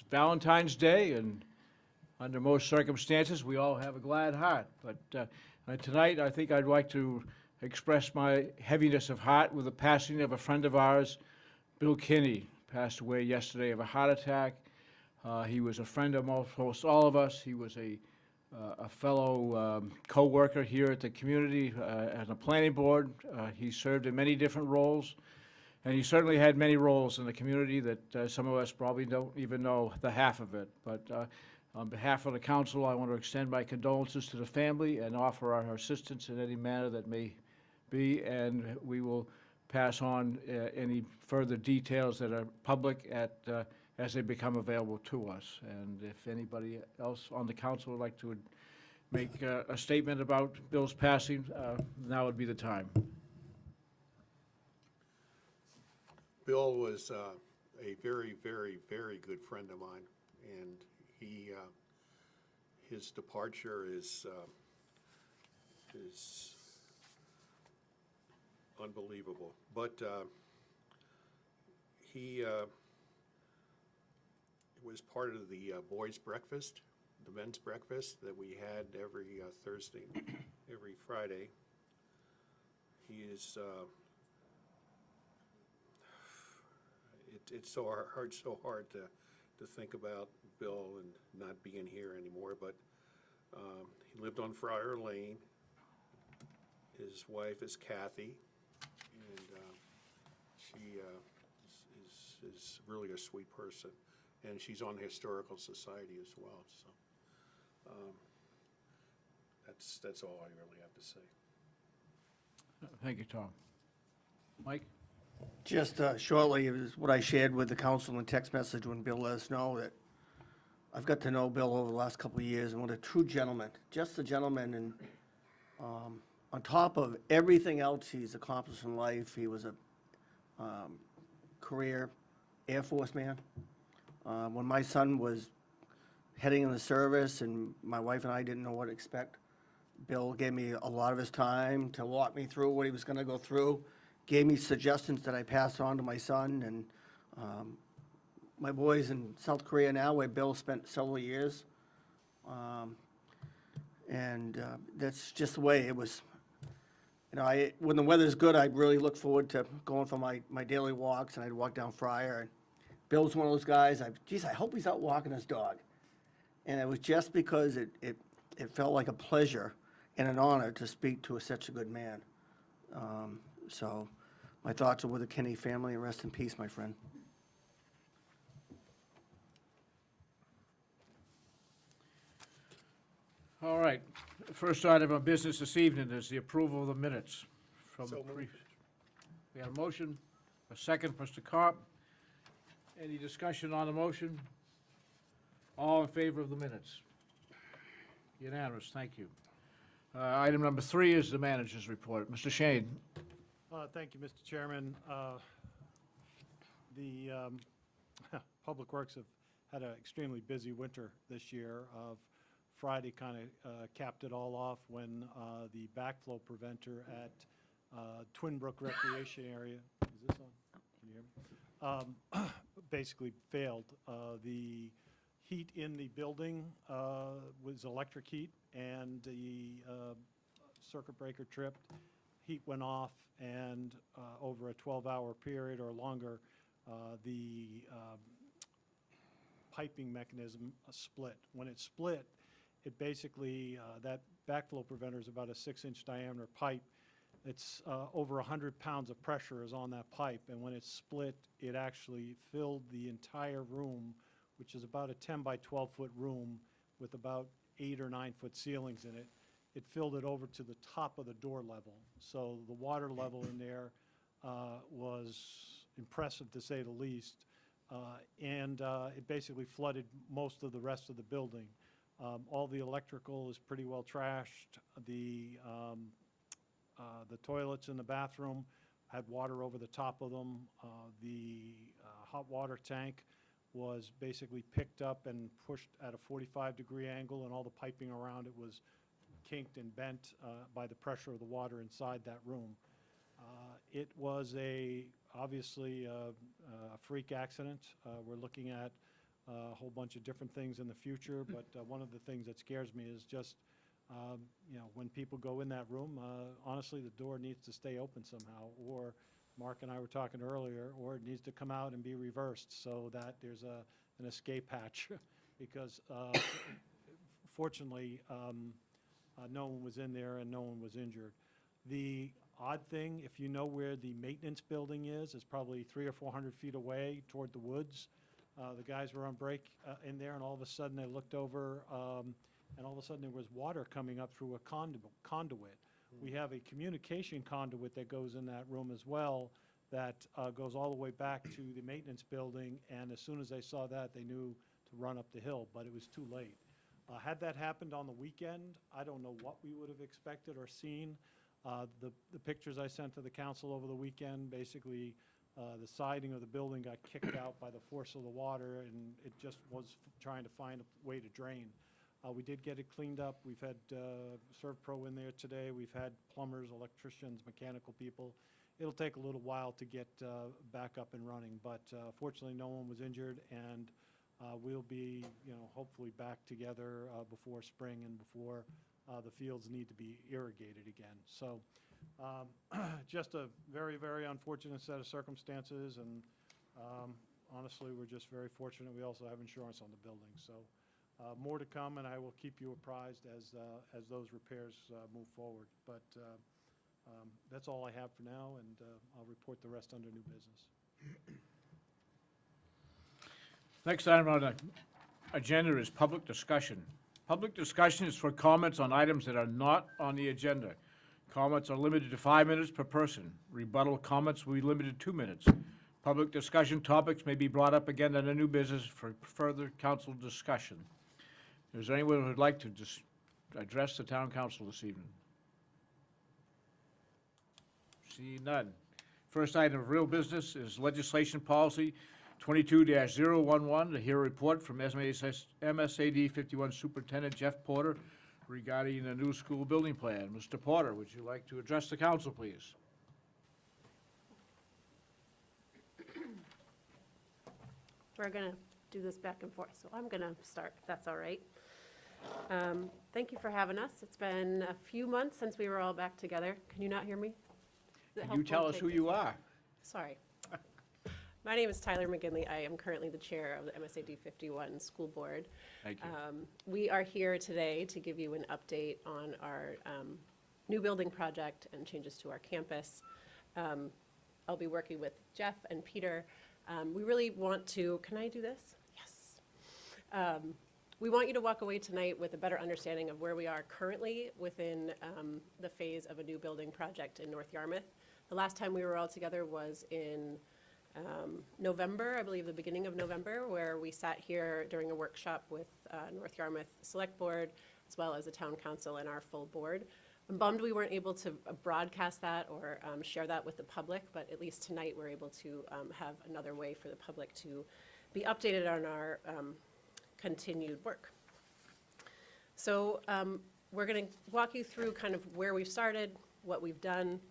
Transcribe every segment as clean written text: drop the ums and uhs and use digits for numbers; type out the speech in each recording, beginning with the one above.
Valentine's Day, and under most circumstances, we all have a glad heart. But tonight, I think I'd like to express my heaviness of heart with the passing of a friend of ours, Bill Kinney, passed away yesterday of a heart attack. He was a friend of most all of us. He was a fellow co-worker here at the community at the planning board. He served in many different roles, and he certainly had many roles in the community that some of us probably don't even know the half of it. But on behalf of the council, I want to extend my condolences to the family and offer our assistance in any manner that may be, and we will pass on any further details that are public as they become available to us. And if anybody else on the council would like to make a statement about Bill's passing, now would be the time. Bill was a very, very, very good friend of mine, and his departure is unbelievable. But he was part of the boys' breakfast, the men's breakfast that we had every Thursday, every Friday. He is. It's so hard to think about Bill and not being here anymore. But he lived on Friar Lane. His wife is Kathy, and she is really a sweet person, and she's on the Historical Society as well. So that's all I really have to say. Thank you, Tom. Mike? Just shortly, it was what I shared with the council in text message when Bill let us know that I've got to know Bill over the last couple of years, and what a true gentleman, just a gentleman. And on top of everything else he's accomplished in life, he was a career Air Force man. When my son was heading in the service and my wife and I didn't know what to expect, Bill gave me a lot of his time to walk me through what he was going to go through, gave me suggestions that I passed on to my son. And my boys in South Korea now, where Bill spent several years. That's just the way it was. You know, when the weather's good, I really look forward to going for my daily walks, and I'd walk down Friar. And Bill's one of those guys, I hope he's out walking his dog. And it was just because it felt like a pleasure and an honor to speak to such a good man. So my thoughts are with the Kinney family, and rest in peace, my friend. All right. The first item of business this evening is the approval of the minutes from the So moved. We have a motion, a second, Mr. Carp. Any discussion on the motion? All in favor of the minutes? Unanimous, thank you. Item number 3 is the manager's report. Mr. Shane. Thank you, Mr. Chairman. The Public Works have had an extremely busy winter this year. Friday kind of capped it all off when the backflow preventer at Twin Brook Recreation Area, is this on? Can you hear me? Basically failed. The heat in the building was electric heat, and the circuit breaker tripped. Heat went off, and over a 12-hour period or longer, the piping mechanism split. When it split, it basically, that backflow preventer is about a 6-inch diameter pipe. It's over 100 pounds of pressure is on that pipe, and when it split, it actually filled the entire room, which is about a 10 by 12 foot room with about 8 or 9 foot ceilings in it. It filled it over to the top of the door level. So the water level in there was impressive, to say the least. It basically flooded most of the rest of the building. All the electrical is pretty well trashed. The toilets in the bathroom had water over the top of them. The hot water tank was basically picked up and pushed at a 45-degree angle, and all the piping around it was kinked and bent by the pressure of the water inside that room. It was obviously a freak accident. We're looking at a whole bunch of different things in the future, but one of the things that scares me is just, when people go in that room, honestly, the door needs to stay open somehow, or Mark and I were talking earlier, or it needs to come out and be reversed so that there's an escape hatch, because fortunately, no one was in there and no one was injured. The odd thing, if you know where the maintenance building is probably 300 or 400 feet away toward the woods. The guys were on break in there, and all of a sudden they looked over, and all of a sudden there was water coming up through a conduit. We have a communication conduit that goes in that room as well, that goes all the way back to the maintenance building, and as soon as they saw that, they knew to run up the hill, but it was too late. Had that happened on the weekend, I don't know what we would have expected or seen. The pictures I sent to the council over the weekend, basically, the siding of the building got kicked out by the force of the water, and it just was trying to find a way to drain. We did get it cleaned up. We've had ServPro in there today. We've had plumbers, electricians, mechanical people. It'll take a little while to get back up and running, but fortunately, no one was injured, and we'll be, hopefully back together before spring and before the fields need to be irrigated again. So just a very, very unfortunate set of circumstances, and honestly, we're just very fortunate. We also have insurance on the building. So more to come, and I will keep you apprised as those repairs move forward. But that's all I have for now, and I'll report the rest under new business. Next item on the agenda is public discussion. Public discussion is for comments on items that are not on the agenda. Comments are limited to 5 minutes per person. Rebuttal comments will be limited to 2 minutes. Public discussion topics may be brought up again under new business for further council discussion. Is there anyone who would like to address the town council this evening? See none. First item of real business is legislation policy 22-011, to hear a report from MSAD 51 Superintendent Jeff Porter regarding the new school building plan. Mr. Porter, would you like to address the council, please? We're going to do this back and forth, so I'm going to start, if that's all right. Thank you for having us. It's been a few months since we were all back together. Can you not hear me? Is it Can you tell us helpful? who you are? Sorry. My name is Tyler McGinley. I am currently the chair of the MSAD 51 School Board. Thank you. We are here today to give you an update on our new building project and changes to our campus. I'll be working with Jeff and Peter. We really want to, can I do this? Yes. We want you to walk away tonight with a better understanding of where we are currently within the phase of a new building project in North Yarmouth. The last time we were all together was in November, I believe the beginning of November, where we sat here during a workshop with North Yarmouth Select Board, as well as the Town Council and our full board. I'm bummed we weren't able to broadcast that or share that with the public, but at least tonight we're able to have another way for the public to be updated on our continued work. So we're going to walk you through kind of where we've started, what we've done,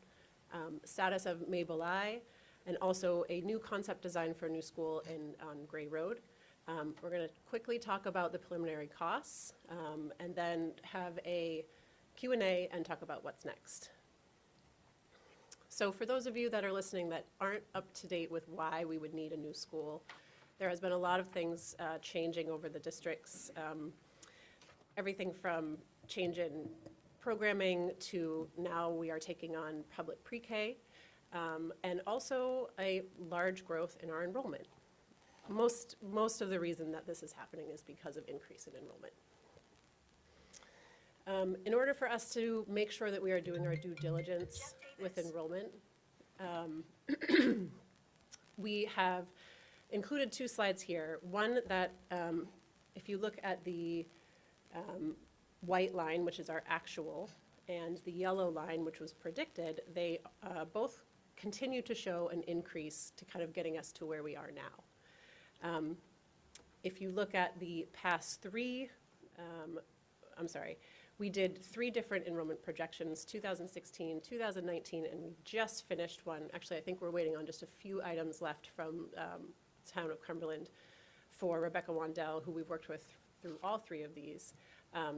status of Mabel I, and also a new concept design for a new school on Gray Road. We're going to quickly talk about the preliminary costs, and then have a Q&A and talk about what's next. So for those of you that are listening that aren't up to date with why we would need a new school, there has been a lot of things changing over the districts. Everything from change in programming to now we are taking on public pre-K, and also a large growth in our enrollment. Most of the reason that this is happening is because of increase in enrollment. In order for us to make sure that we are doing our due diligence with enrollment, we have included 2 slides here. One that, if you look at the white line, which is our actual, and the yellow line, which was predicted, they both continue to show an increase to kind of getting us to where we are now. If you look at the past 3, we did 3 different enrollment projections, 2016, 2019, and we just finished one. Actually, I think we're waiting on just a few items left from Town of Cumberland for Rebecca Wandell, who we've worked with through all three of these,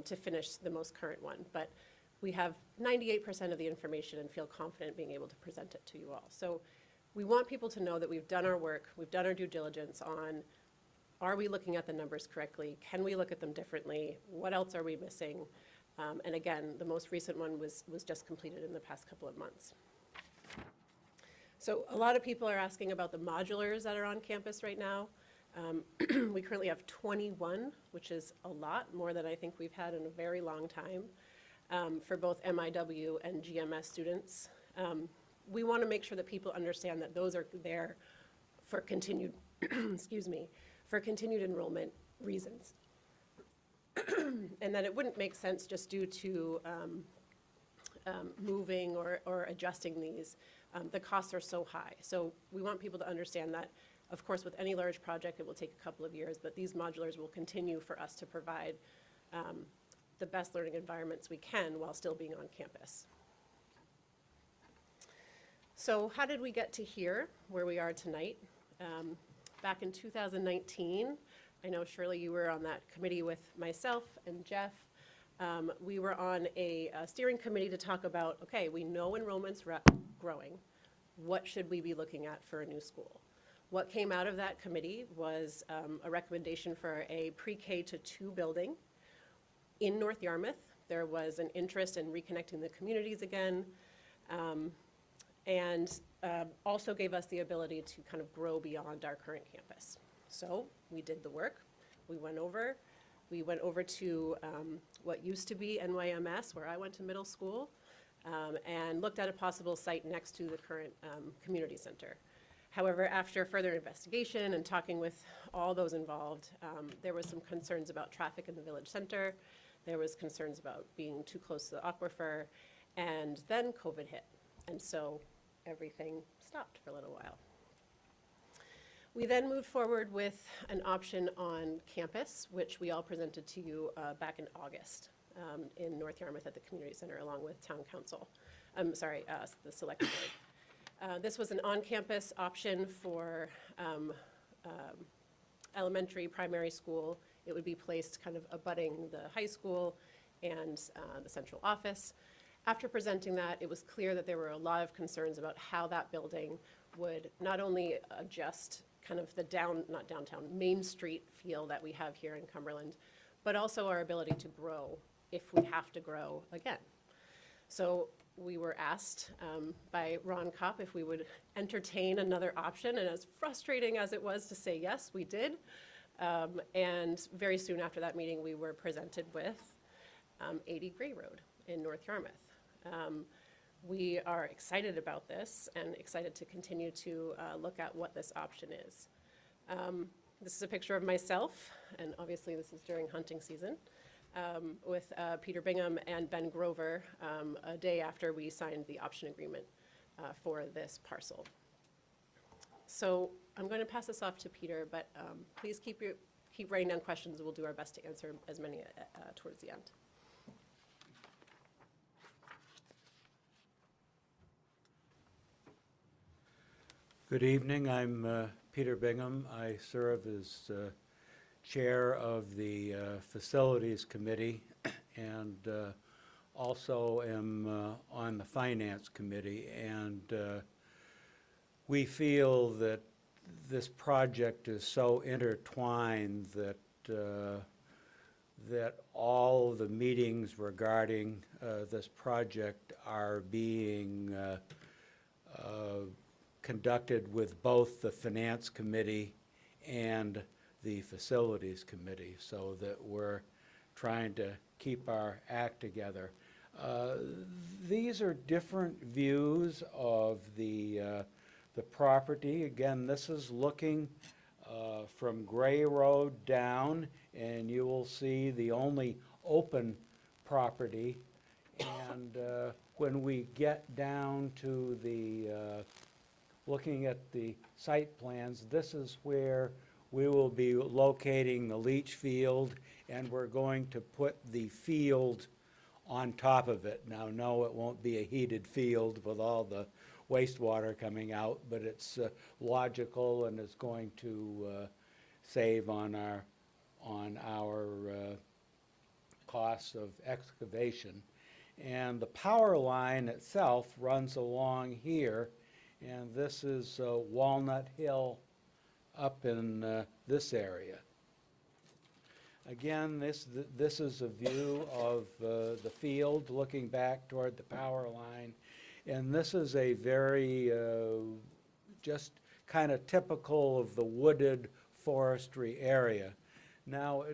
to finish the most current one. But we have 98% of the information and feel confident being able to present it to you all. So we want people to know that we've done our work, we've done our due diligence on, are we looking at the numbers correctly? Can we look at them differently? What else are we missing? And again, the most recent one was just completed in the past couple of months. So a lot of people are asking about the modulars that are on campus right now. We currently have 21, which is a lot, more than I think we've had in a very long time, for both MIW and GMS students. We want to make sure that people understand that those are there for continued, excuse me, for continued enrollment reasons. And that it wouldn't make sense just due to moving or adjusting these. The costs are so high. So we want people to understand that, of course, with any large project, it will take a couple of years, but these modulars will continue for us to provide the best learning environments we can while still being on campus. So how did we get to here, where we are tonight? Back in 2019, I know, Shirley, you were on that committee with myself and Jeff. We were on a steering committee to talk about, okay, we know enrollment's growing. What should we be looking at for a new school? What came out of that committee was a recommendation for a pre-K to 2 building in North Yarmouth. There was an interest in reconnecting the communities again, and also gave us the ability to kind of grow beyond our current campus. So we did the work. We went over to what used to be NYMS, where I went to middle school, and looked at a possible site next to the current community center. However, after further investigation and talking with all those involved, there was some concerns about traffic in the village center. There was concerns about being too close to the aquifer, and then COVID hit. And so everything stopped for a little while. We then moved forward with an option on campus, which we all presented to you back in August in North Yarmouth at the community center along with town council. The select board. This was an on-campus option for elementary, primary school. It would be placed kind of abutting the high school and the central office. After presenting that, it was clear that there were a lot of concerns about how that building would not only adjust kind of the not downtown, Main Street feel that we have here in Cumberland, but also our ability to grow if we have to grow again. So we were asked by Ron Kopp if we would entertain another option, and as frustrating as it was to say yes, we did. And very soon after that meeting, we were presented with 80 Gray Road in North Yarmouth. We are excited about this and excited to continue to look at what this option is. This is a picture of myself, and obviously this is during hunting season, with Peter Bingham and Ben Grover a day after we signed the option agreement for this parcel. So I'm going to pass this off to Peter, but please keep writing down questions. We'll do our best to answer as many towards the end. Good evening. I'm Peter Bingham. I serve as chair of the Facilities Committee and also am on the Finance Committee. And we feel that this project is so intertwined that that all the meetings regarding this project are being conducted with both the Finance Committee and the Facilities Committee, so that we're trying to keep our act together. These are different views of the property. Again, this is looking from Gray Road down, and you will see the only open property. And when we get down to the looking at the site plans, this is where we will be locating the leach field, and we're going to put the field on top of it. Now, no, it won't be a heated field with all the wastewater coming out, but it's logical and is going to save on our costs of excavation. And the power line itself runs along here, and this is Walnut Hill up in this area. Again, this is a view of the field looking back toward the power line. And this is a very, just kind of typical of the wooded forestry area. Now,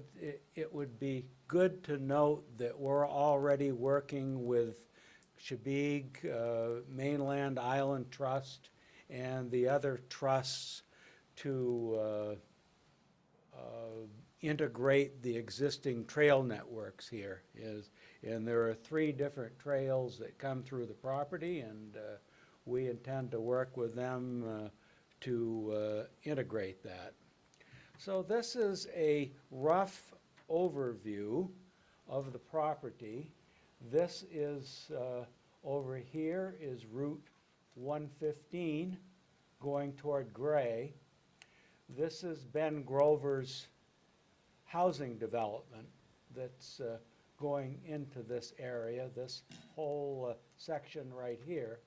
it would be good to note that we're already working with Shabig, Mainland Island Trust, and the other trusts to integrate the existing trail networks here. And there are 3 different trails that come through the property, and we intend to work with them to integrate that. So this is a rough overview of the property. This is, over here is Route 115 going toward Gray. This is Ben Grover's housing development that's going into this area, this whole section right here.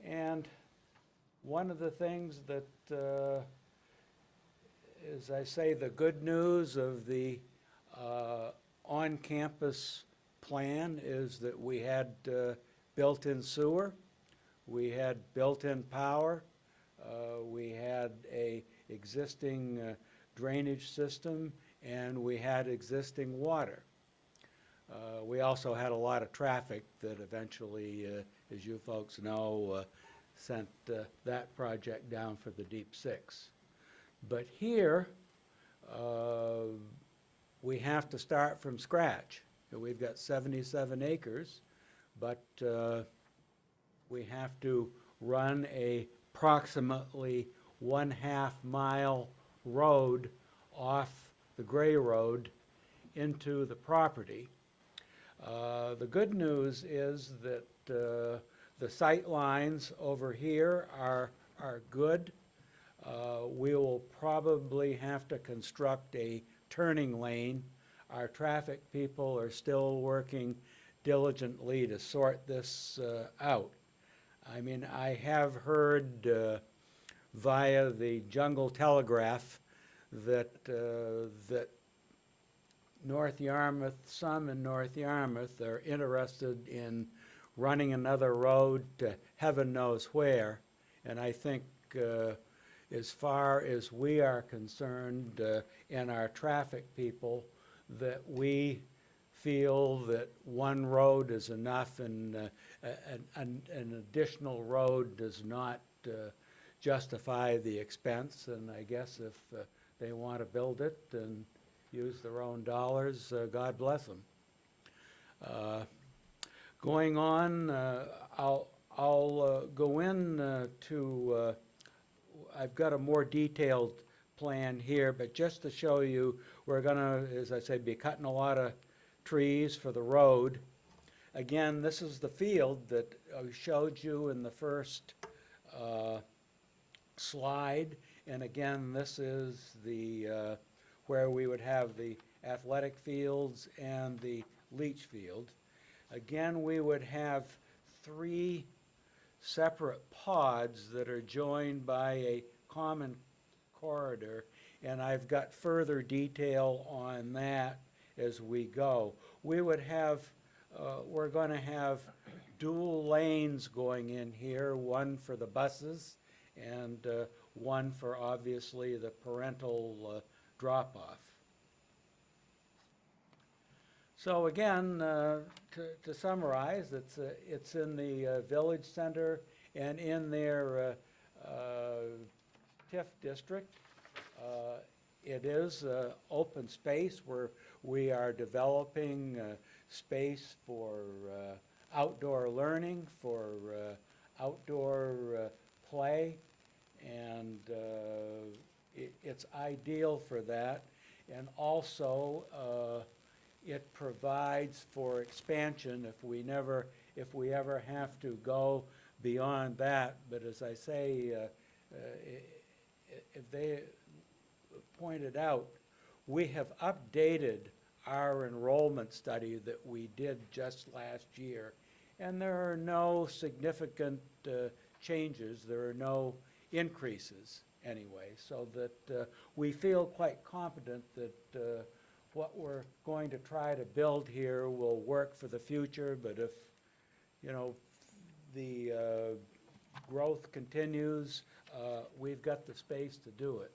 And one of the things that, as I say, the good news of the on-campus plan is that we had built-in sewer, we had built-in power, we had a existing drainage system, and we had existing water. We also had a lot of traffic that eventually, as you folks know, sent that project down for the Deep Six. But here, we have to start from scratch. We've got 77 acres, but we have to run a approximately 1/2 mile road off the Gray Road into the property. The good news is that the sight lines over here are good. We will probably have to construct a turning lane. Our traffic people are still working diligently to sort this out. I mean, I have heard via the Jungle Telegraph that North Yarmouth, some in North Yarmouth are interested in running another road to heaven knows where. And I think as far as we are concerned and our traffic people, that we feel that one road is enough and an additional road does not justify the expense. And I guess if they want to build it and use their own dollars, God bless them. Going on, I'll go in to, I've got a more detailed plan here, but just to show you, we're gonna, as I say, be cutting a lot of trees for the road. Again, this is the field that I showed you in the first slide. And again, this is the where we would have the athletic fields and the leach field. Again, we would have 3 separate pods that are joined by a common corridor, and I've got further detail on that as we go. We would have, we're going to have dual lanes going in here, one for the buses and one for obviously the parental drop-off. So again, to summarize, it's in the village center and in their TIF district. It is open space where we are developing space for outdoor learning, for outdoor play, and it's ideal for that. And also, it provides for expansion if we ever have to go beyond that. But as I say, if they, pointed out, we have updated our enrollment study that we did just last year, and there are no significant changes. There are no increases anyway, so that we feel quite confident that what we're going to try to build here will work for the future, but if, you know, the growth continues, we've got the space to do it.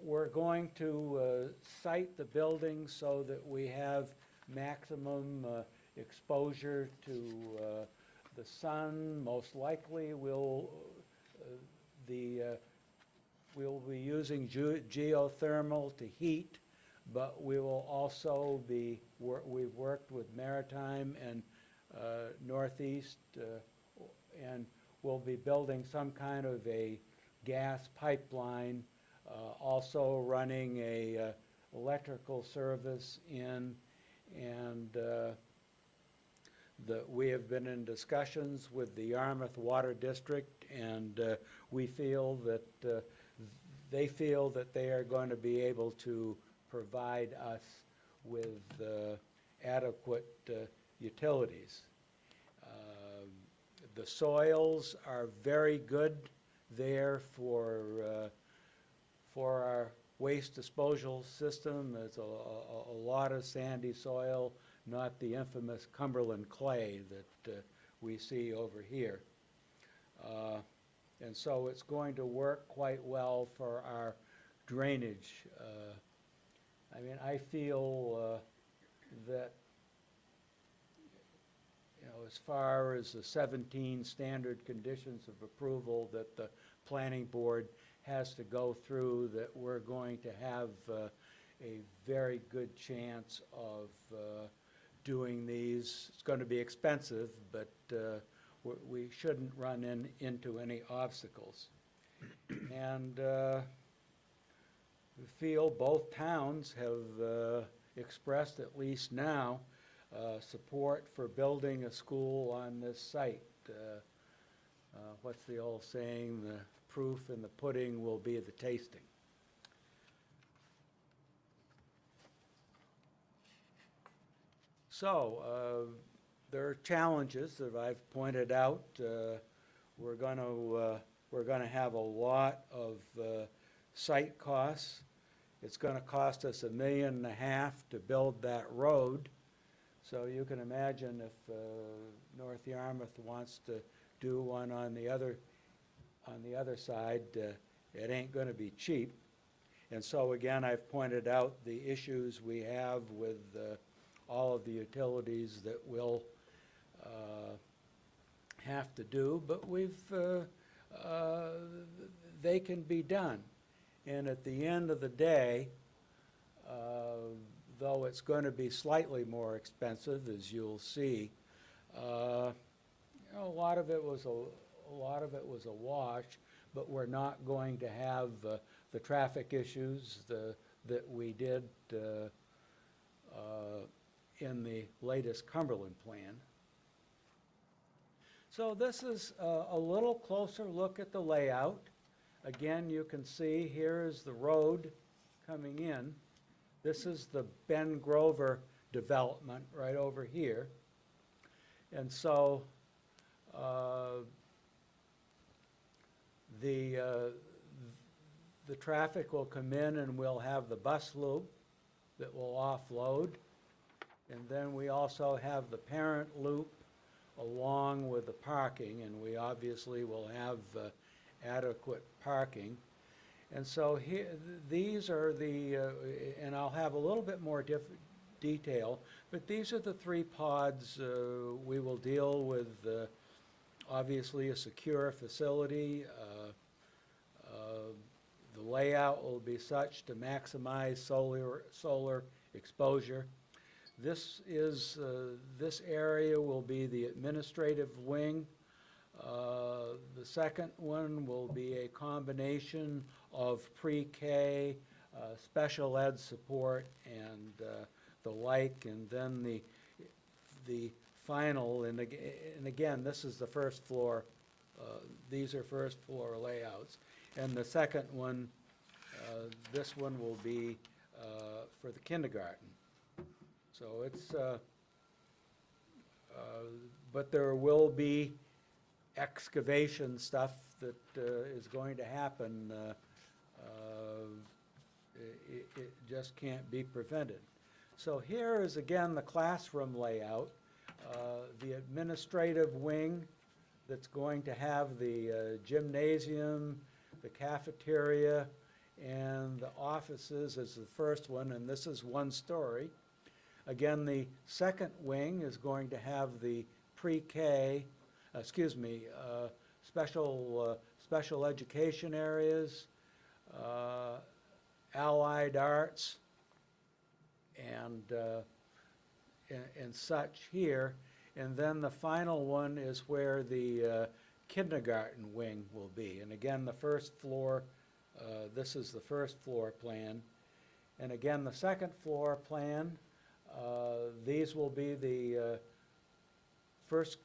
We're going to site the building so that we have maximum exposure to the sun. Most likely, we'll be using geothermal to heat, but we will also be, we've worked with Maritime and Northeast, and we'll be building some kind of a gas pipeline, also running a electrical service in, and we have been in discussions with the Yarmouth Water District, and we feel that they feel that they are going to be able to provide us with adequate utilities. The soils are very good there for our waste disposal system. There's a lot of sandy soil, not the infamous Cumberland clay that we see over here. And so it's going to work quite well for our drainage. I mean, I feel that, you know, as far as the 17 standard conditions of approval that the planning board has to go through, that we're going to have a very good chance of doing these. It's going to be expensive, but we shouldn't run into any obstacles. And we feel both towns have expressed, at least now, support for building a school on this site. What's the old saying? The proof in the pudding will be the tasting. So, there are challenges that I've pointed out. We're going to have a lot of site costs. It's going to cost us $1.5 million to build that road. So you can imagine if North Yarmouth wants to do one on the other side, it ain't going to be cheap. And so again, I've pointed out the issues we have with all of the utilities that we'll have to do, but they can be done. And at the end of the day, though it's going to be slightly more expensive, as you'll see, you know, a lot of it was a wash, but we're not going to have the traffic issues that we did in the latest Cumberland plan. So this is a little closer look at the layout. Again, you can see here is the road coming in. This is the Ben Grover development right over here. And so the traffic will come in, and we'll have the bus loop that will offload. And then we also have the parent loop along with the parking, and we obviously will have adequate parking. And so here, these are the, and I'll have a little bit more detail, but these are the 3 pods. We will deal with obviously a secure facility. The layout will be such to maximize solar exposure. This area will be the administrative wing. The second one will be a combination of pre-K, special ed support, and the like, and then the final, and again, this is the first floor. These are first floor layouts, and the second one This one will be for the kindergarten. So it's, but there will be excavation stuff that is going to happen. It just can't be prevented. So here is again the classroom layout. The administrative wing that's going to have the gymnasium, the cafeteria, and the offices is the first one, and this is 1 story. Again, the second wing is going to have the pre-K, special education areas, allied arts, and such here. And then the final one is where the kindergarten wing will be. And again, the first floor, this is the first floor plan. And again, the second floor plan, these will be the first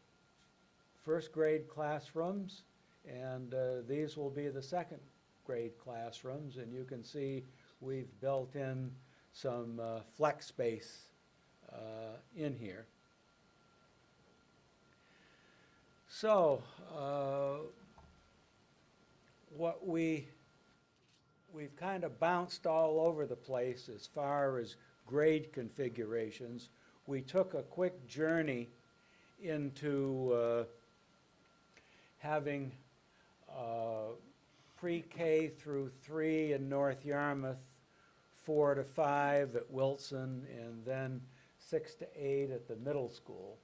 grade classrooms, and these will be the second grade classrooms. And you can see we've built in some flex space in here. So, what we've kind of bounced all over the place as far as grade configurations. We took a quick journey into having pre-K through 3 in North Yarmouth, 4 to 5 at Wilson, and then 6 to 8 at the middle school.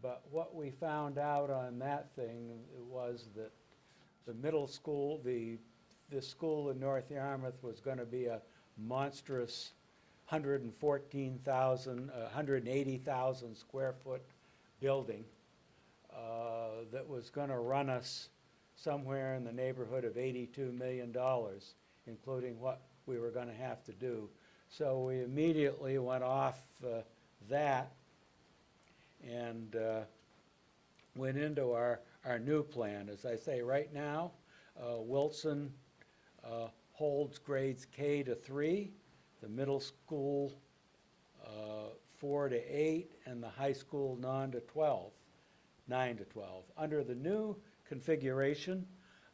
But what we found out on that thing was that the middle school, this school in North Yarmouth was going to be a monstrous 180,000 square foot building that was going to run us somewhere in the neighborhood of $82 million, including what we were going to have to do. So we immediately went off that and went into our new plan. As I say, right now, Wilson holds grades K to 3, the middle school 4 to 8, and the high school 9 to 12. Under the new configuration,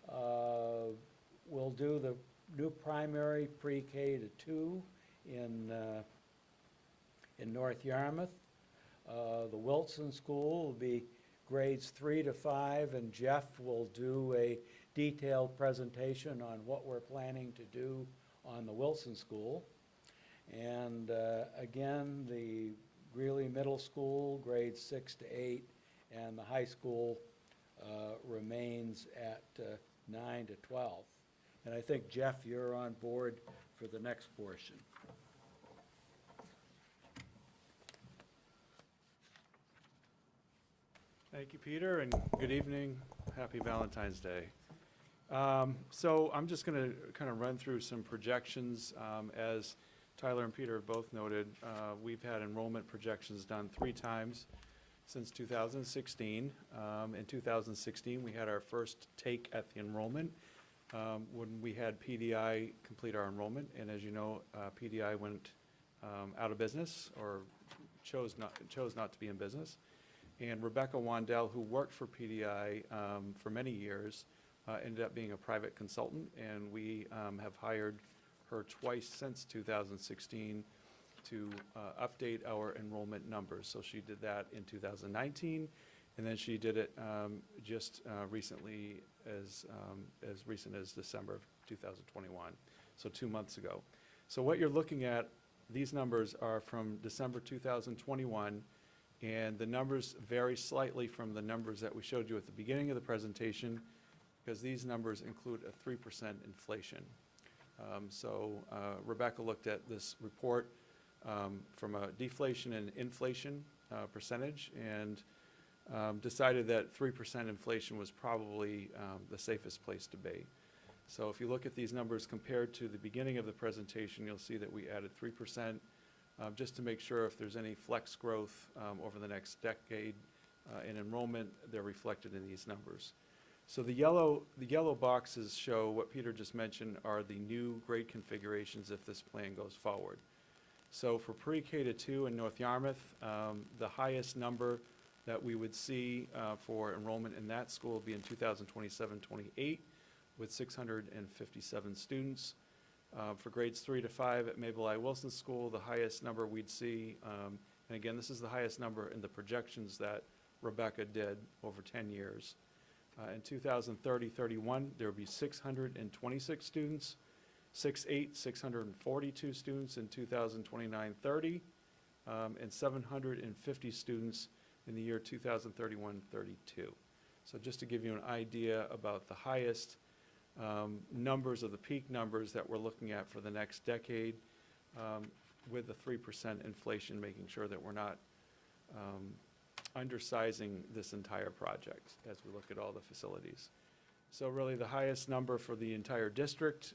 we'll do the new primary pre-K to 2 in North Yarmouth. The Wilson School will be grades 3 to 5, and Jeff will do a detailed presentation on what we're planning to do on the Wilson School. And again, the Greeley Middle School, grades 6 to 8, and the high school remains at 9 to 12. And I think, Jeff, you're on board for the next portion. Thank you, Peter, and good evening. Happy Valentine's Day. So I'm just going to kind of run through some projections. As Tyler and Peter have both noted, we've had enrollment projections done 3 times since 2016. In 2016, we had our first take at the enrollment when we had PDI complete our enrollment. And as you know, PDI went out of business, or chose not to be in business. And Rebecca Wandell, who worked for PDI for many years, ended up being a private consultant, and we have hired her twice since 2016 to update our enrollment numbers. So she did that in 2019, and then she did it just recently, as recent as December of 2021, so 2 months ago. So what you're looking at, these numbers are from December 2021, and the numbers vary slightly from the numbers that we showed you at the beginning of the presentation, because these numbers include a 3% inflation. So Rebecca looked at this report from a deflation and inflation percentage, and decided that 3% inflation was probably the safest place to be. So if you look at these numbers compared to the beginning of the presentation, you'll see that we added 3%. Just to make sure if there's any flex growth over the next decade in enrollment, they're reflected in these numbers. So the yellow boxes show what Peter just mentioned are the new grade configurations if this plan goes forward. So for pre-K to 2 in North Yarmouth, the highest number that we would see for enrollment in that school will be in 2027-28 with 657 students. For grades 3 to 5 at Mabel I. Wilson School, the highest number we'd see, and again, this is the highest number in the projections that Rebecca did over 10 years. In 2030-31, there will be 626 students, 642 students in 2029-30, and 750 students in the year 2031-32. So just to give you an idea about the highest numbers of the peak numbers that we're looking at for the next decade, with the 3% inflation, making sure that we're not undersizing this entire project as we look at all the facilities. So really the highest number for the entire district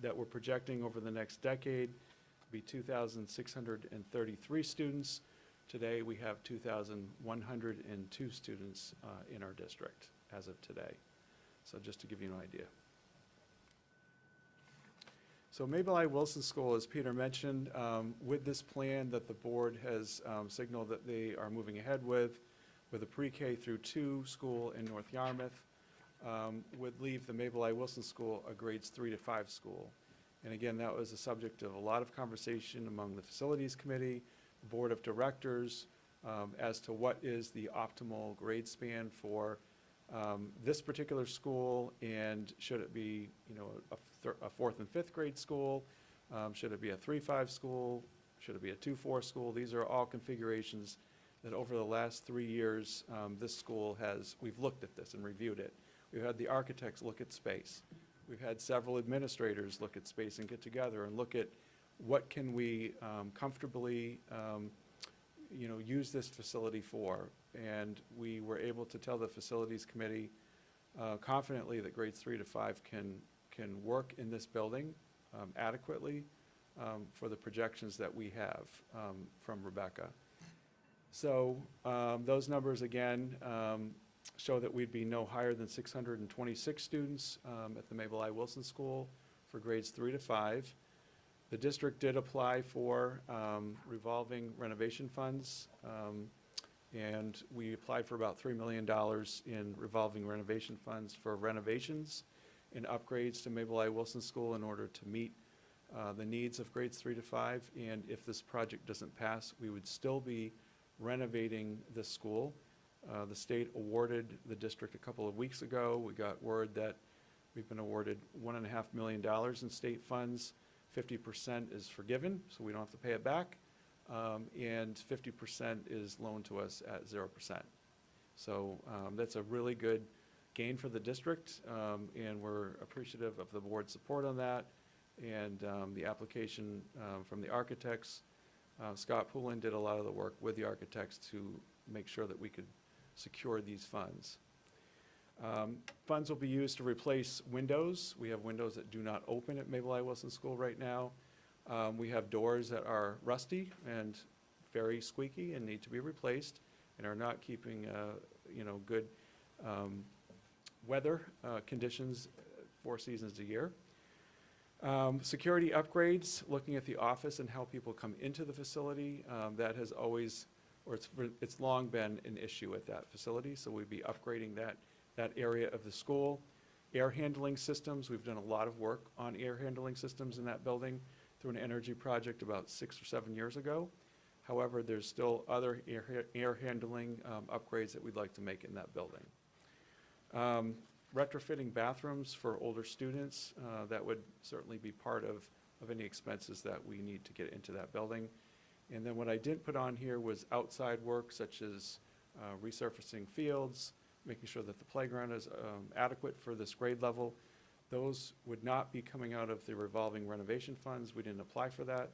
that we're projecting over the next decade will be 2,633 students. Today we have 2,102 students in our district as of today. So just to give you an idea. So Mabel I. Wilson School, as Peter mentioned, with this plan that the board has signaled that they are moving ahead with a pre-K through 2 school in North Yarmouth, would leave the Mabel I. Wilson School a grades 3 to 5 school. And again, that was a subject of a lot of conversation among the facilities committee, board of directors, as to what is the optimal grade span for this particular school, and should it be, you know, a 4th and 5th grade school? Should it be a 3-5 school? Should it be a 2-4 school? These are all configurations that over the last 3 years, this school we've looked at this and reviewed it. We've had the architects look at space. We've had several administrators look at space and get together and look at what can we comfortably, use this facility for. And we were able to tell the facilities committee confidently that grades 3 to 5 can work in this building adequately for the projections that we have from Rebecca. So those numbers, again, show that we'd be no higher than 626 students at the Mabel I. Wilson School for grades 3 to 5. The district did apply for revolving renovation funds, and we applied for about $3 million in revolving renovation funds for renovations and upgrades to Mabel I. Wilson School in order to meet the needs of grades 3 to 5. And if this project doesn't pass, we would still be renovating this school. The state awarded the district a couple of weeks ago. We got word that we've been awarded $1.5 million in state funds. 50% is forgiven, so we don't have to pay it back, and 50% is loaned to us at 0%. So that's a really good gain for the district, and we're appreciative of the board's support on that, and the application from the architects. Scott Poulin did a lot of the work with the architects to make sure that we could secure these funds. Funds will be used to replace windows. We have windows that do not open at Mabel I. Wilson School right now. We have doors that are rusty and very squeaky and need to be replaced and are not keeping, good weather conditions 4 seasons a year. Security upgrades, looking at the office and how people come into the facility, that has always, or it's long been an issue at that facility, so we'd be upgrading that area of the school. Air handling systems, we've done a lot of work on air handling systems in that building through an energy project about 6 or 7 years ago. However, there's still other air handling upgrades that we'd like to make in that building. Retrofitting bathrooms for older students, that would certainly be part of any expenses that we need to get into that building. And then what I didn't put on here was outside work, such as resurfacing fields, making sure that the playground is adequate for this grade level. Those would not be coming out of the revolving renovation funds. We didn't apply for that.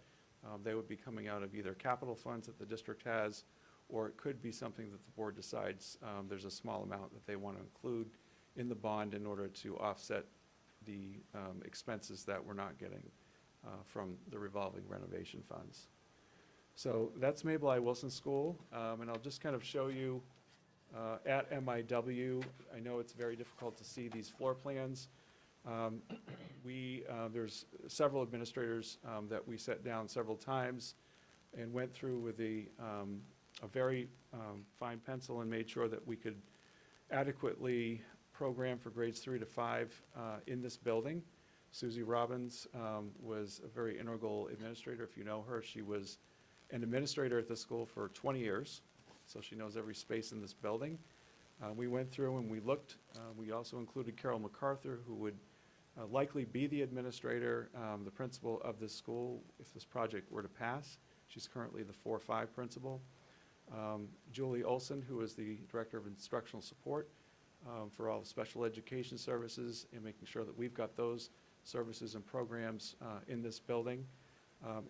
They would be coming out of either capital funds that the district has, or it could be something that the board decides there's a small amount that they want to include in the bond in order to offset the expenses that we're not getting from the revolving renovation funds. So that's Mabel I. Wilson School, and I'll just kind of show you At MIW, I know it's very difficult to see these floor plans. There's several administrators that we sat down several times and went through with a very fine pencil and made sure that we could adequately program for grades 3 to 5 in this building. Susie Robbins was a very integral administrator. If you know her, she was an administrator at the school for 20 years, so she knows every space in this building. We went through and we looked. We also included Carol MacArthur, who would likely be the administrator, the principal of this school if this project were to pass. She's currently the 4-5 principal. Julie Olson, who is the Director of Instructional Support for all the special education services, and making sure that we've got those services and programs in this building.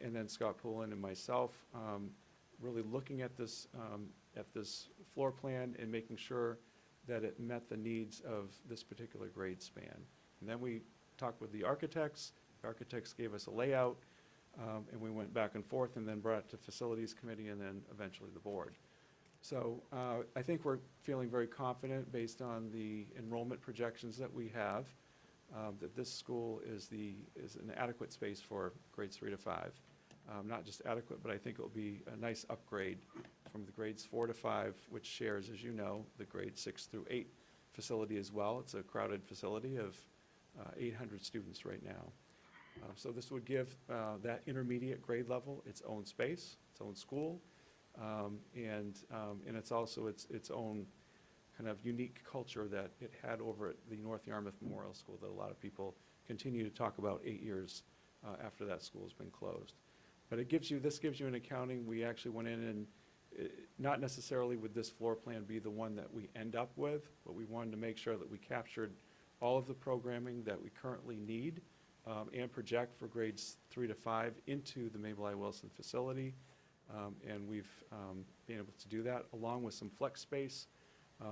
And then Scott Poulin and myself really looking at this floor plan and making sure that it met the needs of this particular grade span. And then we talked with the architects. The architects gave us a layout, and we went back and forth and then brought it to Facilities Committee and then eventually the board. So I think we're feeling very confident based on the enrollment projections that we have, that this school is an adequate space for grades 3 to 5. Not just adequate, but I think it'll be a nice upgrade from the grades 4 to 5, which shares, as you know, the grades 6 through 8 facility as well. It's a crowded facility of 800 students right now. So this would give that intermediate grade level its own space, its own school, and it's also its own kind of unique culture that it had over at the North Yarmouth Memorial School that a lot of people continue to talk about 8 years after that school's been closed. But this gives you an accounting. We actually went in and, not necessarily would this floor plan be the one that we end up with, but we wanted to make sure that we captured all of the programming that we currently need and project for grades 3 to 5 into the Mabel I. Wilson facility. And we've been able to do that along with some flex space.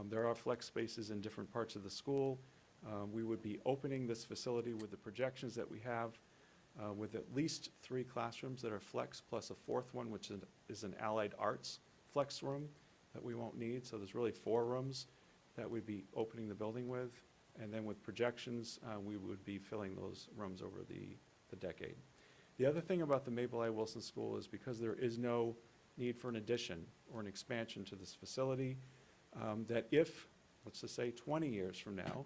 There are flex spaces in different parts of the school. We would be opening this facility with the projections that we have with at least 3 classrooms that are flex, plus a 4th one, which is an allied arts flex room that we won't need. So there's really 4 rooms that we'd be opening the building with. And then with projections, we would be filling those rooms over the decade. The other thing about the Mabel I. Wilson School is because there is no need for an addition or an expansion to this facility, that if, let's just say 20 years from now,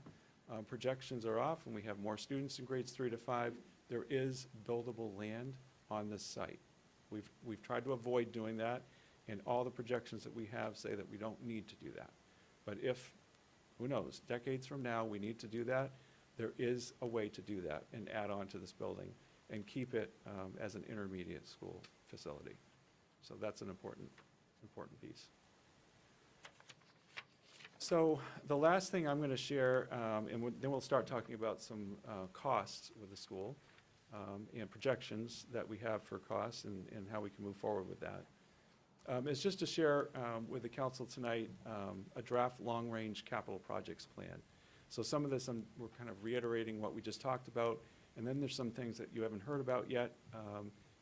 projections are off and we have more students in grades 3 to 5, there is buildable land on this site. We've tried to avoid doing that, and all the projections that we have say that we don't need to do that. But if, who knows, decades from now, we need to do that, there is a way to do that and add on to this building and keep it as an intermediate school facility. So that's an important piece. So the last thing I'm going to share, and then we'll start talking about some costs with the school and projections that we have for costs and how we can move forward with that. Is just to share with the council tonight a draft long-range capital projects plan. So some of this, we're kind of reiterating what we just talked about, and then there's some things that you haven't heard about yet,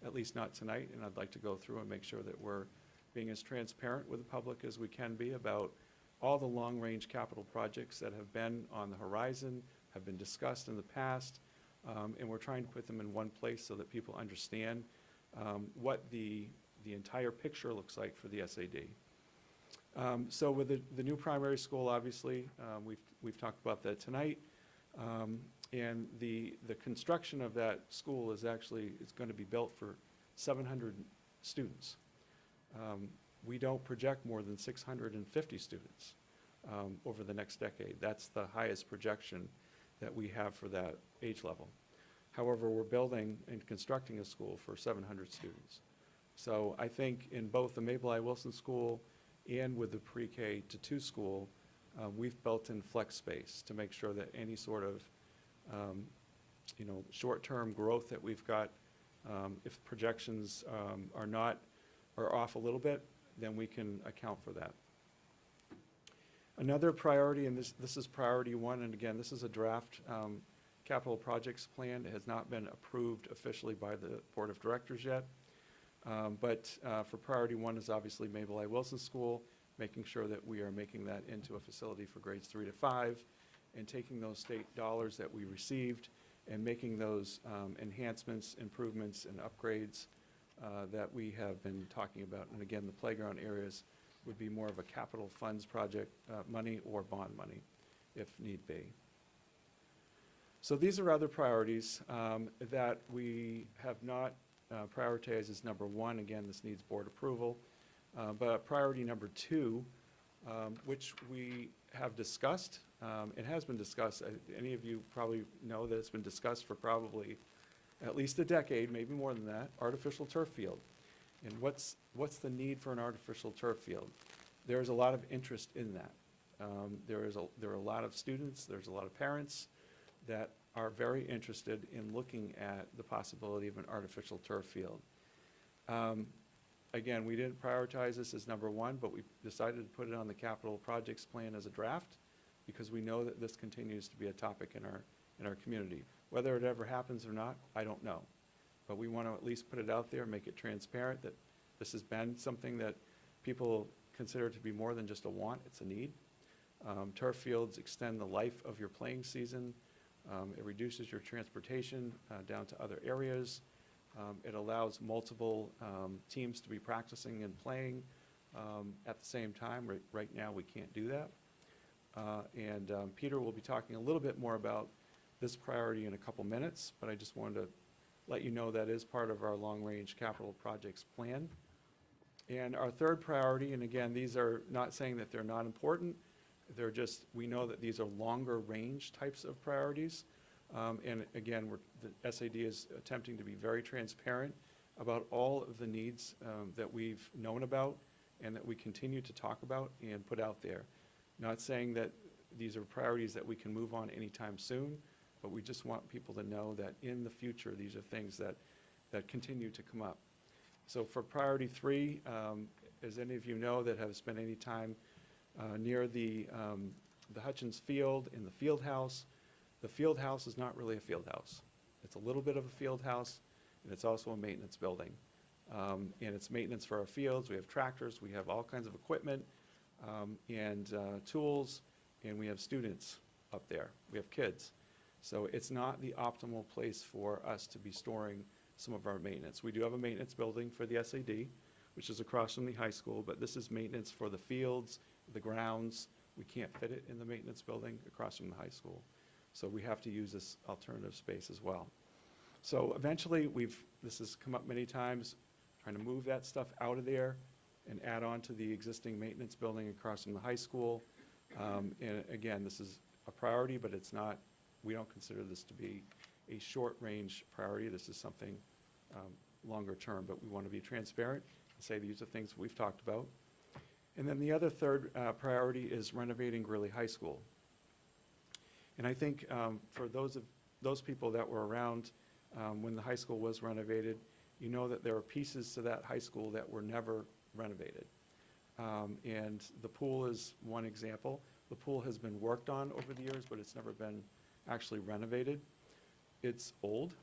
at least not tonight, and I'd like to go through and make sure that we're being as transparent with the public as we can be about all the long-range capital projects that have been on the horizon, have been discussed in the past, and we're trying to put them in one place so that people understand what the entire picture looks like for the SAD. So with the new primary school, obviously, we've talked about that tonight, and the construction of that school is going to be built for 700 students. We don't project more than 650 students over the next decade. That's the highest projection that we have for that age level. However, we're building and constructing a school for 700 students. So I think in both the Mabel I. Wilson School and with the pre-K to 2 school, we've built in flex space to make sure that any sort of short-term growth that we've got, if projections are off a little bit, then we can account for that. Another priority, and this is priority 1, and again, this is a draft capital projects plan. It has not been approved officially by the Board of Directors yet. But for priority 1 is obviously Mabel I. Wilson School, making sure that we are making that into a facility for grades 3 to 5, and taking those state dollars that we received and making those enhancements, improvements, and upgrades that we have been talking about. And again, the playground areas would be more of a capital funds project money or bond money, if need be. So these are other priorities that we have not prioritized as number one. Again, this needs board approval. But priority number two, which we have discussed, it has been discussed, any of you probably know that it's been discussed for probably at least a decade, maybe more than that, artificial turf field. And what's the need for an artificial turf field? There's a lot of interest in that. There are a lot of students, there's a lot of parents that are very interested in looking at the possibility of an artificial turf field. Again, we didn't prioritize this as number one, but we decided to put it on the capital projects plan as a draft because we know that this continues to be a topic in our community. Whether it ever happens or not, I don't know. But we want to at least put it out there, make it transparent that this has been something that people consider to be more than just a want, it's a need. Turf fields extend the life of your playing season. It reduces your transportation down to other areas. It allows multiple teams to be practicing and playing at the same time. Right now, we can't do that. And Peter will be talking a little bit more about this priority in a couple minutes, but I just wanted to let you know that is part of our long-range capital projects plan. And our third priority, and again, these are not saying that they're not important, they're just, we know that these are longer range types of priorities. And again, the SAD is attempting to be very transparent about all of the needs that we've known about and that we continue to talk about and put out there. Not saying that these are priorities that we can move on anytime soon, but we just want people to know that in the future, these are things that continue to come up. So for priority three, as any of you know that have spent any time near the Hutchins Field in the field house is not really a field house. It's a little bit of a field house, and it's also a maintenance building. And it's maintenance for our fields. We have tractors, we have all kinds of equipment and tools, and we have students up there. We have kids. So it's not the optimal place for us to be storing some of our maintenance. We do have a maintenance building for the SAD, which is across from the high school, but this is maintenance for the fields, the grounds. We can't fit it in the maintenance building across from the high school. So we have to use this alternative space as well. So eventually, this has come up many times, trying to move that stuff out of there and add on to the existing maintenance building across from the high school. And again, this is a priority, but it's not, we don't consider this to be a short-range priority. This is something longer term, but we want to be transparent and say these are things we've talked about. And then the other third priority is renovating Greeley High School. And I think for those people that were around when the high school was renovated, you know that there are pieces to that high school that were never renovated. And the pool is one example. The pool has been worked on over the years, but it's never been actually renovated. It's old,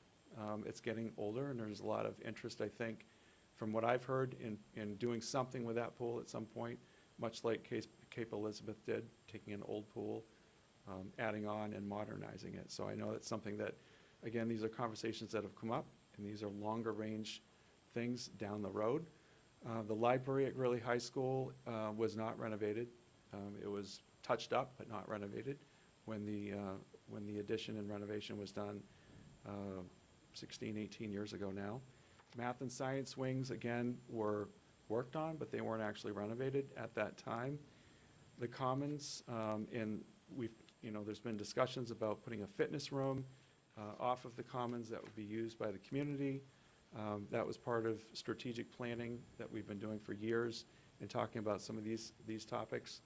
it's getting older, and there's a lot of interest, I think, from what I've heard in doing something with that pool at some point, much like Cape Elizabeth did, taking an old pool, adding on and modernizing it. So I know that's something that, again, these are conversations that have come up, and these are longer range things down the road. The library at Greeley High School was not renovated. It was touched up, but not renovated when the addition and renovation was done 16, 18 years ago now. Math and science wings, again, were worked on, but they weren't actually renovated at that time. The commons, and there's been discussions about putting a fitness room off of the commons that would be used by the community. That was part of strategic planning that we've been doing for years and talking about some of these topics.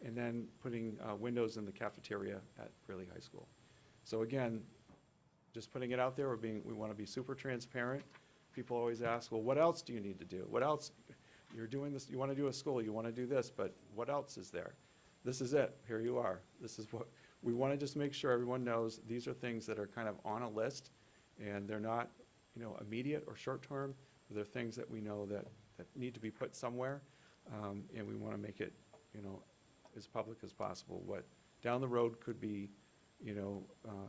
And then putting windows in the cafeteria at Greeley High School. So again, just putting it out there, we want to be super transparent. People always ask, well, what else do you need to do? What else? You're doing this, you want to do a school, you want to do this, but what else is there? This is it, here you are. This is what, we want to just make sure everyone knows these are things that are kind of on a list, and they're not, immediate or short-term, but they're things that we know that need to be put somewhere, and we want to make it as public as possible. What down the road could be,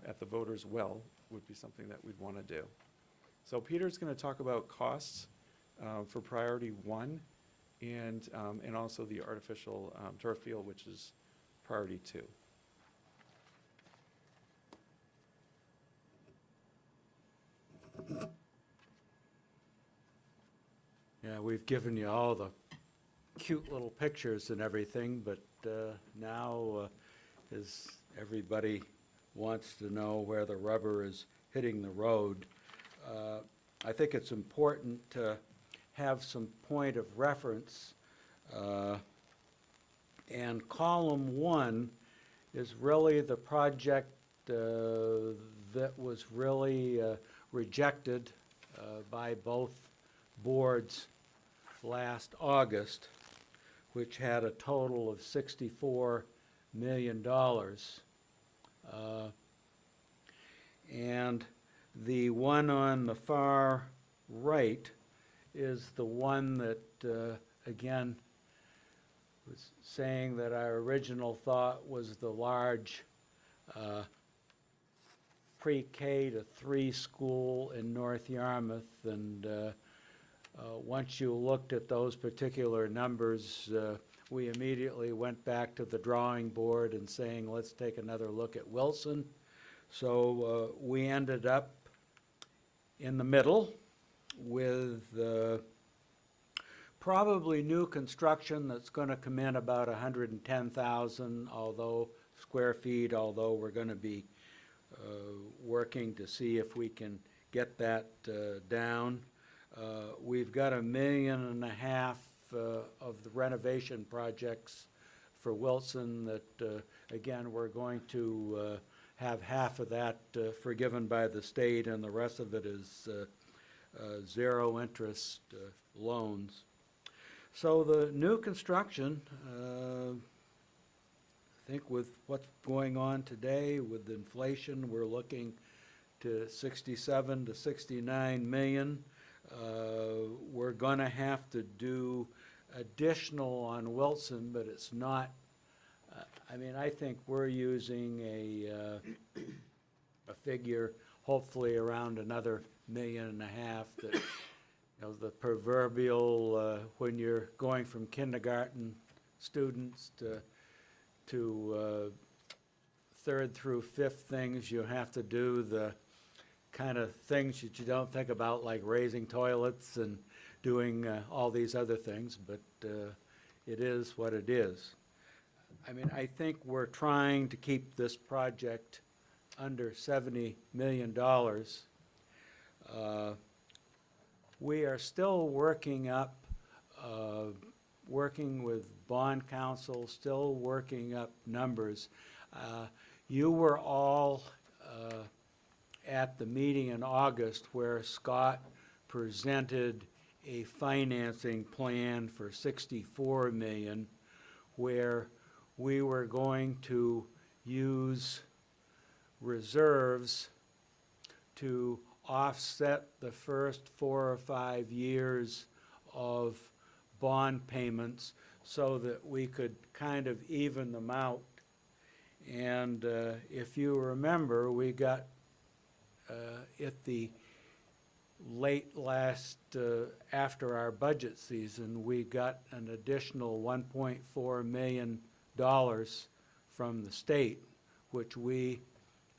at the voters' will, would be something that we'd want to do. So Peter's going to talk about costs for priority 1 and also the artificial turf field, which is priority 2. Yeah, we've given you all the cute little pictures and everything, but now, as everybody wants to know where the rubber is hitting the road, I think it's important to have some point of reference. And column 1 is really the project that was really rejected by both boards last August, which had a total of $64 million. And the one on the far right is the one that, again, was saying that our original thought was the large pre-K to 3 school in North Yarmouth. And once you looked at those particular numbers, we immediately went back to the drawing board and saying, let's take another look at Wilson. So we ended up in the middle with probably new construction that's going to come in about 110,000 square feet, although we're going to be working to see if we can get that down. We've got $1.5 million of the renovation projects for Wilson that, again, we're going to have half of that forgiven by the state, and the rest of it is zero interest loans. So the new construction, I think with what's going on today with inflation, we're looking to 67 to 69 million. We're going to have to do additional on Wilson, but it's not, I think we're using a figure hopefully around another $1.5 million that, the proverbial, when you're going from kindergarten students to 3rd through 5th things, you have to do the kind of things that you don't think about, like raising toilets and doing all these other things, but it is what it is. I think we're trying to keep this project under $70 million. We are still working with bond counsel, still working up numbers. You were all at the meeting in August where Scott presented a financing plan for $64 million, where we were going to use reserves to offset the first 4 or 5 years of bond payments so that we could kind of even them out. And if you remember, we got at the late last, after our budget season, we got an additional $1.4 million from the state, which we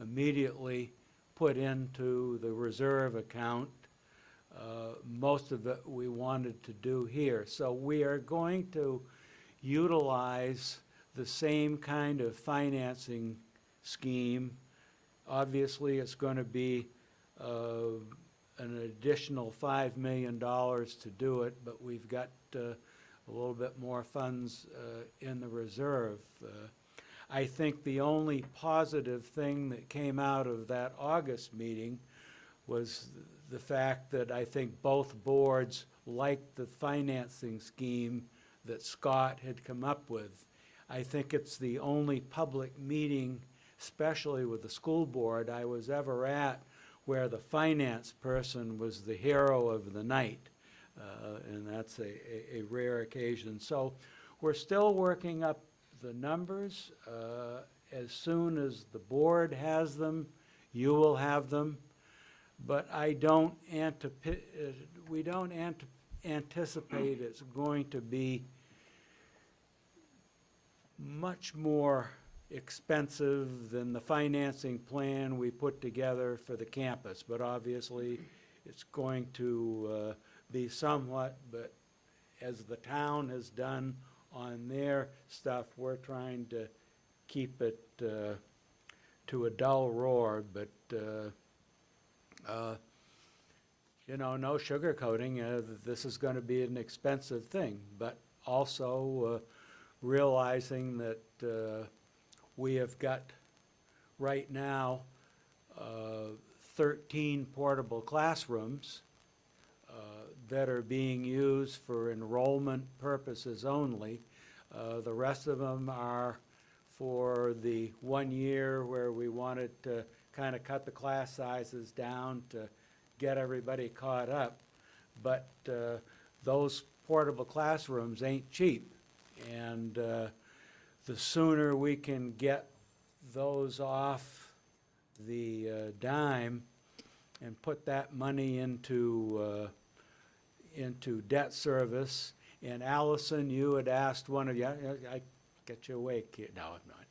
immediately put into the reserve account. Most of it we wanted to do here. So we are going to utilize the same kind of financing scheme. Obviously, it's going to be an additional $5 million to do it, but we've got a little bit more funds in the reserve. I think the only positive thing that came out of that August meeting was the fact that I think both boards liked the financing scheme that Scott had come up with. I think it's the only public meeting, especially with the school board, I was ever at where the finance person was the hero of the night, and that's a rare occasion. So we're still working up the numbers. As soon as the board has them, you will have them. But we don't anticipate it's going to be much more expensive than the financing plan we put together for the campus. But obviously, it's going to be somewhat, but as the town has done on their stuff, we're trying to keep it to a dull roar, but no sugarcoating. This is going to be an expensive thing, but also realizing that we have got right now 13 portable classrooms that are being used for enrollment purposes only. The rest of them are for the 1 year where we wanted to kind of cut the class sizes down to get everybody caught up. But those portable classrooms ain't cheap. And the sooner we can get those off the dime and put that money into debt service. And Allison, you had asked one of you, I get you awake here. No, I'm not.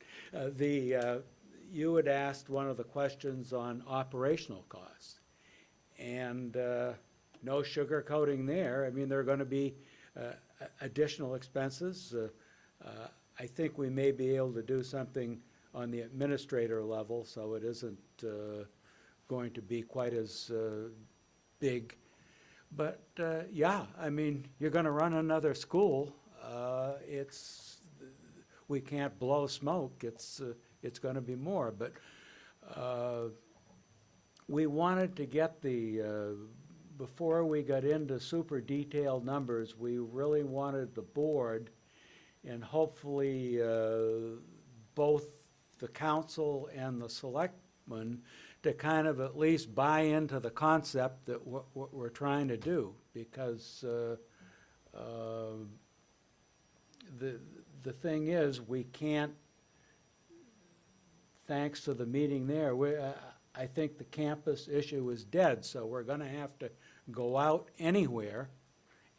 You had asked one of the questions on operational costs. And no sugarcoating there. I mean, there are going to be additional expenses. I think we may be able to do something on the administrator level, so it isn't going to be quite as big. But yeah, I mean, you're going to run another school. We can't blow smoke. It's going to be more. But we wanted to get before we got into super detailed numbers, we really wanted the board and hopefully both the council and the selectmen to kind of at least buy into the concept that what we're trying to do, because the thing is, we can't, thanks to the meeting there, I think the campus issue is dead, so we're gonna have to go out anywhere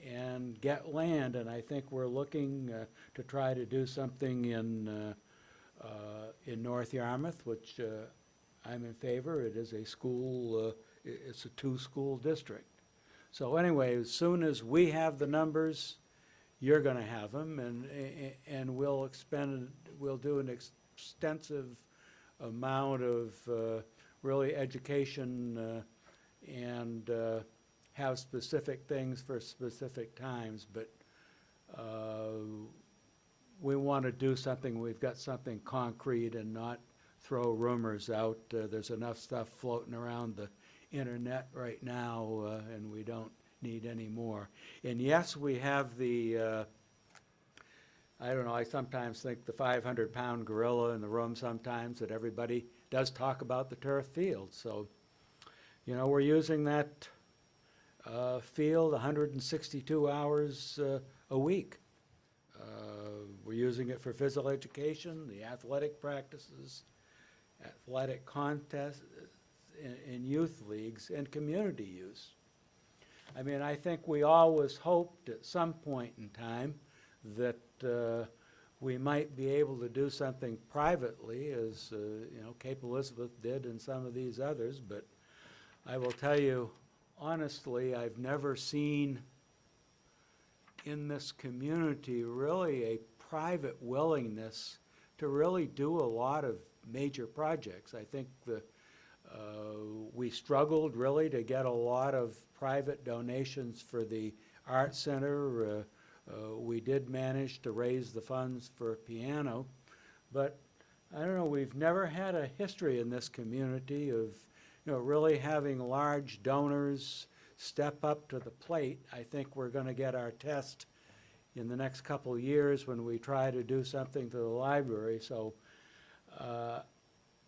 and get land, and I think we're looking to try to do something in North Yarmouth, which I'm in favor. It is a school, it's a 2-school district. So anyway, as soon as we have the numbers, you're gonna have them, and we'll do an extensive amount of really education and have specific things for specific times, but we want to do something, we've got something concrete and not throw rumors out. There's enough stuff floating around the internet right now, and we don't need any more. And yes, we have the, I don't know, I sometimes think the 500-pound gorilla in the room sometimes, that everybody does talk about the turf field. So, we're using that field 162 hours a week. We're using it for physical education, the athletic practices, athletic contests, in youth leagues, and community use. I mean, I think we always hoped at some point in time that we might be able to do something privately, as Cape Elizabeth did and some of these others, but I will tell you, honestly, I've never seen in this community really a private willingness to really do a lot of major projects. I think we struggled really to get a lot of private donations for the art center. We did manage to raise the funds for a piano, but I don't know, we've never had a history in this community of really having large donors step up to the plate. I think we're going to get our test in the next couple of years when we try to do something to the library. So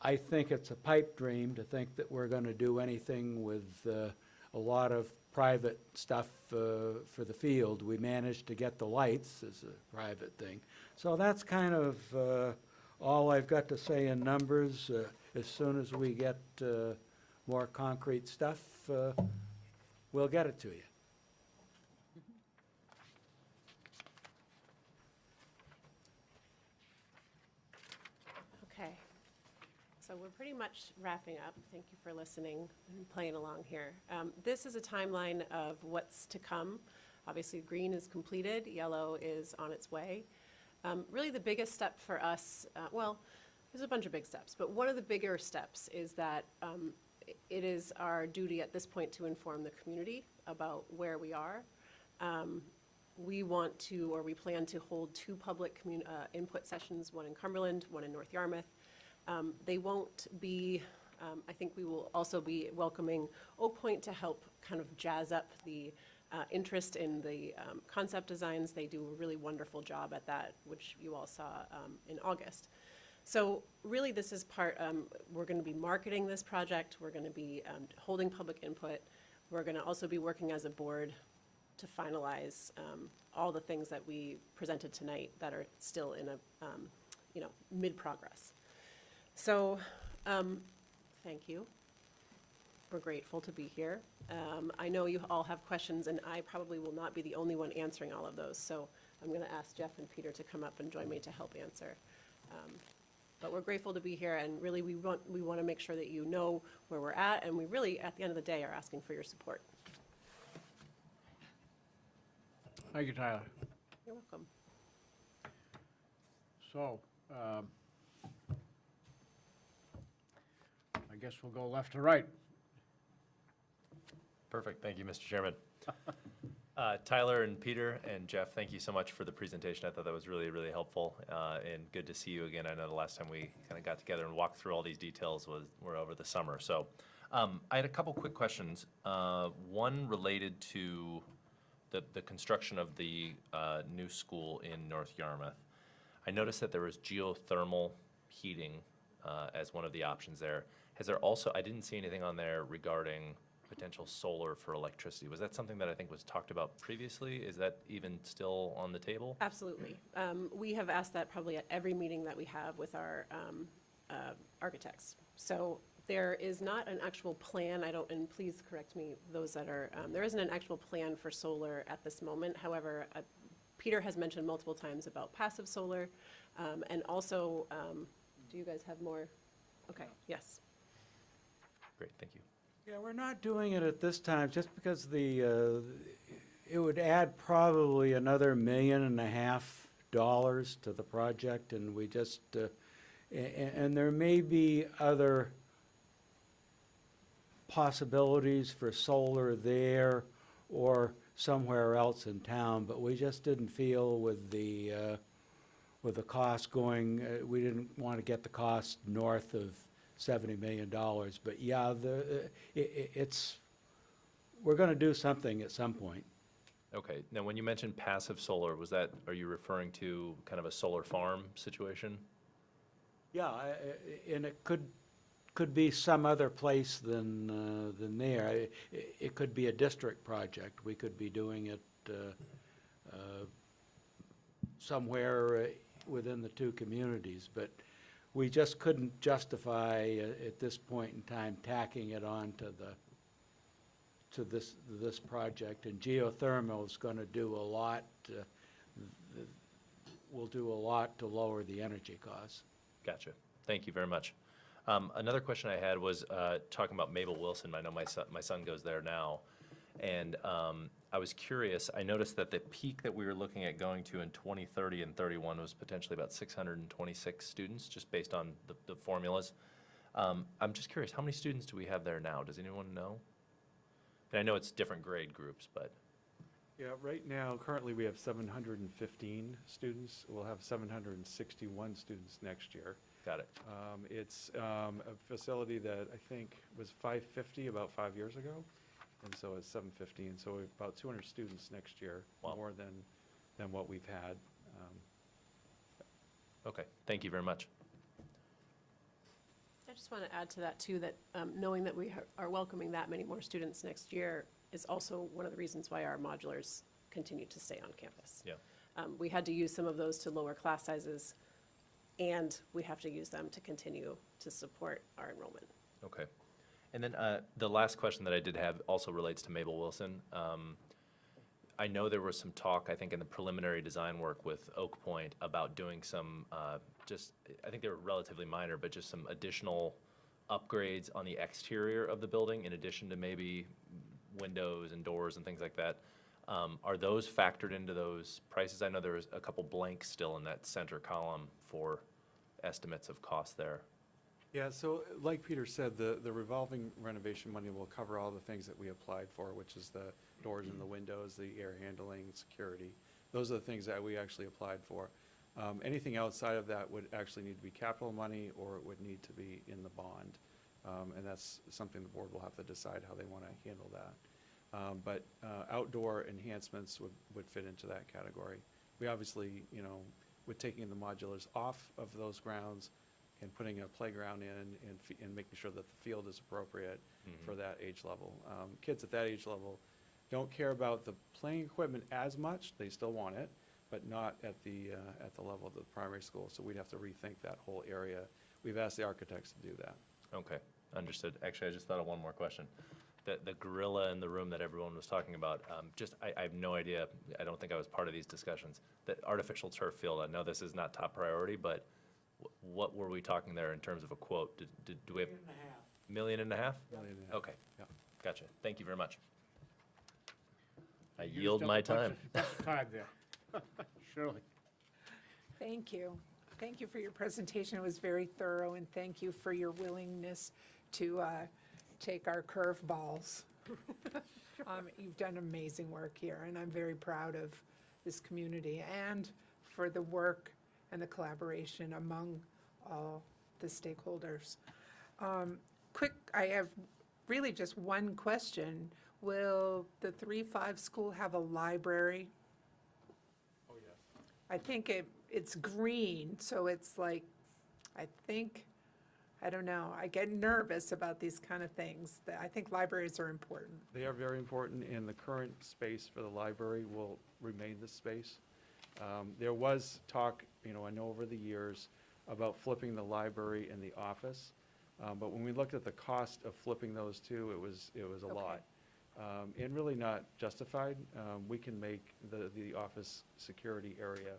I think it's a pipe dream to think that we're going to do anything with a lot of private stuff for the field. We managed to get the lights as a private thing. So that's kind of all I've got to say in numbers. As soon as we get more concrete stuff, we'll get it to you. Okay, so we're pretty much wrapping up. Thank you for listening and playing along here. This is a timeline of what's to come. Obviously, green is completed, yellow is on its way. Really, the biggest step for us, well, there's a bunch of big steps, but one of the bigger steps is that it is our duty at this point to inform the community about where we are. We want to, or we plan to hold 2 public input sessions, one in Cumberland, one in North Yarmouth. They won't be, I think we will also be welcoming Oak Point to help kind of jazz up the interest in the concept designs. They do a really wonderful job at that, which you all saw in August. So really, this is part, we're going to be marketing this project. We're going to be holding public input. We're going to also be working as a board to finalize all the things that we presented tonight that are still in a, mid-progress. So, thank you. We're grateful to be here. I know you all have questions, and I probably will not be the only one answering all of those, so I'm going to ask Jeff and Peter to come up and join me to help answer. But we're grateful to be here, and really, we want to make sure that you know where we're at, and we really, at the end of the day, are asking for your support. Thank you, Tyler. You're welcome. So, I guess we'll go left to right. Perfect. Thank you, Mr. Chairman. Tyler and Peter and Jeff, thank you so much for the presentation. I thought that was really, really helpful and good to see you again. I know the last time we kind of got together and walked through all these details were over the summer. So I had a couple quick questions. One related to the construction of the new school in North Yarmouth. I noticed that there was geothermal heating as one of the options there. Has there also, I didn't see anything on there regarding potential solar for electricity. Was that something that I think was talked about previously? Is that even still on the table? Absolutely. We have asked that probably at every meeting that we have with our architects. So there is not an actual plan, and please correct me, those that are, there isn't an actual plan for solar at this moment. However, Peter has mentioned multiple times about passive solar, and also, do you guys have more? Okay, yes. Great, thank you. Yeah, we're not doing it at this time, just because it would add probably another $1.5 million to the project, and we just, and there may be other possibilities for solar there or somewhere else in town, but we just didn't feel with the cost going, we didn't want to get the cost north of $70 million, but yeah, we're going to do something at some point. Okay, now when you mentioned passive solar, are you referring to kind of a solar farm situation? Yeah, and it could be some other place than there. It could be a district project. We could be doing it somewhere within the 2 communities, but we just couldn't justify at this point in time tacking it on to this project. And geothermal is going to do a lot. Will do a lot to lower the energy costs. Gotcha. Thank you very much. Another question I had was talking about Mabel Wilson. I know my son goes there now. And I was curious, I noticed that the peak that we were looking at going to in 2030 and 31 was potentially about 626 students, just based on the formulas. I'm just curious, how many students do we have there now? Does anyone know? And I know it's different grade groups, but. Yeah, right now, currently, we have 715 students. We'll have 761 students next year. Got it. It's a facility that I think was 550 about 5 years ago, and so it's 715. So we have about 200 students next year, Wow. more than what we've had. Okay, thank you very much. I just want to add to that, too, that knowing that we are welcoming that many more students next year, is also one of the reasons why our modulars continue to stay on campus. Yeah. We had to use some of those to lower class sizes, and we have to use them to continue to support our enrollment. Okay. And then the last question that I did have also relates to Mabel Wilson. I know there was some talk, I think, in the preliminary design work with Oak Point about doing some, I think they were relatively minor, but just some additional upgrades on the exterior of the building in addition to maybe windows and doors and things like that. Are those factored into those prices? I know there was a couple blanks still in that center column for estimates of cost there. Yeah, so like Peter said, the revolving renovation money will cover all the things that we applied for, which is the doors and the windows, the air handling, security. Those are the things that we actually applied for. Anything outside of that would actually need to be capital money, or it would need to be in the bond. And that's something the board will have to decide how they want to handle that. But outdoor enhancements would fit into that category. We obviously, with taking the modulars off of those grounds and putting a playground in and making sure that the field is appropriate for that age level. Kids at that age level don't care about the playing equipment as much. They still want it, but not at the level of the primary school. So we'd have to rethink that whole area. We've asked the architects to do that. Okay, understood. Actually, I just thought of one more question. The gorilla in the room that everyone was talking about, I have no idea, I don't think I was part of these discussions. The artificial turf field, I know this is not top priority, but what were we talking there in terms of a quote? Do we have? $1.5 million? $1.5 Okay, Yeah. gotcha. Thank you very much. I You yield used my up a bunch time. of time there. Shirley. Thank you. Thank you for your presentation. It was very thorough, and thank you for your willingness to take our curveballs. You've done amazing work here, and I'm very proud of this community and for the work and the collaboration among all the stakeholders. I have really just one question. Will the 3-5 school have a library? Oh, yes. I think it's green, so it's like, I don't know, I get nervous about these kind of things. I think libraries are important. They are very important, and the current space for the library will remain the space. There was talk, I know over the years, about flipping the library and the office. But when we looked at the cost of flipping those two, it was a lot. And really not justified. We can make the office security area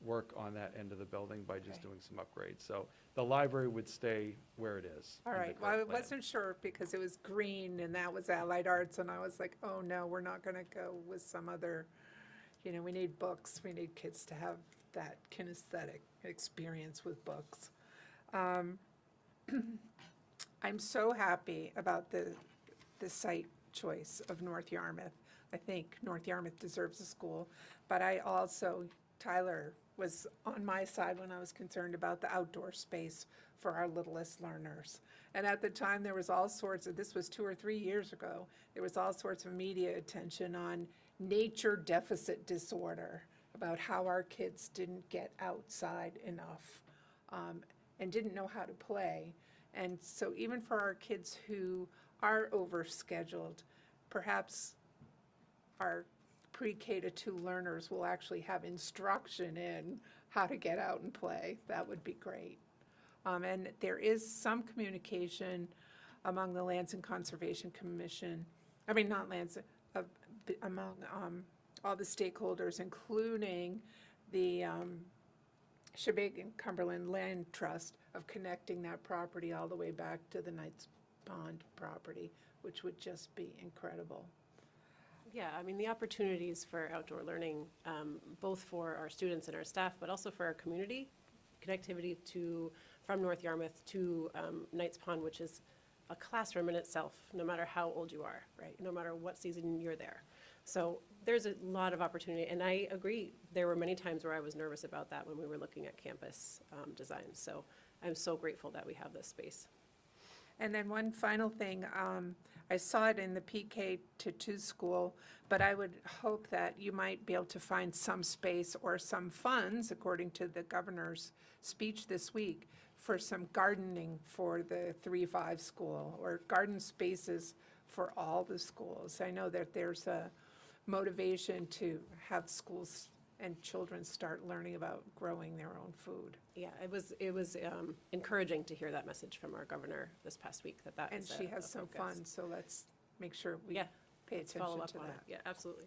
work on that end of the building by just Okay. doing some upgrades. So the library would stay where it is. All in the right, well, I current plan. wasn't sure because it was green and that was Allied Arts, and I was like, oh no, we're not gonna go with some other, we need books, we need kids to have that kinesthetic experience with books. I'm so happy about the site choice of North Yarmouth. I think North Yarmouth deserves a school, but I also, Tyler was on my side when I was concerned about the outdoor space for our littlest learners. And at the time, there was all sorts of, this was 2 or 3 years ago, there was all sorts of media attention on nature deficit disorder, about how our kids didn't get outside enough and didn't know how to play. And so even for our kids who are overscheduled, perhaps our pre-K to 2 learners will actually have instruction in how to get out and play. That would be great. And there is some communication among the Lansing Conservation Commission, among all the stakeholders, including the Sheboygan Cumberland Land Trust, of connecting that property all the way back to the Knights Pond property, which would just be incredible. Yeah, the opportunities for outdoor learning, both for our students and our staff, but also for our community, connectivity from North Yarmouth to Knights Pond, which is a classroom in itself, no matter how old you are, right? No matter what season you're there. So there's a lot of opportunity, and I agree, there were many times where I was nervous about that when we were looking at campus design. So I'm so grateful that we have this space. And then one final thing, I saw it in the PK to 2 school, but I would hope that you might be able to find some space or some funds, according to the governor's speech this week, for some gardening for the 3-5 school, or garden spaces for all the schools. I know that there's a motivation to have schools and children start learning about growing their own food. Yeah, it was encouraging to hear that message from our governor this past week, that And is she a has some focus. fun, so let's make sure we Yeah, pay let's follow attention up to on it. that. Yeah, absolutely.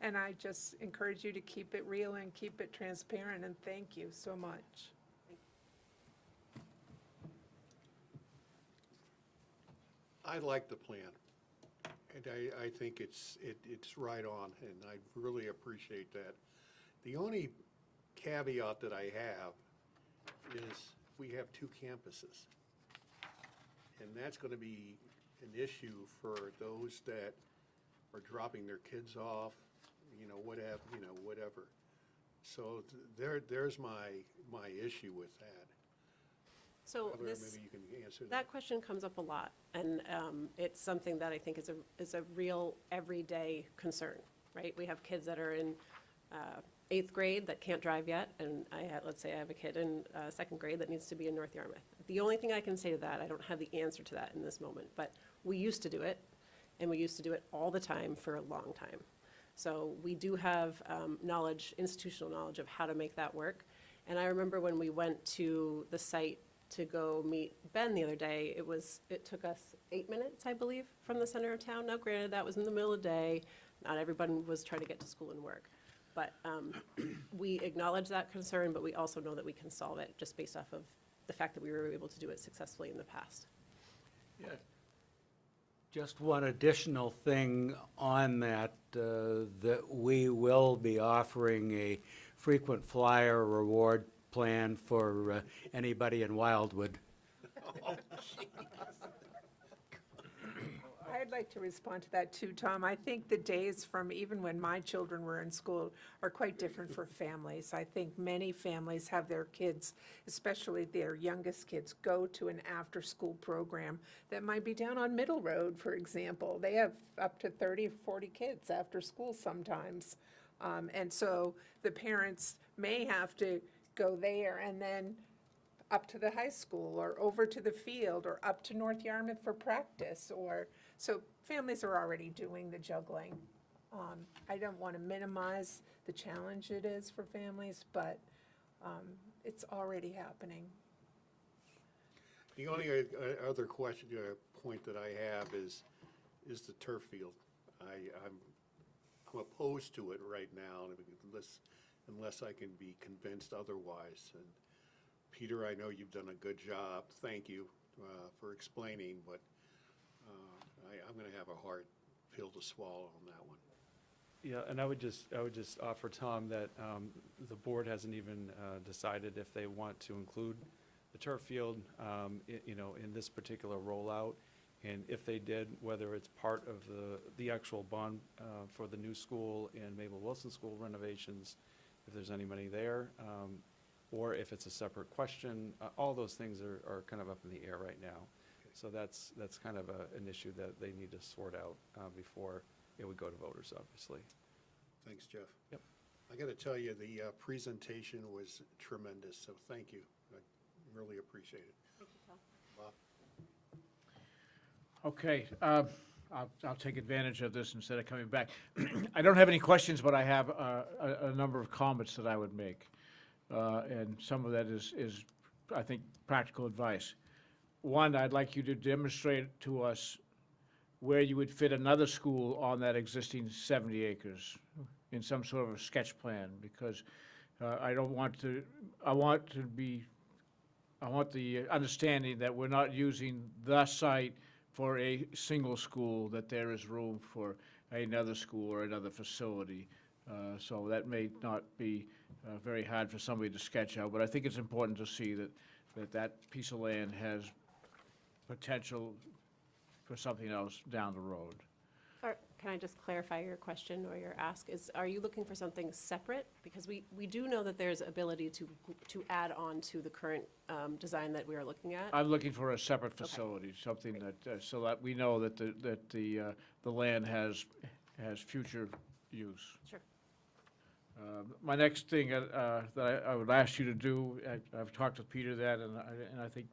And I just encourage you to keep it real and keep it transparent, and thank you so much. I like the plan, and I think it's right on, and I really appreciate that. The only caveat that I have is we have 2 campuses. And that's gonna be an issue for those that are dropping their kids off, whatever. So there's my issue with that. So Tyler, this, maybe you can answer that. that question comes up a lot, and it's something that I think is a real everyday concern, right? We have kids that are in 8th grade that can't drive yet, and let's say I have a kid in 2nd grade that needs to be in North Yarmouth. The only thing I can say to that, I don't have the answer to that in this moment, but we used to do it, and we used to do it all the time for a long time. So we do have knowledge, institutional knowledge of how to make that work. And I remember when we went to the site to go meet Ben the other day, it took us 8 minutes, I believe, from the center of town. Now granted, that was in the middle of the day, not everybody was trying to get to school and work. But we acknowledge that concern, but we also know that we can solve it just based off of the fact that we were able to do it successfully in the past. Yeah. Just one additional thing on that, that we will be offering a frequent flyer reward plan for anybody in Wildwood. I'd like to respond to that too, Tom. I think the days from even when my children were in school are quite different for families. I think many families have their kids, especially their youngest kids, go to an after-school program that might be down on Middle Road, for example. They have up to 30 or 40 kids after school sometimes. And so the parents may have to go there and then up to the high school or over to the field or up to North Yarmouth for practice so families are already doing the juggling. I don't want to minimize the challenge it is for families, but it's already happening. The only other question, point that I have is the turf field. I'm opposed to it right now, unless I can be convinced otherwise. And Peter, I know you've done a good job. Thank you for explaining, but I'm going to have a hard pill to swallow on that one. Yeah, and I would just offer, Tom, that the board hasn't even decided if they want to include the turf field, in this particular rollout. And if they did, whether it's part of the actual bond for the new school and Mabel Wilson School renovations, if there's any money there, or if it's a separate question, all those things are kind of up in the air right now. So that's kind of an issue that they need to sort out before it would go to voters, obviously. Thanks, Jeff. Yep. I got to tell you, the presentation was tremendous, so thank you. I really appreciate it. Thank you, Tom. Bob? Okay, I'll take advantage of this instead of coming back. I don't have any questions, but I have a number of comments that I would make. And some of that is, I think, practical advice. One, I'd like you to demonstrate to us where you would fit another school on that existing 70 acres in some sort of a sketch plan, because I want the understanding that we're not using the site for a single school, that there is room for another school or another facility. So that may not be very hard for somebody to sketch out, but I think it's important to see that piece of land has potential for something else down the road. Or can I just clarify your question or your ask? Are you looking for something separate? Because we do know that there's ability to add on to the current design that we are looking at. I'm looking for a separate facility, something that, so that we know that the land has future use. Sure. My next thing that I would ask you to do, I've talked with Peter that, and I think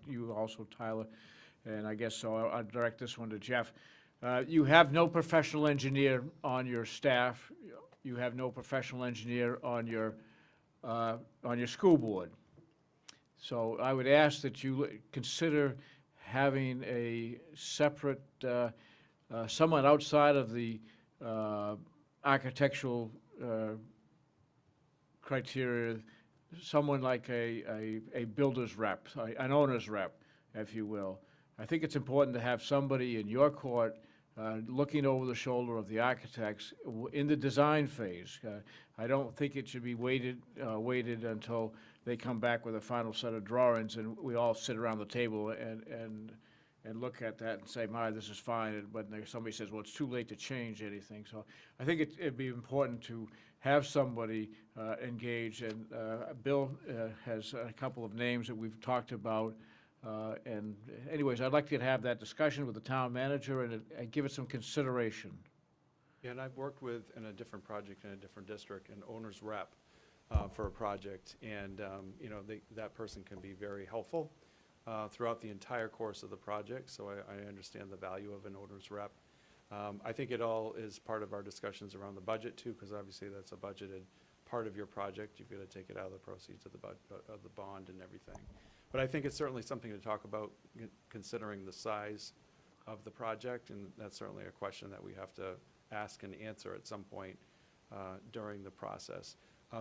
you also, Tyler, and I guess so I'll direct this one to Jeff. You have no professional engineer on your staff. You have no professional engineer on your school board. So I would ask that you consider having a separate, someone outside of the architectural criteria, someone like a builder's rep, an owner's rep, if you will. I think it's important to have somebody in your court looking over the shoulder of the architects in the design phase. I don't think it should be waited until they come back with a final set of drawings and we all sit around the table and look at that and say, my, this is fine, and when somebody says, well, it's too late to change anything. So I think it'd be important to have somebody engaged, and Bill has a couple of names that we've talked about. And anyways, I'd like to have that discussion with the town manager and give it some consideration. Yeah, and I've worked with, in a different project in a different district, an owner's rep for a project, and, you know, that person can be very helpful throughout the entire course of the project, so I understand the value of an owner's rep. I think it all is part of our discussions around the budget too, because obviously that's a budgeted part of your project. You've got to take it out of the proceeds of the bond and everything. But I think it's certainly something to talk about, considering the size of the project, and that's certainly a question that we have to ask and answer at some point during the process.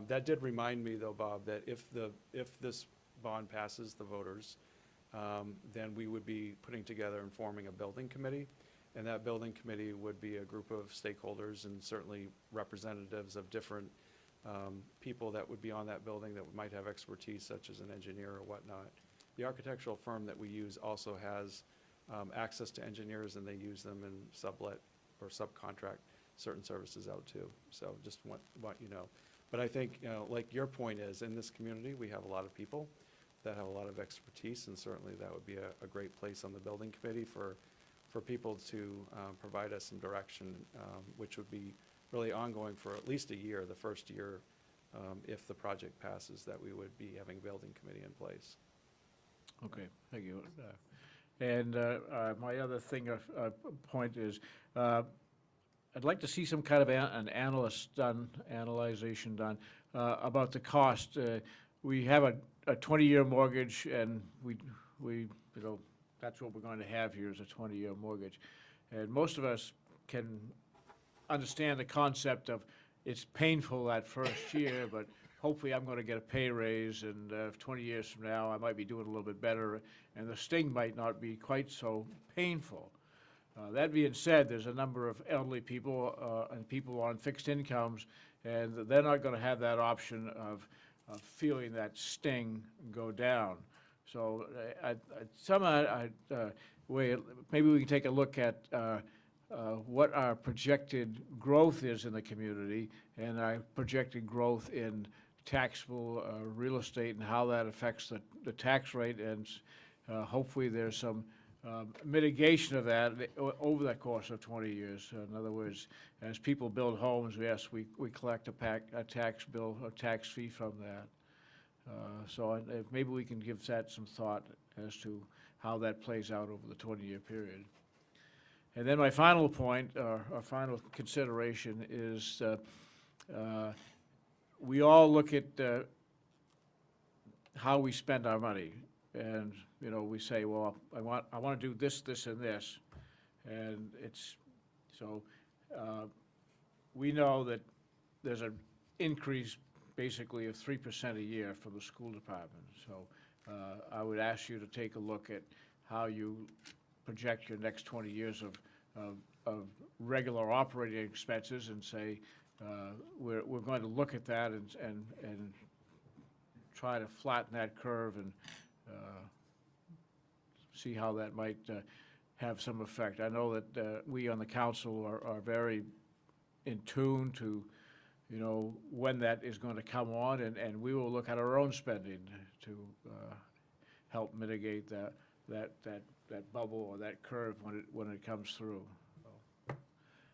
That did remind me, though, Bob, that if this bond passes the voters, then we would be putting together and forming a building committee, and that building committee would be a group of stakeholders and certainly representatives of different people that would be on that building that might have expertise, such as an engineer or whatnot. The architectural firm that we use also has access to engineers, and they use them and sublet or subcontract certain services out too. So just want you know. But I think, you know, like your point is, in this community, we have a lot of people that have a lot of expertise, and certainly that would be a great place on the building committee for people to provide us some direction, which would be really ongoing for at least a year, the first year, if the project passes, that we would be having a building committee in place. Okay, thank you. And my other thing, point is, I'd like to see some kind of an analyzation done about the cost. We have a 20-year mortgage, and we you know, that's what we're going to have here is a 20-year mortgage. And most of us can understand the concept of it's painful that first year, but hopefully I'm going to get a pay raise, and 20 years from now, I might be doing a little bit better, and the sting might not be quite so painful. That being said, there's a number of elderly people and people on fixed incomes, and they're not going to have that option of feeling that sting go down. So maybe we can take a look at what our projected growth is in the community and our projected growth in taxable real estate and how that affects the tax rate, and hopefully there's some mitigation of that over the course of 20 years. In other words, as people build homes, yes, we collect a tax bill, a tax fee from that. So maybe we can give that some thought as to how that plays out over the 20-year period. And then my final point, our final consideration is we all look at how we spend our money. And, you know, we say, well, I want to do this, this, and this. And it's, so we know that there's an increase basically of 3% a year from the school department. So I would ask you to take a look at how you project your next 20 years of regular operating expenses and say, we're going to look at that and try to flatten that curve and see how that might have some effect. I know that we on the council are very in tune to, you know, when that is going to come on, and we will look at our own spending to help mitigate that bubble or that curve when it comes through. So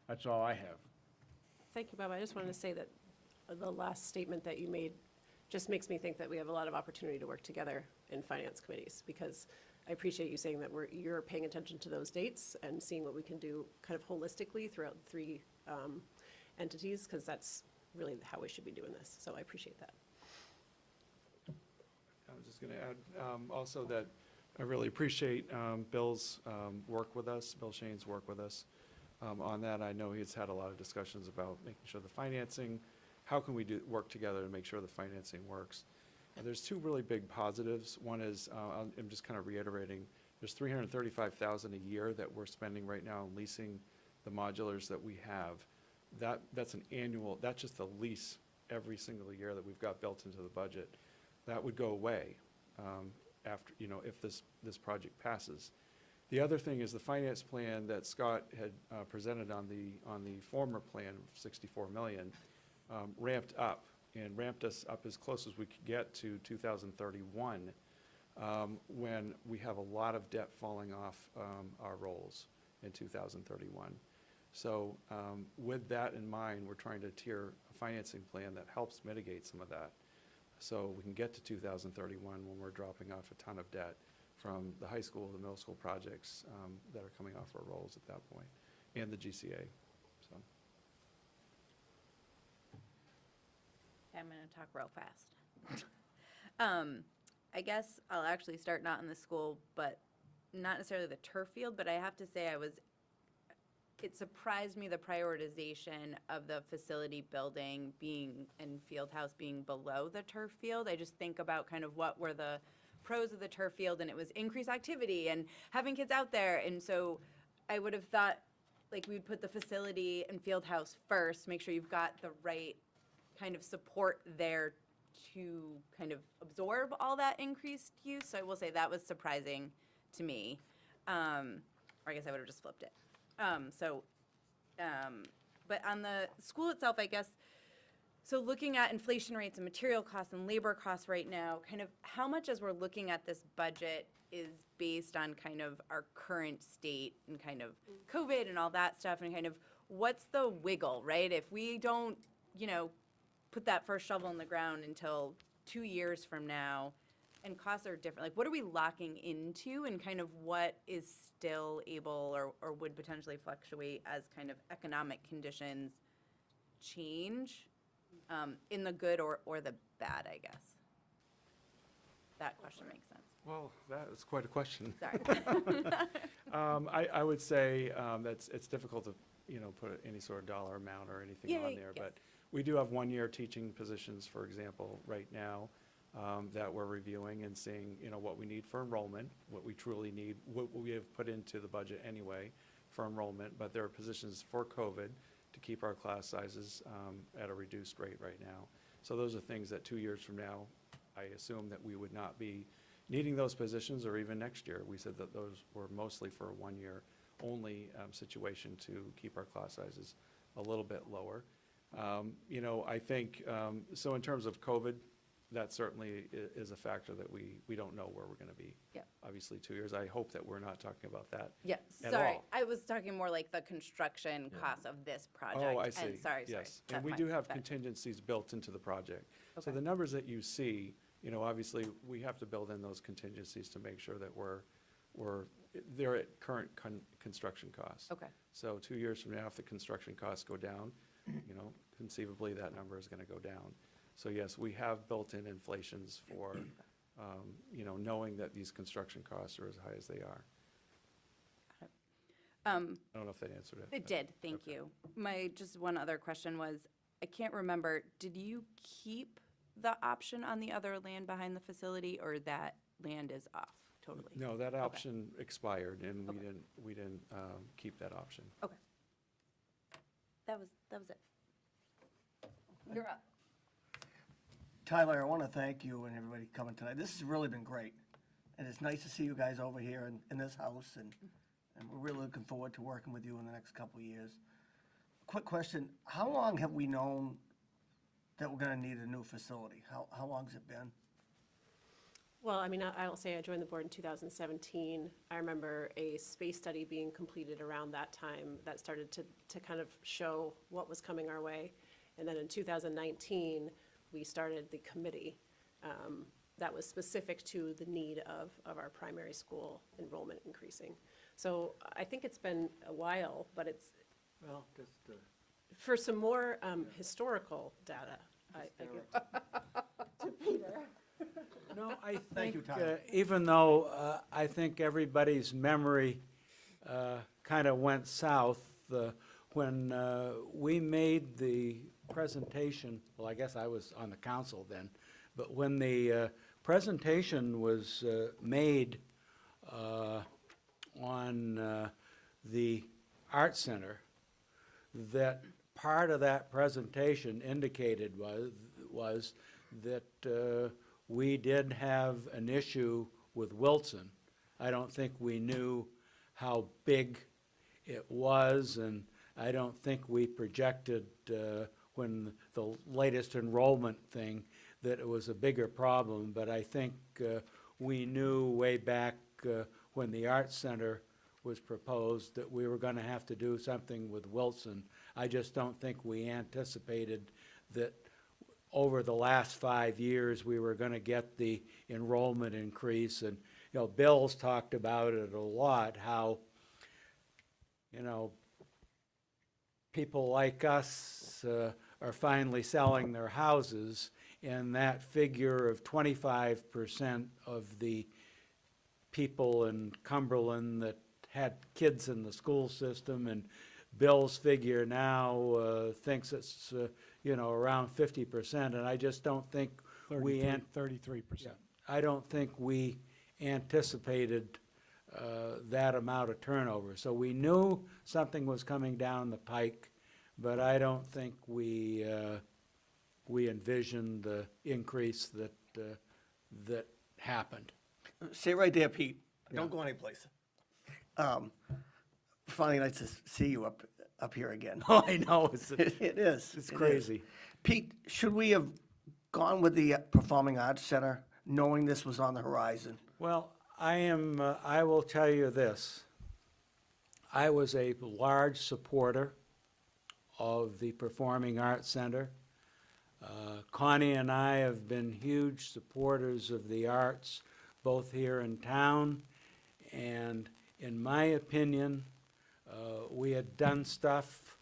that's all I have. Thank you, Bob. I just wanted to say that the last statement that you made just makes me think that we have a lot of opportunity to work together in finance committees, because I appreciate you saying that you're paying attention to those dates and seeing what we can do kind of holistically throughout the three entities, because that's really how we should be doing this. So I appreciate that. I was just going to add also that I really appreciate Bill's work with us, Bill Shane's work with us on that. I know he's had a lot of discussions about making sure the financing, how can we work together to make sure the financing works. There's two really big positives. One is, I'm just kind of reiterating, there's $335,000 a year that we're spending right now on leasing the modulars that we have. That's an annual, that's just the lease every single year that we've got built into the budget. That would go away after, if this project passes. The other thing is the finance plan that Scott had presented on the former plan of 64 million ramped up and ramped us up as close as we could get to 2031 when we have a lot of debt falling off our rolls in 2031. So with that in mind, we're trying to tier a financing plan that helps mitigate some of that. So we can get to 2031 when we're dropping off a ton of debt from the high school, the middle school projects that are coming off our rolls at that point, and the GCA, so. I'm going to talk real fast. I guess I'll actually start not in the school, but not necessarily the turf field, but I have to say it surprised me the prioritization of the facility building being and field house being below the turf field. I just think about kind of what were the pros of the turf field, and it was increased activity and having kids out there. And so I would have thought like we'd put the facility and field house first, make sure you've got the right kind of support there to kind of absorb all that increased use. So I will say that was surprising to me. Or I guess I would have just flipped it. But on the school itself, I guess, so looking at inflation rates and material costs and labor costs right now, kind of how much as we're looking at this budget is based on kind of our current state and kind of COVID and all that stuff, and kind of what's the wiggle, right? If we don't, put that first shovel in the ground until 2 years from now, and costs are different, like what are we locking into, and kind of what is still able or would potentially fluctuate as kind of economic conditions change, in the good or the bad, I guess? That question makes sense. Well, that is quite a question. Sorry. I would say it's difficult to, put any sort of dollar amount or anything on there. Yes. But we do have one-year teaching positions, for example, right now that we're reviewing and seeing, what we need for enrollment, what we truly need, what we have put into the budget anyway for enrollment. But there are positions for COVID to keep our class sizes at a reduced rate right now. So those are things that 2 years from now, I assume that we would not be needing those positions, or even next year. We said that those were mostly for a one-year only situation to keep our class sizes a little bit lower. I think, so in terms of COVID, that certainly is a factor that we don't know where we're going to be. Yep. Obviously, 2 years. I hope that we're not talking about that. Yeah, At sorry. all. I was talking more like the construction cost of this project. Oh, I see. And sorry. Yes, That's and we fine. do have Sorry. contingencies built into the project. So Okay. the numbers that you see, obviously, we have to build in those contingencies to make sure that they're at current construction costs. Okay. So 2 years from now, if the construction costs go down, conceivably, that number is going to go down. So yes, we have built-in inflations for, knowing that these construction costs are as high as they are. I don't know if that answered it. It did, thank you. Just one other question was, I can't remember, did you keep the option on the other land behind the facility, or that land is off totally? No, that option expired, and Okay. we didn't keep that option. Okay. That was it. You're up. Tyler, I want to thank you and everybody coming tonight. This has really been great. And it's nice to see you guys over here in this house, and we're really looking forward to working with you in the next couple of years. Quick question, how long have we known that we're going to need a new facility? How long has it been? Well, I mean, I'll say I joined the board in 2017. I remember a space study being completed around that time that started to kind of show what was coming our way. And then in 2019, we started the committee that was specific to the need of our primary school enrollment increasing. So I think it's been a while, but it's, Well, just, for some more historical data, I give to Peter. No, I Thank you, think, Tyler. even though I think everybody's memory kind of went south, when we made the presentation, well, I guess I was on the council then, but when the presentation was made on the Art Center, that part of that presentation indicated was that we did have an issue with Wilson. I don't think we knew how big it was, and I don't think we projected, when the latest enrollment thing, that it was a bigger problem, but I think we knew way back when the Art Center was proposed that we were gonna have to do something with Wilson. I just don't think we anticipated that over the last 5 years, we were gonna get the enrollment increase. And, you know, Bill's talked about it a lot, how, you know, people like us are finally selling their houses, and that figure of 25% of the people in Cumberland that had kids in the school system, and Bill's figure now thinks it's, you know, around 50%, and I just don't think we, 33%. I don't think we anticipated that amount of turnover. So we knew something was coming down the pike, but I don't think we envisioned the increase that happened. Stay right there, Pete. Don't go anyplace. Finally, nice to see you up here again. Oh, I know, it's It is. It's it is. crazy. Pete, should we have gone with the Performing Arts Center, knowing this was on the horizon? Well, I will tell you this. I was a large supporter of the Performing Arts Center. Connie and I have been huge supporters of the arts, both here in town, and in my opinion, we had done stuff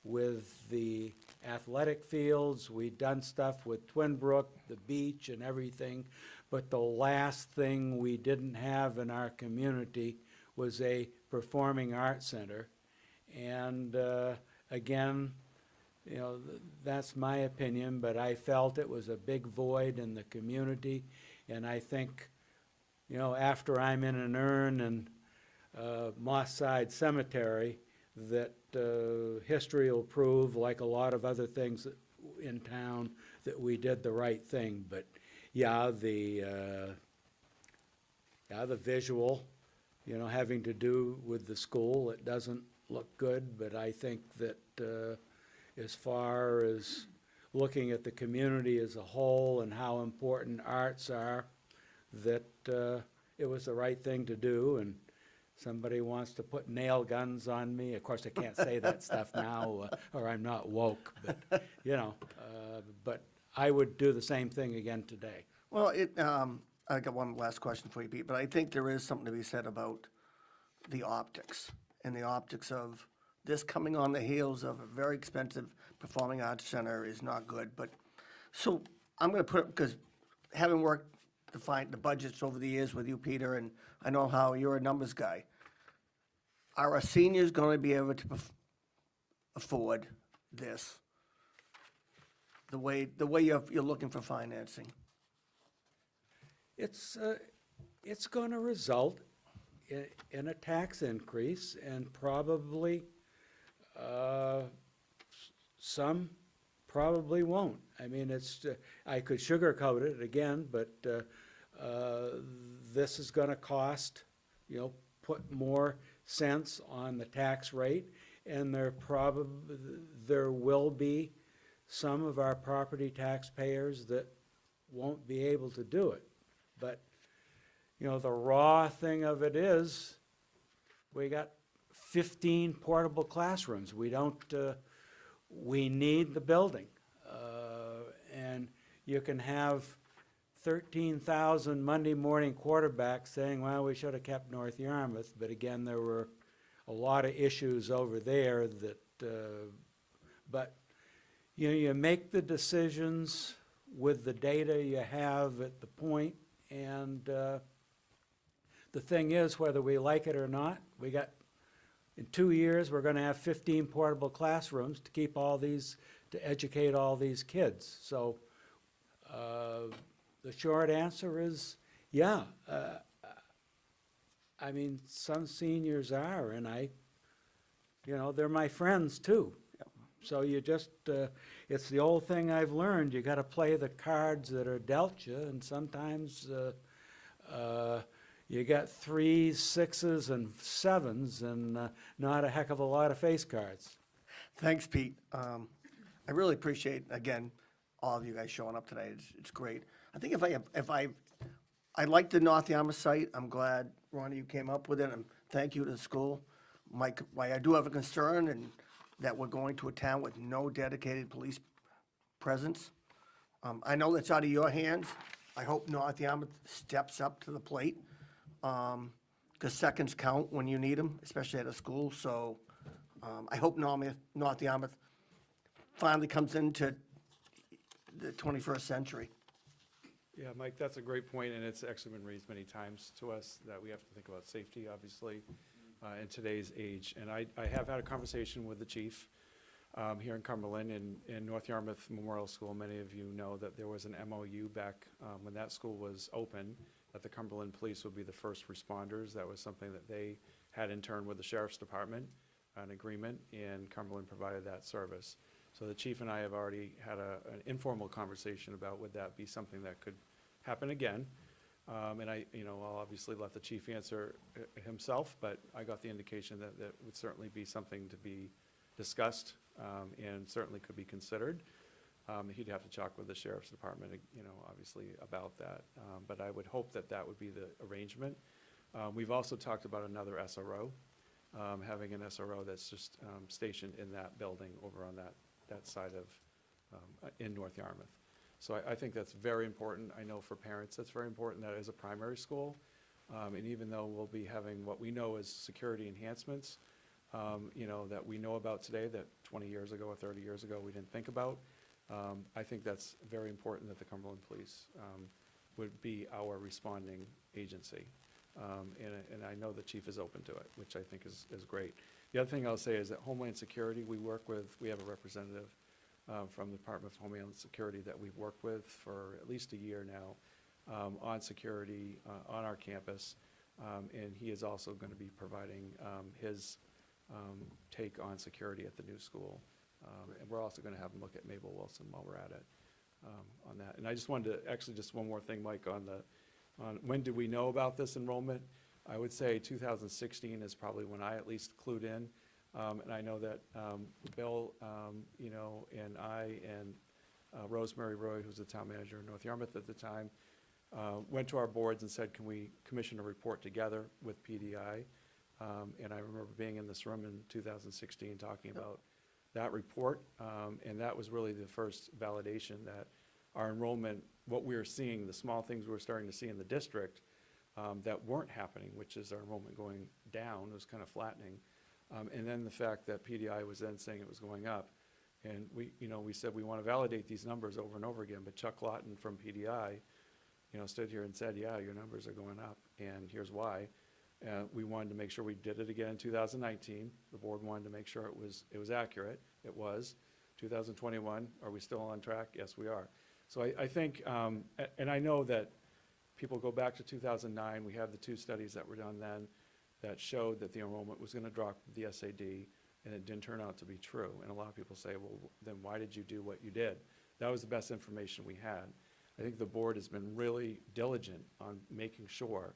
with the athletic fields, we'd done stuff with Twin Brook, the beach and everything, but the last thing we didn't have in our community was a performing arts center. And again, you know, that's my opinion, but I felt it was a big void in the community. And I think, you know, after I'm in an urn in Moss Side Cemetery, that history will prove, like a lot of other things in town, that we did the right thing. But yeah, the visual, you know, having to do with the school, it doesn't look good, but I think that as far as looking at the community as a whole and how important arts are, that it was the right thing to do. And somebody wants to put nail guns on me, of course I can't say that stuff now, or I'm not woke, but, you know, but I would do the same thing again today. Well, I got one last question for you, Pete, but I think there is something to be said about the optics, and the optics of this coming on the heels of a very expensive Performing Arts Center is not good. But, so, I'm gonna put, because having worked to find the budgets over the years with you, Peter, and I know how you're a numbers guy, are our seniors gonna be able to afford this? The way you're looking for financing? It's gonna result in a tax increase, and probably, some probably won't. I mean, I could sugarcoat it again, but this is gonna cost, you know, put more cents on the tax rate, and there will be some of our property taxpayers that won't be able to do it. But, you know, the raw thing of it is, we got 15 portable classrooms. We don't, we need the building. And you can have 13,000 Monday morning quarterbacks saying, well, we should have kept North Yarmouth, but again, there were a lot of issues over there that, but, you know, you make the decisions with the data you have at the point, and the thing is, whether we like it or not, in 2 years, we're gonna have 15 portable classrooms to keep all these, to educate all these kids. So, the short answer is, yeah. I mean, some seniors are, and they're my friends too. So you just, it's the old thing I've learned, you gotta play the cards that are dealt you, and sometimes, you got 3s, 6s, and 7s, and not a heck of a lot of face cards. Thanks, Pete. I really appreciate, again, all of you guys showing up today. It's great. I think I like the North Yarmouth site. I'm glad, Ronnie, you came up with it, and thank you to the school. Mike, why I do have a concern, and that we're going to a town with no dedicated police presence. I know that's out of your hands. I hope North Yarmouth steps up to the plate, because seconds count when you need them, especially at a school. So I hope North Yarmouth finally comes into the 21st century. Yeah, Mike, that's a great point, and it's actually been raised many times to us that we have to think about safety, obviously, in today's age. And I have had a conversation with the chief here in Cumberland in North Yarmouth Memorial School. Many of you know that there was an MOU back when that school was open, that the Cumberland Police would be the first responders. That was something that they had in turn with the Sheriff's Department, an agreement, and Cumberland provided that service. So the chief and I have already had an informal conversation about would that be something that could happen again. And I'll obviously let the chief answer himself, but I got the indication that that would certainly be something to be discussed and certainly could be considered. He'd have to talk with the Sheriff's Department, obviously about that. But I would hope that that would be the arrangement. We've also talked about another SRO, having an SRO that's just stationed in that building over on that side of, in North Yarmouth. So I think that's very important. I know for parents, that's very important. That is a primary school. And even though we'll be having what we know as security enhancements, that we know about today that 20 years ago or 30 years ago we didn't think about, I think that's very important that the Cumberland Police would be our responding agency. And I know the chief is open to it, which I think is great. The other thing I'll say is that Homeland Security, we have a representative from the Department of Homeland Security that we've worked with for at least a year now on security on our campus. And he is also going to be providing his take on security at the new school. And we're also going to have him look at Mabel Wilson while we're at it on that. And I just wanted to, actually just one more thing, Mike, on when did we know about this enrollment? I would say 2016 is probably when I at least clued in. And I know that Bill, and I and Rosemary Roy, who's the town manager in North Yarmouth at the time, went to our boards and said, can we commission a report together with PDI? And I remember being in this room in 2016 talking about that report. And that was really the first validation that our enrollment, what we were seeing, the small things we were starting to see in the district that weren't happening, which is our enrollment going down, it was kind of flattening. And then the fact that PDI was then saying it was going up. And we said we want to validate these numbers over and over again, but Chuck Lawton from PDI, stood here and said, yeah, your numbers are going up, and here's why. We wanted to make sure we did it again in 2019. The board wanted to make sure it was accurate. It was. 2021, are we still on track? Yes, we are. So I think, and I know that people go back to 2009, we have the 2 studies that were done then that showed that the enrollment was going to drop the SAD, and it didn't turn out to be true. And a lot of people say, well, then why did you do what you did? That was the best information we had. I think the board has been really diligent on making sure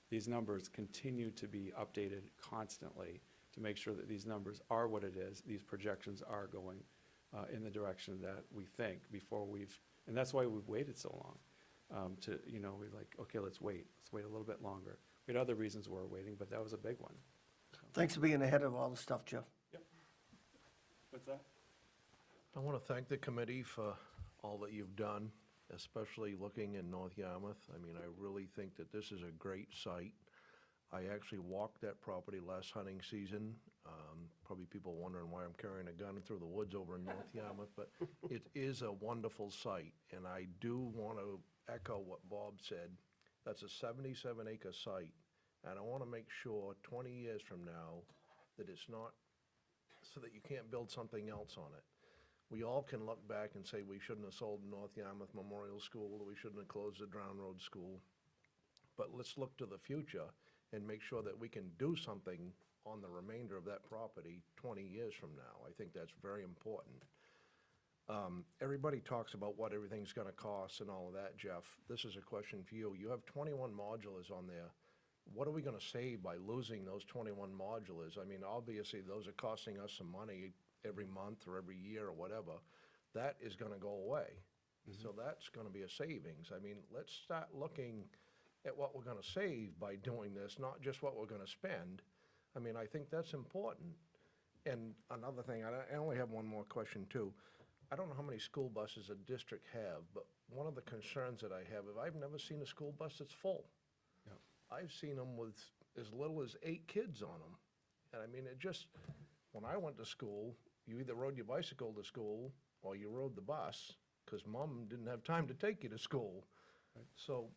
these numbers continue to be updated constantly to make sure that these numbers are what it is, these projections are going in the direction that we think before and that's why we've waited so long. We're like, okay, let's wait a little bit longer. We had other reasons we're waiting, but that was a big one. Thanks for being ahead of all the stuff, Jeff. What's that? I want to thank the committee for all that you've done especially looking in North Yarmouth. I mean, I really think that this is a great site. I actually walked that property last hunting season. Probably people wondering why I'm carrying a gun through the woods over in North Yarmouth, but it is a wonderful site. And I do want to echo what Bob said. That's a 77-acre site. And I want to make sure 20 years from now that it's not so that you can't build something else on it. We all can look back and say we shouldn't have sold North Yarmouth Memorial School, we shouldn't have closed the Drown Road School. But let's look to the future and make sure that we can do something on the remainder of that property 20 years from now. I think that's very important. Everybody talks about what everything's gonna cost and all of that, Jeff. This is a question for you. You have 21 modulars on there. What are we gonna save by losing those 21 modulars? I mean, obviously, those are costing us some money every month or every year or whatever. That is gonna go away. So that's gonna be a savings. I mean, let's start looking at what we're gonna save by doing this, not just what we're gonna spend. I mean, I think that's important. And another thing, I only have one more question too. I don't know how many school buses a district have, but one of the concerns that I have is I've never seen a school bus that's full. Yep. I've seen them with as little as 8 kids on them. And I mean, it just, when I went to school, you either rode your bicycle to school or you rode the bus, because mom didn't have time to take you to school. So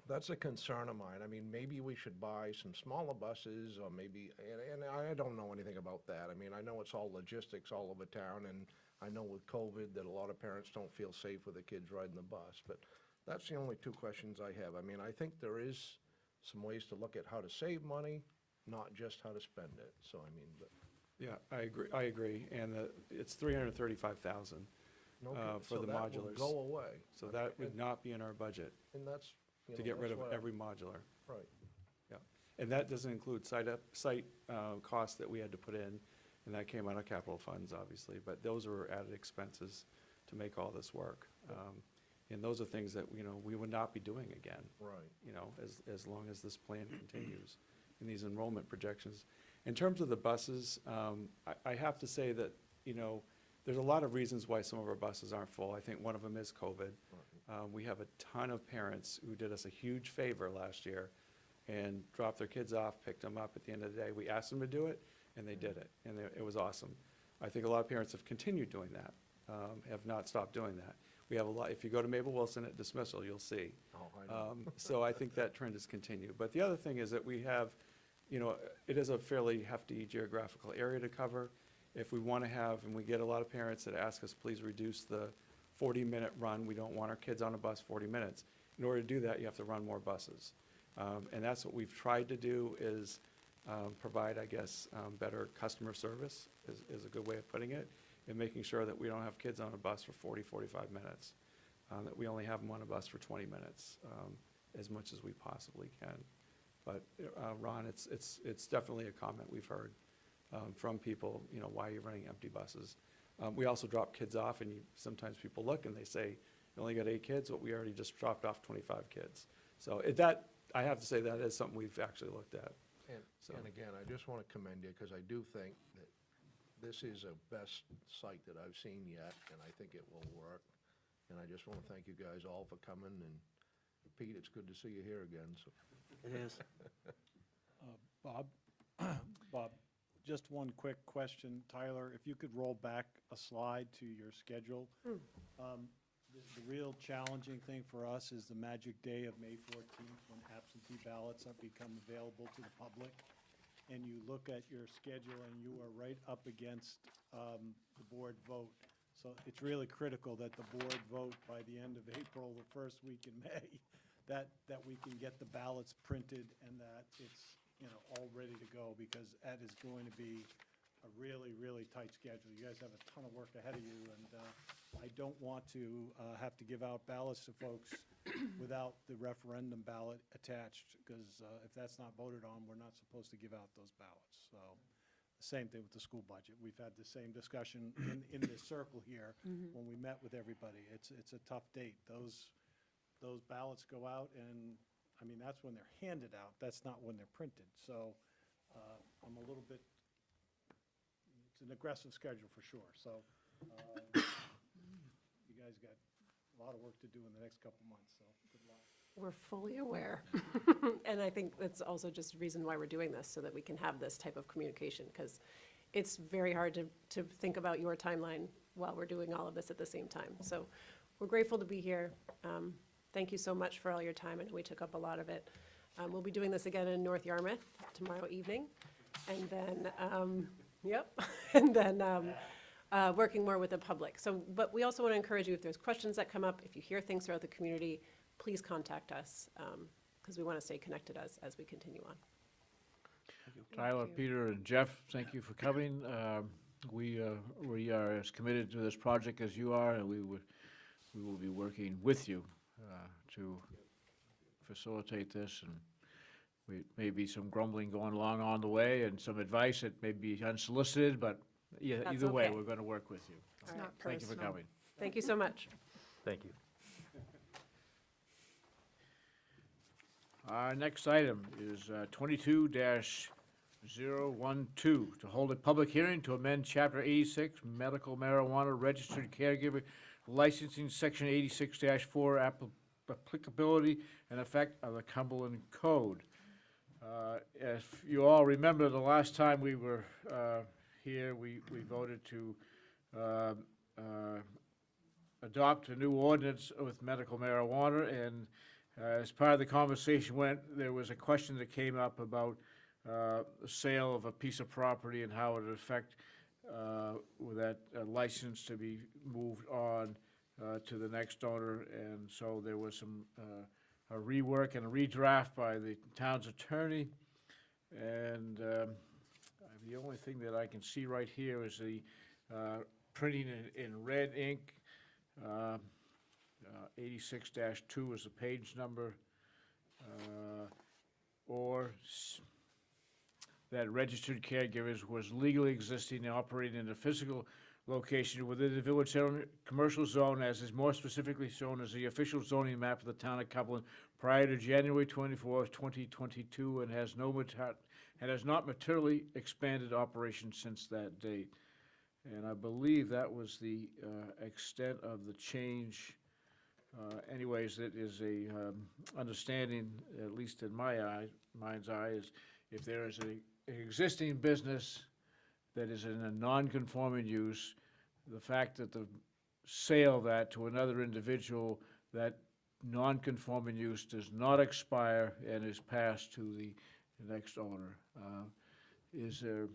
that's a concern of mine. I mean, maybe we should buy some smaller buses, or maybe, and I don't know anything about that. I mean, I know it's all logistics all over town, and I know with COVID that a lot of parents don't feel safe with the kids riding the bus. But that's the only 2 questions I have. I mean, I think there is some ways to look at how to save money, not just how to spend it. So, I mean, but, Yeah, I agree, and it's 335,000, no, for so the that will modulars. go away. So that would not be in our budget, And that's, you to know, get rid of that's what I- every modular. Right. Yeah, and that doesn't include site costs that we had to put in, and that came out of capital funds, obviously, but those were added expenses to make all this work. And those are things that, you know, we would not be doing again, Right. you know, as long as this plan continues in these enrollment projections. In terms of the buses, I have to say that, you know, there's a lot of reasons why some of our buses aren't full. I think one of them is COVID. We have a ton of parents who did us a huge favor last year and dropped their kids off, picked them up at the end of the day. We asked them to do it, and they did it, and it was awesome. I think a lot of parents have continued doing that, have not stopped doing that. We have a lot, if you go to Mabel Wilson at dismissal, you'll see. Oh, I know. So I think that trend has continued. But the other thing is that we have, you know, it is a fairly hefty geographical area to cover. If we want to have, and we get a lot of parents that ask us, please reduce the 40-minute run. We don't want our kids on a bus 40 minutes. In order to do that, you have to run more buses. And that's what we've tried to do, is provide, I guess, better customer service is a good way of putting it, and making sure that we don't have kids on a bus for 40, 45 minutes, that we only have them on a bus for 20 minutes, as much as we possibly can. But, Ron, it's definitely a comment we've heard from people, you know, why are you running empty buses? We also drop kids off, and sometimes people look and they say, you only got 8 kids, but we already just dropped off 25 kids. So I have to say that is something we've actually looked at. So- And again, I just want to commend you, because I do think that this is a best site that I've seen yet, and I think it will work. And I just want to thank you guys all for coming, and Pete, it's good to see you here again, so. It is. Bob, Bob, just one quick question. Tyler, if you could roll back a slide to your schedule. The real challenging thing for us is the magic day of May 14th, when absentee ballots have become available to the public. And you look at your schedule and you are right up against the board vote. So it's really critical that the board vote by the end of April, the first week in May, that we can get the ballots printed and that it's, you know, all ready to go, because that is going to be a really, really tight schedule. You guys have a ton of work ahead of you, and I don't want to have to give out ballots to folks without the referendum ballot attached, because if that's not voted on, we're not supposed to give out those ballots. So, same thing with the school budget. We've had the same discussion in this circle here when we met with everybody. It's a tough date. Those ballots go out, and, I mean, that's when they're handed out. That's not when they're printed. So I'm a little bit, it's an aggressive schedule for sure. So you guys got a lot of work to do in the next couple months, so good luck. We're fully aware. And I think that's also just a reason why we're doing this, so that we can have this type of communication, because it's very hard to think about your timeline while we're doing all of this at the same time. So we're grateful to be here. Thank you so much for all your time. I know we took up a lot of it. We'll be doing this again in North Yarmouth tomorrow evening. And then, and then working more with the public. So, but we also want to encourage you, if there's questions that come up, if you hear things throughout the community, please contact us, because we want to stay connected as we continue on. Tyler, Peter, and Jeff, thank you for coming. We are as committed to this project as you are, and we will be working with you to facilitate this. And may be some grumbling going along on the way, and some advice that may be unsolicited, but That's either way, okay. we're going to work with you. It's not Thank you for personal. coming. Thank you so much. Thank you. Our next item is 22-012, to hold a public hearing to amend Chapter 86, Medical Marijuana Registered Caregiver Licensing, Section 86-4, applicability and effect of the Cumberland Code. If you all remember, the last time we were here, we voted to adopt a new ordinance with medical marijuana, and as part of the conversation there was a question that came up about the sale of a piece of property and how it would affect with that license to be moved on to the next owner. And so there was some a rework and a redraft by the town's attorney. And the only thing that I can see right here is the printing in red ink. 86-2 is the page number. That registered caregivers was legally existing and operating in a physical location within the village zone, commercial zone, as is more specifically shown as the official zoning map of the town of Cumberland prior to January 24th, 2022, and has not materially expanded operations since that date. And I believe that was the extent of the change. Anyways, it is a understanding, at least in my mind's eye, is if there is an existing business that is in a non-conforming use, the fact that the sale of that to another individual, that non-conforming use does not expire and is passed to the next owner. Is there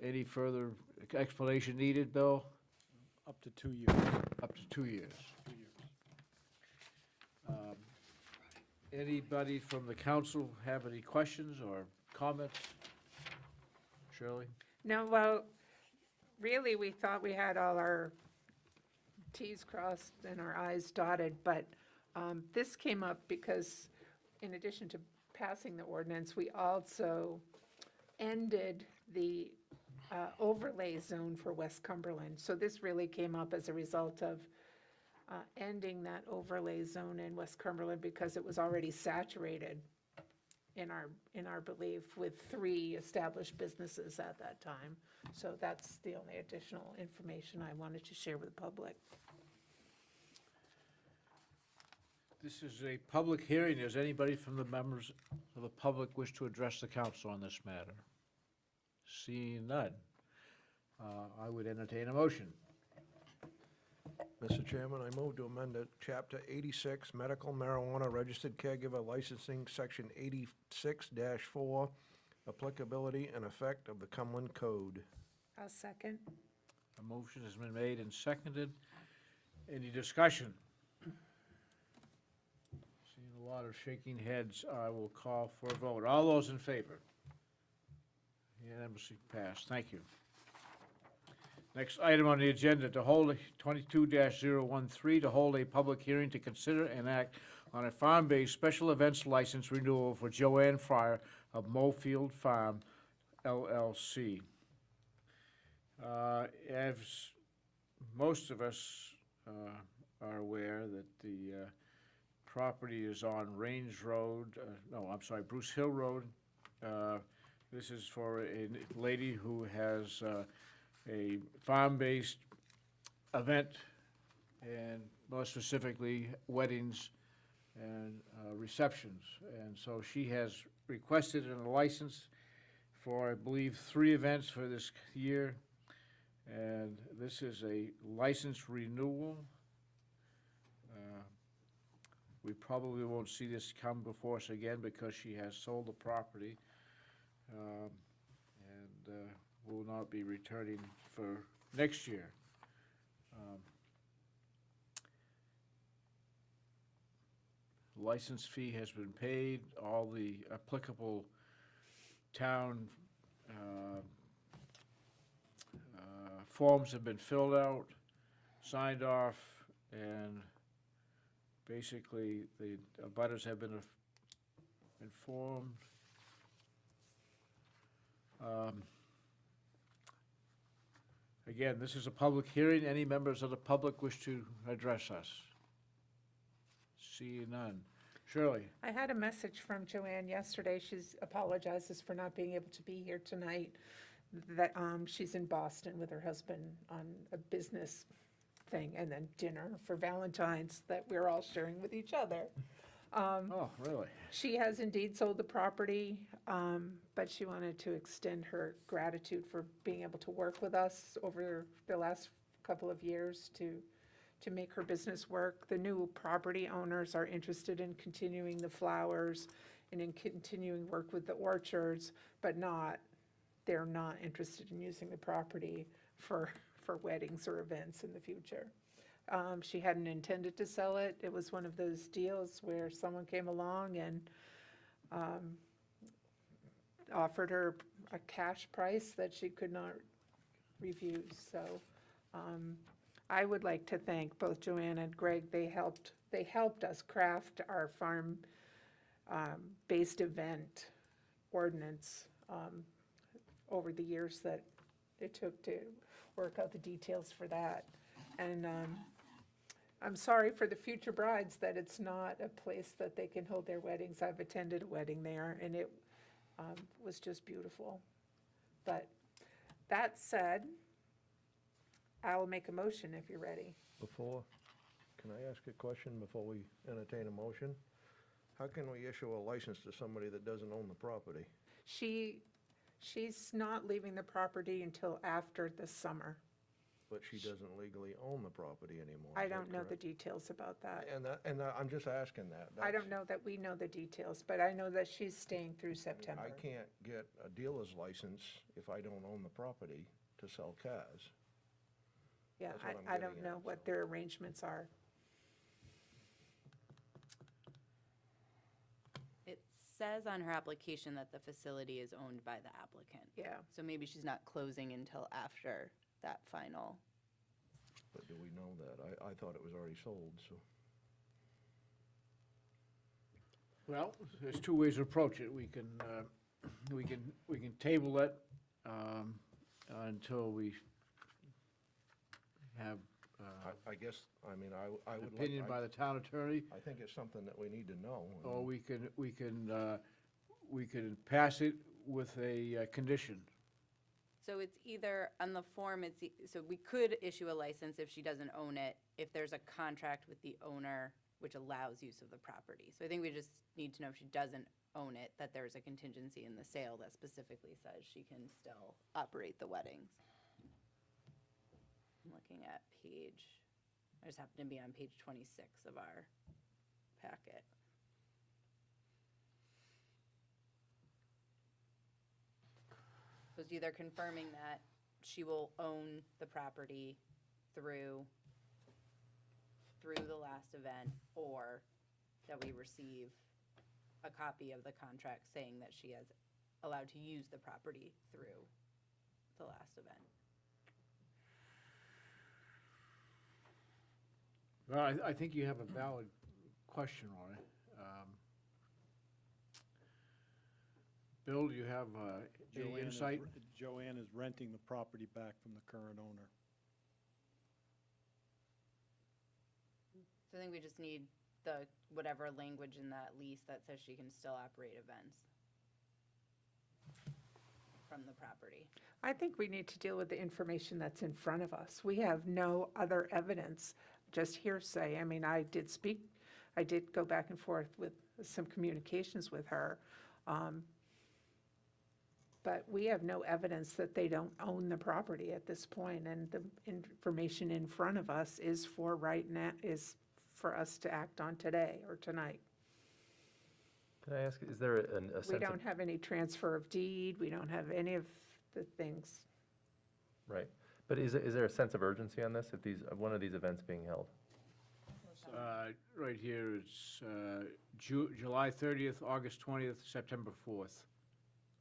any further explanation needed, Bill? Up to 2 years. Up to 2 years. 2 years. Anybody from the council have any questions or comments? Shirley? No, well, really, we thought we had all our Ts crossed and our Is dotted, but this came up because in addition to passing the ordinance, we also ended the overlay zone for West Cumberland. So this really came up as a result of ending that overlay zone in West Cumberland because it was already saturated in our belief with 3 established businesses at that time. So that's the only additional information I wanted to share with the public. This is a public hearing. Does anybody from the members of the public wish to address the council on this matter? Seeing none, I would entertain a motion. Mr. Chairman, I move to amend the Chapter 86, Medical Marijuana Registered Caregiver Licensing, Section 86-4, applicability and effect of the Cumberland Code. I'll second. A motion has been made and seconded. Any discussion? Seeing a lot of shaking heads, I will call for a vote. All those in favor? Unanimously passed. Thank you. Next item on the agenda, to hold 22-013, to hold a public hearing to consider and act on a farm-based special events license renewal for Joanne Fryer of Mofield Farm LLC. As most of us are aware, that the property is on Range Road, Bruce Hill Road. This is for a lady who has a farm-based event, and more specifically weddings and receptions. And so she has requested a license for, I believe, 3 events for this year. And this is a license renewal. We probably won't see this come before us again because she has sold the property. And will not be returning for next year. License fee has been paid, all the applicable town forms have been filled out, signed off, and basically the abutters have been informed. Again, this is a public hearing. Any members of the public wish to address us? See none. Shirley? I had a message from Joanne yesterday. She's apologizes for not being able to be here tonight. That she's in Boston with her husband on a business thing and then dinner for Valentine's that we're all sharing with each other. Oh, really? She has indeed sold the property, but she wanted to extend her gratitude for being able to work with us over the last couple of years to make her business work. The new property owners are interested in continuing the flowers and in continuing work with the orchards, but they're not interested in using the property for weddings or events in the future. She hadn't intended to sell it. It was one of those deals where someone came along and offered her a cash price that she could not refuse. So I would like to thank both Joanne and Greg. They helped us craft our farm-based event ordinance over the years that it took to work out the details for that. And I'm sorry for the future brides that it's not a place that they can hold their weddings. I've attended a wedding there, and it was just beautiful. But that said, I will make a motion if you're ready. Can I ask a question before we entertain a motion? How can we issue a license to somebody that doesn't own the property? She's not leaving the property until after the summer. But she doesn't legally own the property anymore. I is that don't know the correct? details about that. And I'm just asking that. I don't know that we know the details, but I know that she's staying through September. I can't get a dealer's license if I don't own the property to sell cars. Yeah, That's what I'm I don't getting know at, what so. their arrangements are. It says on her application that the facility is owned by the applicant. Yeah. So maybe she's not closing until after that final. But do we know that? I thought it was already sold, so. Well, there's 2 ways to approach it. We can table it until we have I guess, I mean, I would like. opinion by the town attorney, I think it's something that we need to know. or we can pass it with a condition. So it's either, on the form, so we could issue a license if she doesn't own it, if there's a contract with the owner which allows use of the property. So I think we just need to know if she doesn't own it, that there's a contingency in the sale that specifically says she can still operate the weddings. I'm looking at I just happen to be on page 26 of our packet. So it's either confirming that she will own the property through the last event, or that we receive a copy of the contract saying that she is allowed to use the property through the last event. Well, I think you have a valid question on it. Bill, do you have any insight? Joanne is renting the property back from the current owner. So I think we just need whatever language in that lease that says she can still operate events from the property. I think we need to deal with the information that's in front of us. We have no other evidence. just hearsay. I mean, I did go back and forth with some communications with her. But we have no evidence that they don't own the property at this point, and the information in front of us is for right now, is for us to act on today or tonight. Can I ask, is there a sense We of? don't have any transfer of deed, we don't have any of the things. Right, but is there a sense of urgency on this, if one of these events being held? Right here, it's July 30th, August 20th, September 4th.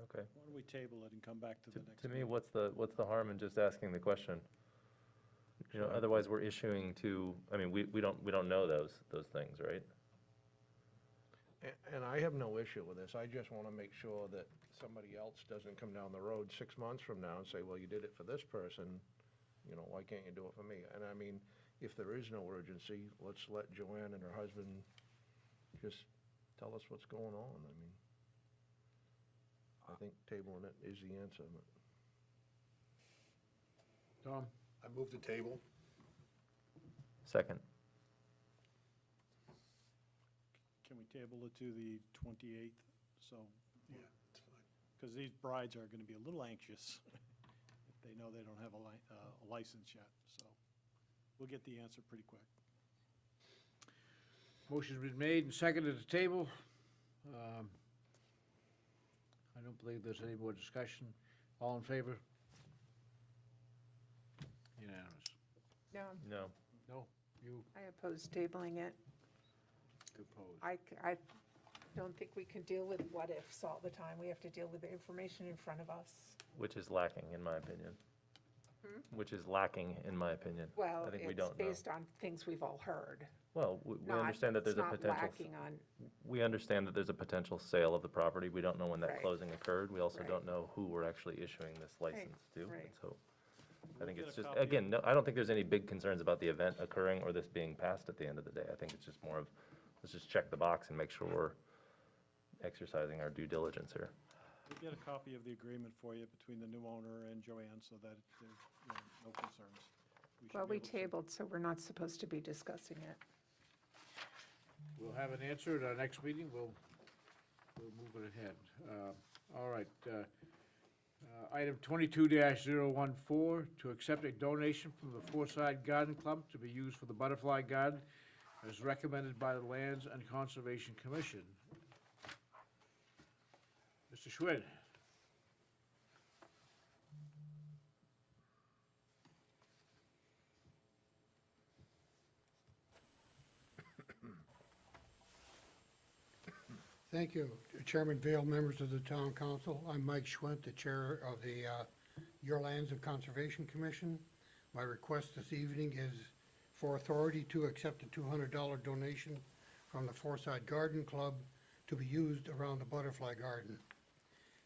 Okay. Why don't we table it and come back to the next To me, meeting? what's the harm in just asking the question? You know, otherwise we're issuing I mean, we don't know those things, right? And I have no issue with this. I just want to make sure that somebody else doesn't come down the road 6 months from now and say, well, you did it for this person, you know, why can't you do it for me? And I mean, if there is no urgency, let's let Joanne and her husband just tell us what's going on. I mean, I think tabling it is the answer. Tom? I move the table. Second. Can we table it to the 28th? So, Yeah, it's fine. because these brides are going to be a little anxious if they know they don't have a license yet. So we'll get the answer pretty quick. Motion's been made and seconded at the table. I don't believe there's any more discussion. All in favor? Unanimous. No, No. No? You I oppose tabling it. oppose? I don't think we can deal with what-ifs all the time. We have to deal with the information in front of us. Which is lacking, in my opinion. Which is lacking, in my opinion. Well, I think we it's don't know. based on things we've all heard. Well, we Not- understand that there's a it's not potential. lacking on, We understand that there's a potential sale of the property. We don't know when that Right. closing occurred. We also Right. don't know who we're actually issuing this license to. right. And so I We'll think get it's a just, copy of- again, no, I don't think there's any big concerns about the event occurring or this being passed at the end of the day. I think it's just more of, let's just check the box and make sure we're exercising our due diligence here. We'll get a copy of the agreement for you between the new owner and Joanne so that there's no concerns. should well, be we able to- tabled, so we're not supposed to be discussing it. We'll have an answer at our next meeting. We'll move it ahead. All right. Item 22-014, to accept a donation from the Foreside Garden Club to be used for the Butterfly Garden as recommended by the Lands and Conservation Commission. Mr. Schwinn? Thank you, Chairman Vale, members of the Town Council. I'm Mike Schwint, the Chair of the Your Lands and Conservation Commission. My request this evening is for authority to accept a $200 donation from the Foreside Garden Club to be used around the Butterfly Garden.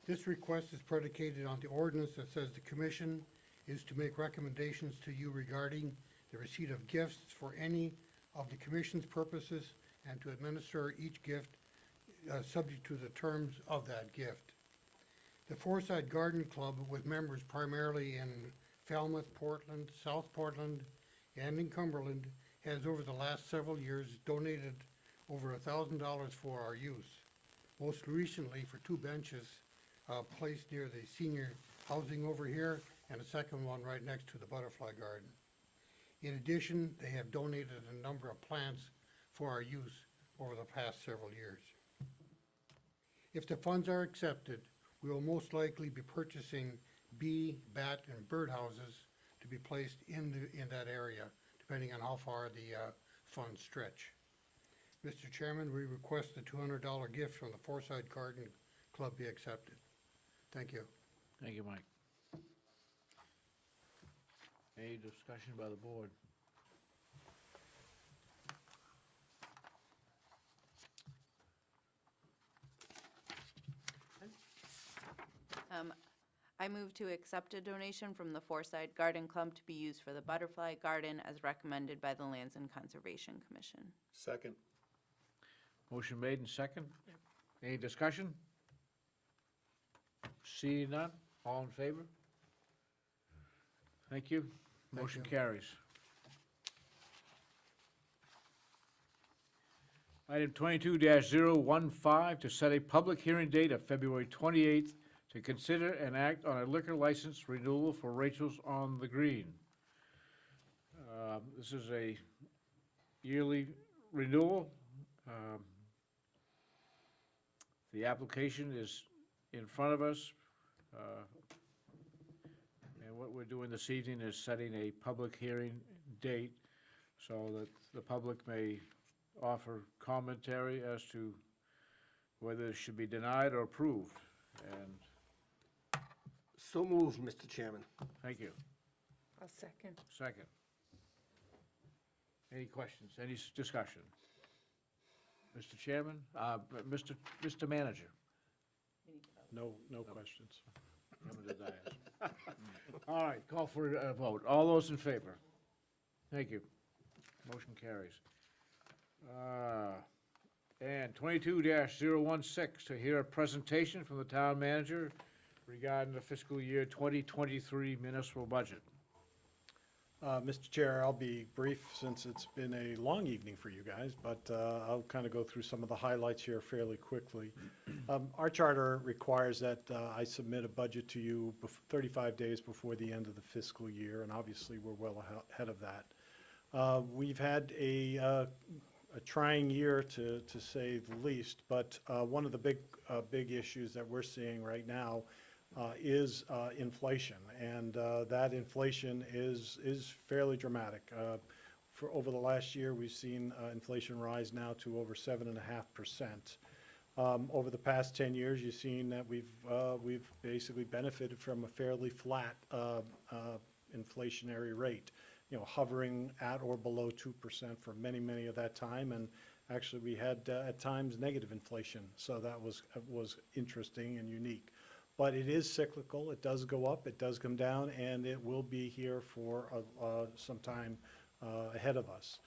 This request is predicated on the ordinance that says the Commission is to make recommendations to you regarding the receipt of gifts for any of the Commission's purposes and to administer each gift subject to the terms of that gift. The Foreside Garden Club, with members primarily in Falmouth, Portland, South Portland, and in Cumberland, has over the last several years donated over $1,000 for our use. Most recently for 2 benches placed near the senior housing over here and a second one right next to the Butterfly Garden. In addition, they have donated a number of plants for our use over the past several years. If the funds are accepted, we will most likely be purchasing bee, bat, and bird houses to be placed in that area, depending on how far the funds stretch. Mr. Chairman, we request the $200 gift from the Foreside Garden Club be accepted. Thank you. Thank you, Mike. Any discussion by the board? I move to accept a donation from the Foreside Garden Club to be used for the Butterfly Garden as recommended by the Lands and Conservation Commission. Second. Motion made and second. Any discussion? See none? All in favor? Thank you. Motion you. carries. Item 22-015, to set a public hearing date of February 28th to consider and act on a liquor license renewal for Rachel's on the Green. This is a yearly renewal. The application is in front of us. And what we're doing this evening is setting a public hearing date so that the public may offer commentary as to whether it should be denied or approved. And So moved, Mr. Chairman. thank you. I'll second. Second. Any questions, any discussion? Mr. Chairman, Mr. Manager. No questions. Coming to the dais. All right, call for a vote. All those in favor? Thank you. Motion carries. And 22-016, to hear a presentation from the town manager regarding the fiscal year 2023 municipal budget. Mr. Chair, I'll be brief since it's been a long evening for you guys, but I'll kind of go through some of the highlights here fairly quickly. Our charter requires that I submit a budget to you 35 days before the end of the fiscal year, and obviously we're well ahead of that. We've had a trying year, to say the least, but one of the big issues that we're seeing right now is inflation, and that inflation is fairly dramatic. For over the last year, we've seen inflation rise now to over 7.5%. Over the past 10 years, you've seen that we've basically benefited from a fairly flat inflationary rate, hovering at or below 2% for many of that time, and actually we had at times negative inflation, so that was interesting and unique. But it is cyclical. It does go up, it does come down, and it will be here for some time ahead of us.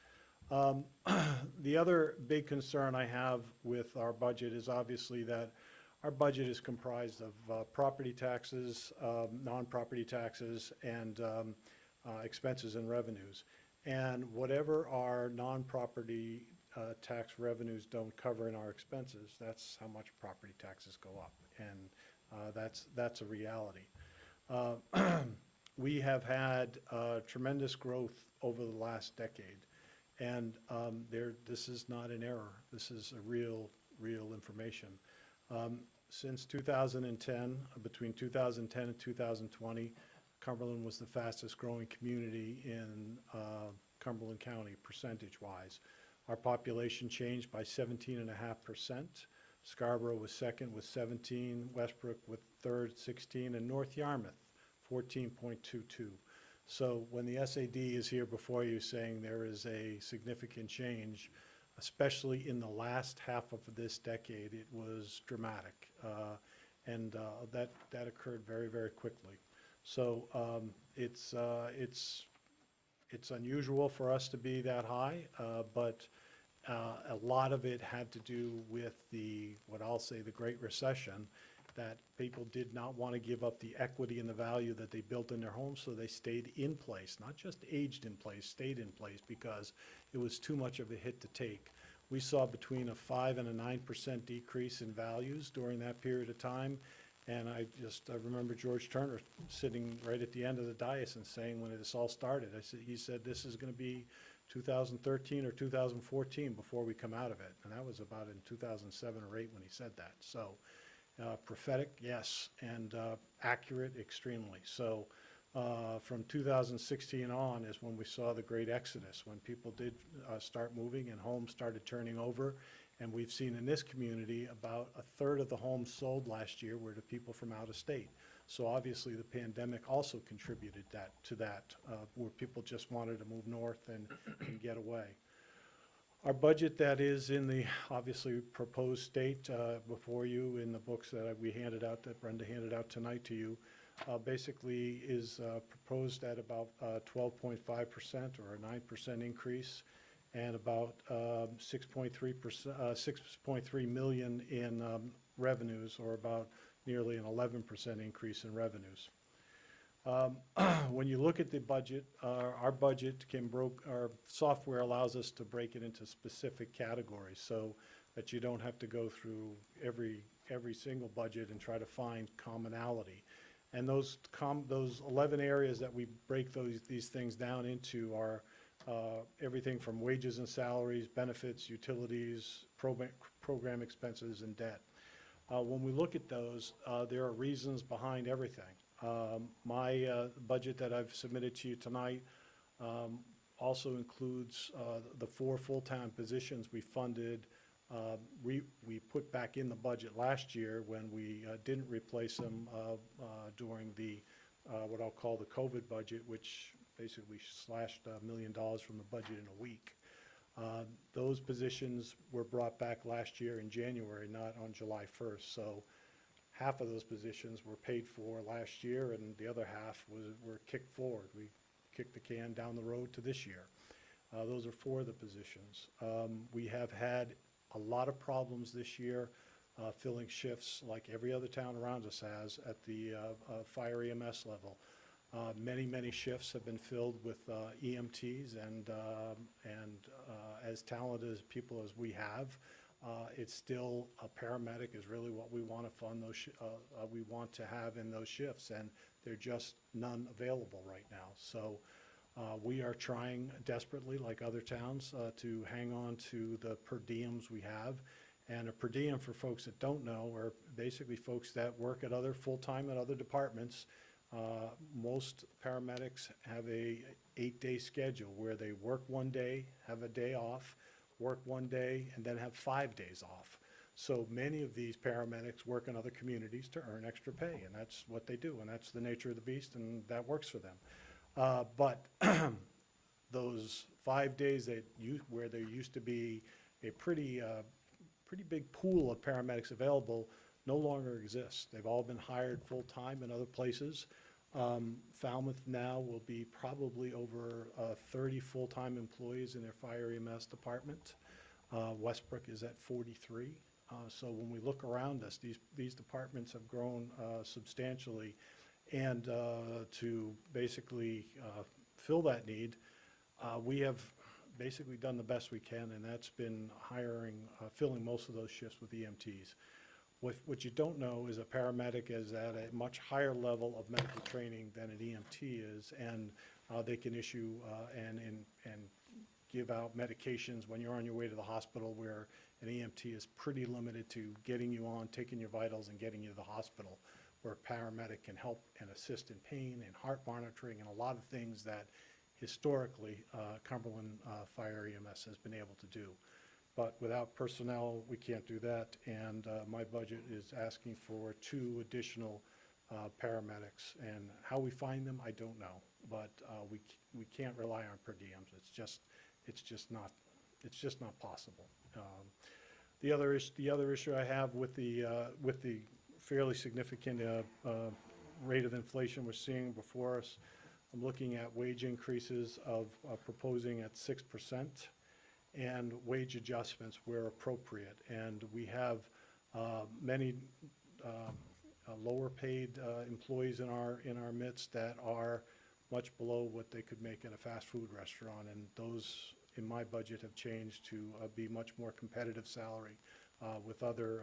The other big concern I have with our budget is obviously that our budget is comprised of property taxes, non-property taxes, and expenses and revenues. And whatever our non-property tax revenues don't cover in our expenses, that's how much property taxes go up. And that's a reality. We have had tremendous growth over the last decade, and this is not an error. This is a real information. Since 2010, between 2010 and 2020, Cumberland was the fastest growing community in Cumberland County, percentage-wise. Our population changed by 17.5%. Scarborough was second with 17, Westbrook with third, 16, and North Yarmouth, 14.22. So when the SAD is here before you saying there is a significant change, especially in the last half of this decade, it was dramatic. And that occurred very quickly. So it's unusual for us to be that high, but a lot of it had to do with what I'll say, the Great Recession, that people did not want to give up the equity and the value that they built in their homes, so they stayed in place, not just aged in place, stayed in place because it was too much of a hit to take. We saw between a 5% and a 9% decrease in values during that period of time. And I remember George Turner sitting right at the end of the dais and saying when this all started, he said, this is going to be 2013 or 2014 before we come out of it. And that was about in 2007 or 8 when he said that. So prophetic, yes, and accurate extremely. So from 2016 on is when we saw the great exodus, when people did start moving and homes started turning over. And we've seen in this community about a third of the homes sold last year were to people from out of state. So obviously the pandemic also contributed to that, where people just wanted to move north and get away. Our budget that is in the obviously proposed state before you in the books that we handed out, that Brenda handed out tonight to you, basically is proposed at about 12.5% or a 9% increase, and about 6.3 million in revenues, or about nearly an 11% increase in revenues. When you look at the budget, our budget our software allows us to break it into specific categories so that you don't have to go through every single budget and try to find commonality. And those 11 areas that we break these things down into are everything from wages and salaries, benefits, utilities, program expenses, and debt. When we look at those, there are reasons behind everything. My budget that I've submitted to you tonight also includes the 4 full-time positions we funded. We put back in the budget last year when we didn't replace them during the, what I'll call the COVID budget, which basically slashed $1 million from the budget in a week. Those positions were brought back last year in January, not on July 1st. So half of those positions were paid for last year, and the other half were kicked forward. We kicked the can down the road to this year. Those are 4 of the positions. We have had a lot of problems this year filling shifts like every other town around us has at the fire EMS level. Many shifts have been filled with EMTs, and as talented as people as we have, it's still a paramedic is really what we want to fund we want to have in those shifts, and there are just none available right now. So we are trying desperately, like other towns, to hang on to the per diems we have. And a per diem, for folks that don't know, are basically folks that work at full-time at other departments. Most paramedics have a 8-day schedule where they work one day, have a day off, work one day, and then have 5 days off. So many of these paramedics work in other communities to earn extra pay, and that's what they do, and that's the nature of the beast, and that works for them. But those 5 days where there used to be a pretty big pool of paramedics available no longer exists. They've all been hired full-time in other places. Falmouth now will be probably over 30 full-time employees in their fire EMS department. Westbrook is at 43. So when we look around us, these departments have grown substantially. And to basically fill that need, we have basically done the best we can, and that's been filling most of those shifts with EMTs. What you don't know is a paramedic is at a much higher level of medical training than an EMT is, and they can issue and give out medications when you're on your way to the hospital, where an EMT is pretty limited to getting you on, taking your vitals, and getting you to the hospital, where a paramedic can help and assist in pain and heart monitoring and a lot of things that historically Cumberland Fire EMS has been able to do. But without personnel, we can't do that, and my budget is asking for 2 additional paramedics. And how we find them, I don't know, but we can't rely on per diems. It's just not possible. The other issue I have with the fairly significant rate of inflation we're seeing before us, I'm looking at wage increases proposing at 6%. And wage adjustments where appropriate. And we have many lower paid employees in our midst that are much below what they could make in a fast food restaurant. And those in my budget have changed to be much more competitive salary with other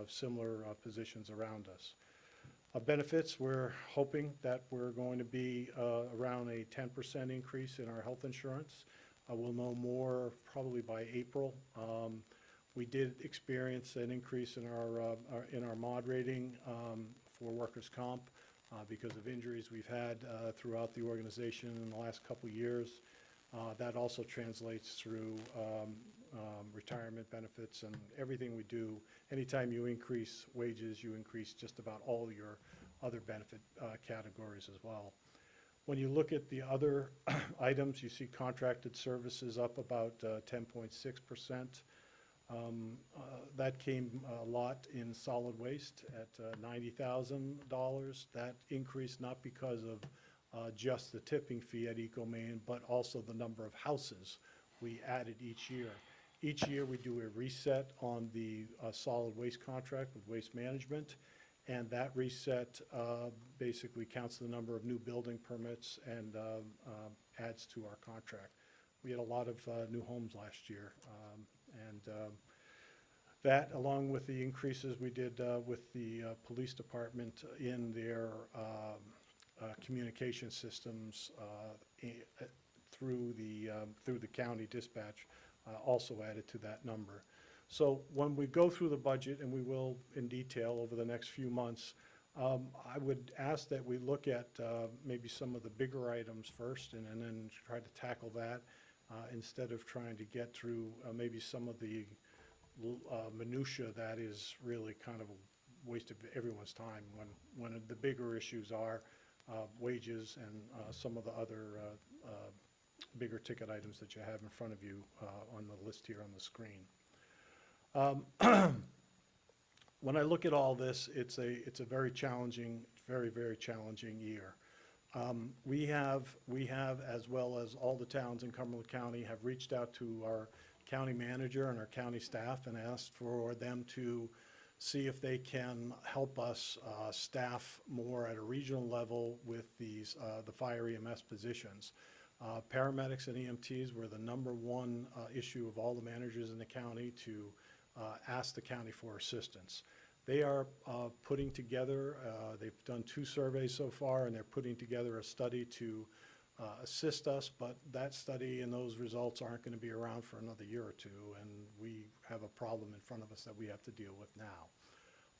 similar positions around us. Benefits, we're hoping that we're going to be around a 10% increase in our health insurance. We'll know more probably by April. We did experience an increase in our mod rating for workers' comp because of injuries we've had throughout the organization in the last couple of years. That also translates through retirement benefits and everything we do. Anytime you increase wages, you increase just about all your other benefit categories as well. When you look at the other items, you see contracted services up about 10.6%. That came a lot in solid waste at $90,000. That increased not because of just the tipping fee at EcoMaine, but also the number of houses we added each year. Each year we do a reset on the solid waste contract with Waste Management, And that reset basically counts the number of new building permits and adds to our contract. We had a lot of new homes last year. That, along with the increases we did with the police department in their communication systems through the county dispatch, also added to that number. So when we go through the budget, and we will in detail over the next few months, I would ask that we look at maybe some of the bigger items first and then try to tackle that instead of trying to get through maybe some of the minutia that is really kind of a waste of everyone's time when the bigger issues are wages and some of the other bigger ticket items that you have in front of you on the list here on the screen. When I look at all this, it's a very challenging, very challenging year. We have, as well as all the towns in Cumberland County, have reached out to our county manager and our county staff and asked for them to see if they can help us staff more at a regional level with the fire EMS positions. Paramedics and EMTs were the #1 issue of all the managers in the county to ask the county for assistance. They are putting together, they've done 2 surveys so far, and they're putting together a study to assist us, but that study and those results aren't going to be around for another year or 2, and we have a problem in front of us that we have to deal with now.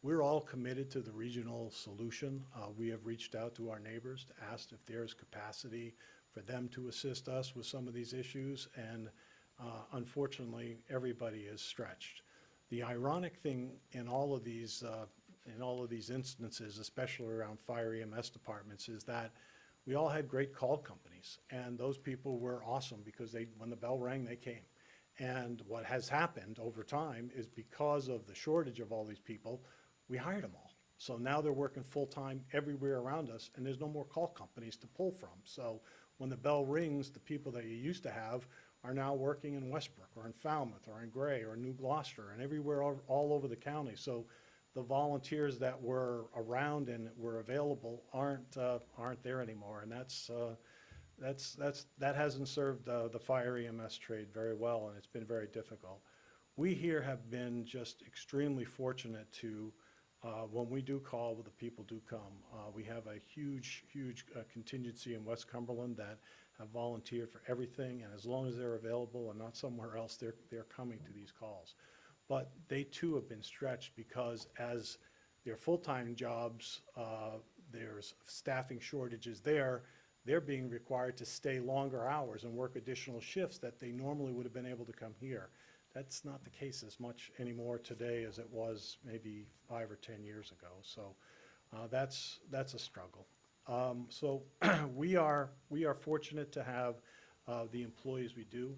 We're all committed to the regional solution. We have reached out to our neighbors to ask if there's capacity for them to assist us with some of these issues, and unfortunately, everybody is stretched. The ironic thing in all of these instances, especially around fire EMS departments, is that we all had great call companies, and those people were awesome because when the bell rang, they came. And what has happened over time is because of the shortage of all these people, we hired them all. So now they're working full-time everywhere around us, and there's no more call companies to pull from. So when the bell rings, the people that you used to have are now working in Westbrook or in Falmouth or in Gray or New Gloucester and everywhere all over the county. So the volunteers that were around and were available aren't there anymore, and that hasn't served the fire EMS trade very well, and it's been very difficult. We here have been just extremely fortunate to, when we do call, the people do come. We have a huge contingency in West Cumberland that have volunteered for everything, and as long as they're available and not somewhere else, they're coming to these calls. But they too have been stretched because as their full-time jobs, there's staffing shortages there, they're being required to stay longer hours and work additional shifts that they normally would have been able to come here. That's not the case as much anymore today as it was maybe 5 or 10 years ago. So that's a struggle. So we are fortunate to have the employees we do.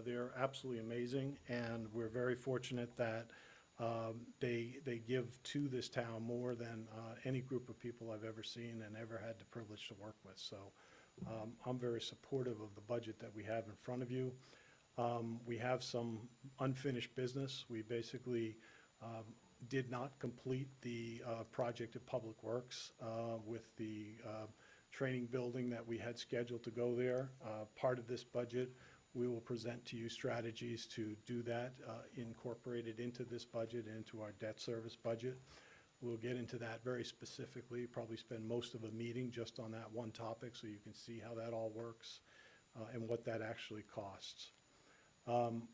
They're absolutely amazing, and we're very fortunate that they give to this town more than any group of people I've ever seen and ever had the privilege to work with. So I'm very supportive of the budget that we have in front of you. We have some unfinished business. We basically did not complete the project at Public Works with the training building that we had scheduled to go there. Part of this budget, we will present to you strategies to do that, incorporated into this budget, into our debt service budget. We'll get into that very specifically, probably spend most of a meeting just on that one topic so you can see how that all works and what that actually costs.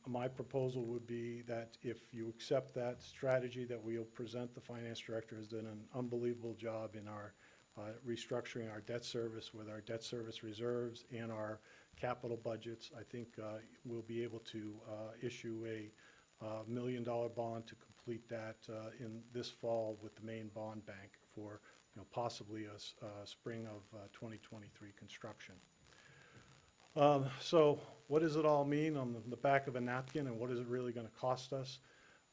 My proposal would be that if you accept that strategy that we'll present, the finance director has done an unbelievable job in our restructuring our debt service with our debt service reserves and our capital budgets. I think we'll be able to issue a $1 million bond to complete that in this fall with the Maine Bond Bank for possibly a spring of 2023 construction. So what does it all mean on the back of a napkin, and what is it really going to cost us?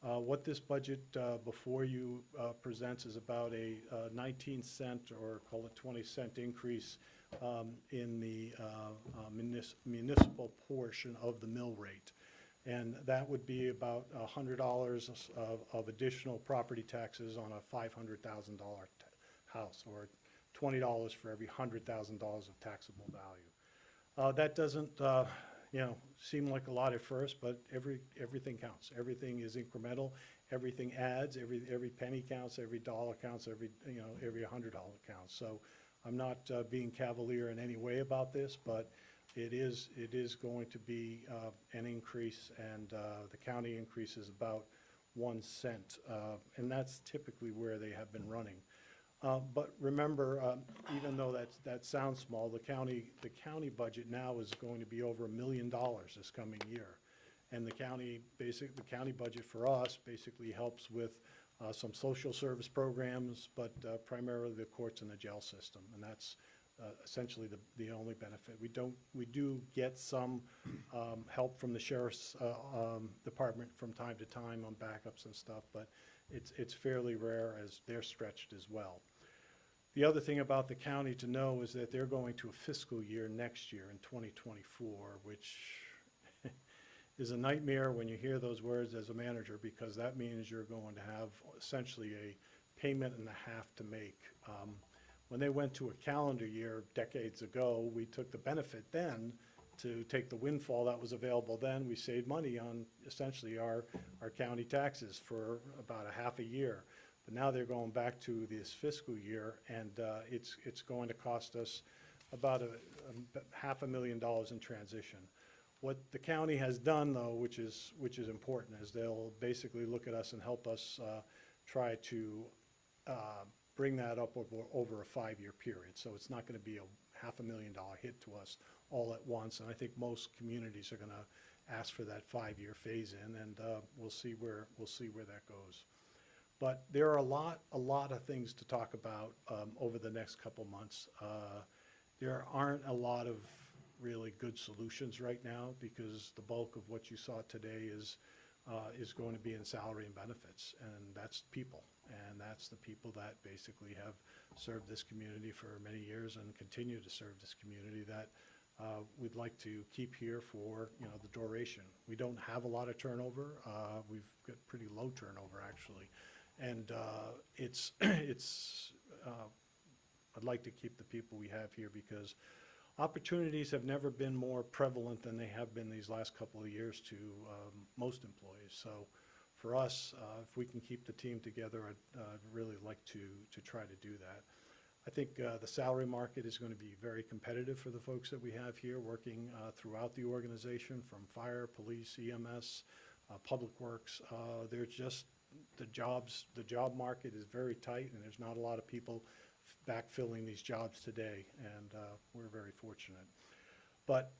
What this budget before you presents is about a 19-cent or call it 20-cent increase in the municipal portion of the mill rate. And that would be about $100 of additional property taxes on a $500,000 house, or $20 for every $100,000 of taxable value. That doesn't, seem like a lot at first, but everything counts. Everything is incremental, everything adds, every penny counts, every dollar counts, every $100 counts. So I'm not being cavalier in any way about this, but it is going to be an increase, and the county increase is about 1 cent, and that's typically where they have been running. But remember, even though that sounds small, the county budget now is going to be over $1 million this coming year. And the county budget for us basically helps with some social service programs, but primarily the courts and the jail system. And that's essentially the only benefit. We do get some help from the sheriff's department from time to time on backups and stuff, but it's fairly rare, as they're stretched as well. The other thing about the county to know is that they're going to a fiscal year next year in 2024, which is a nightmare when you hear those words as a manager, because that means you're going to have essentially a payment and a half to make. When they went to a calendar year decades ago, we took the benefit then to take the windfall that was available then. We saved money on essentially our county taxes for about a half a year. But now they're going back to this fiscal year, and it's going to cost us about $500,000 in transition. What the county has done, though, which is important, is they'll basically look at us and help us try to bring that up over a 5-year period. So it's not going to be a $500,000 hit to us all at once. And I think most communities are going to ask for that 5-year phase-in, and we'll see where that goes. But there are a lot of things to talk about over the next couple months. There aren't a lot of really good solutions right now, because the bulk of what you saw today is going to be in salary and benefits, and that's people. And that's the people that basically have served this community for many years and continue to serve this community that we'd like to keep here for, the duration. We don't have a lot of turnover. We've got pretty low turnover, actually. And I'd like to keep the people we have here, because opportunities have never been more prevalent than they have been these last couple of years to most employees. So for us, if we can keep the team together, I'd really like to try to do that. I think the salary market is going to be very competitive for the folks that we have here working throughout the organization, from fire, police, EMS, public works. There's just the job market is very tight, and there's not a lot of people backfilling these jobs today, and we're very fortunate. But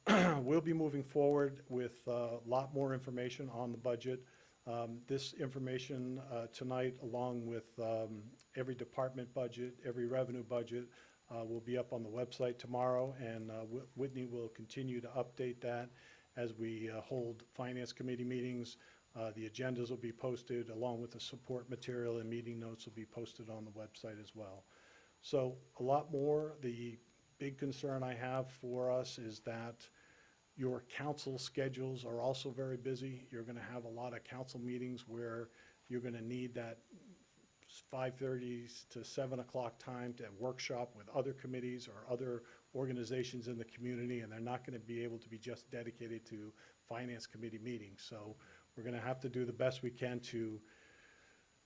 we'll be moving forward with a lot more information on the budget. This information tonight, along with every department budget, every revenue budget, will be up on the website tomorrow, and Whitney will continue to update that as we hold finance committee meetings. The agendas will be posted, along with the support material, and meeting notes will be posted on the website as well. So a lot more. The big concern I have for us is that your council schedules are also very busy. You're going to have a lot of council meetings where you're going to need that 5:30 to 7 o'clock time to workshop with other committees or other organizations in the community, and they're not going to be able to be just dedicated to finance committee meetings. So we're going to have to do the best we can to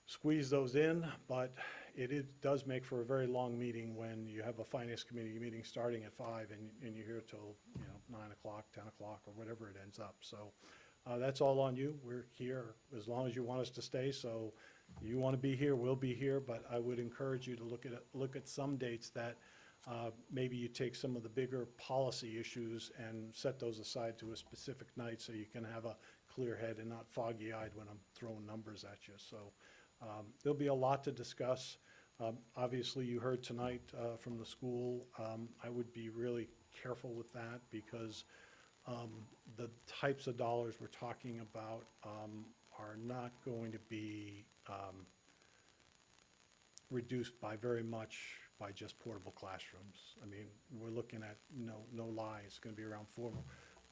squeeze those in, but it does make for a very long meeting when you have a finance committee meeting starting at 5 and you're here till 9 o'clock, 10 o'clock, or whatever it ends up. So that's all on you. We're here as long as you want us to stay. So you want to be here, we'll be here. But I would encourage you to look at some dates that maybe you take some of the bigger policy issues and set those aside to a specific night, so you can have a clear head and not foggy-eyed when I'm throwing numbers at you. So there'll be a lot to discuss. Obviously, you heard tonight from the school. I would be really careful with that, because the types of dollars we're talking about are not going to be reduced by very much by just portable classrooms. I mean, we're looking at, no lie, it's going to be around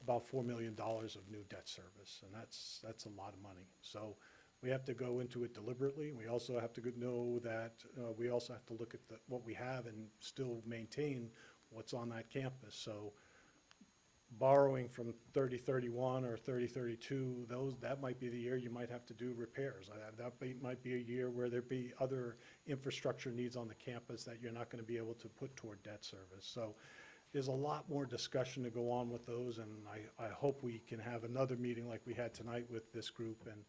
about $4 million of new debt service, and that's a lot of money. So we have to go into it deliberately. We also have to know that, we also have to look at what we have and still maintain what's on that campus. So borrowing from 3031 or 3032, that might be the year you might have to do repairs. Might be a year where there be other infrastructure needs on the campus that you're not going to be able to put toward debt service. So there's a lot more discussion to go on with those, and I hope we can have another meeting like we had tonight with this group and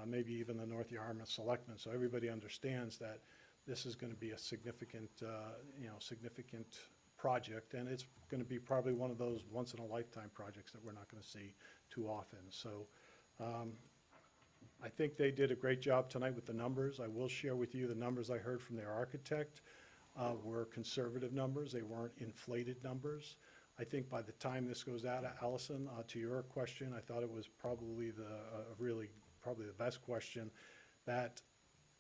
maybe even the North Yarmouth Selectmen, so everybody understands that this is going to be a significant, significant project, and it's going to be probably one of those once-in-a-lifetime projects that we're not going to see too often. So I think they did a great job tonight with the numbers. I will share with you the numbers I heard from their architect were conservative numbers. They weren't inflated numbers. I think by the time this goes out, Allison, to your question, I thought it was probably probably the best question, that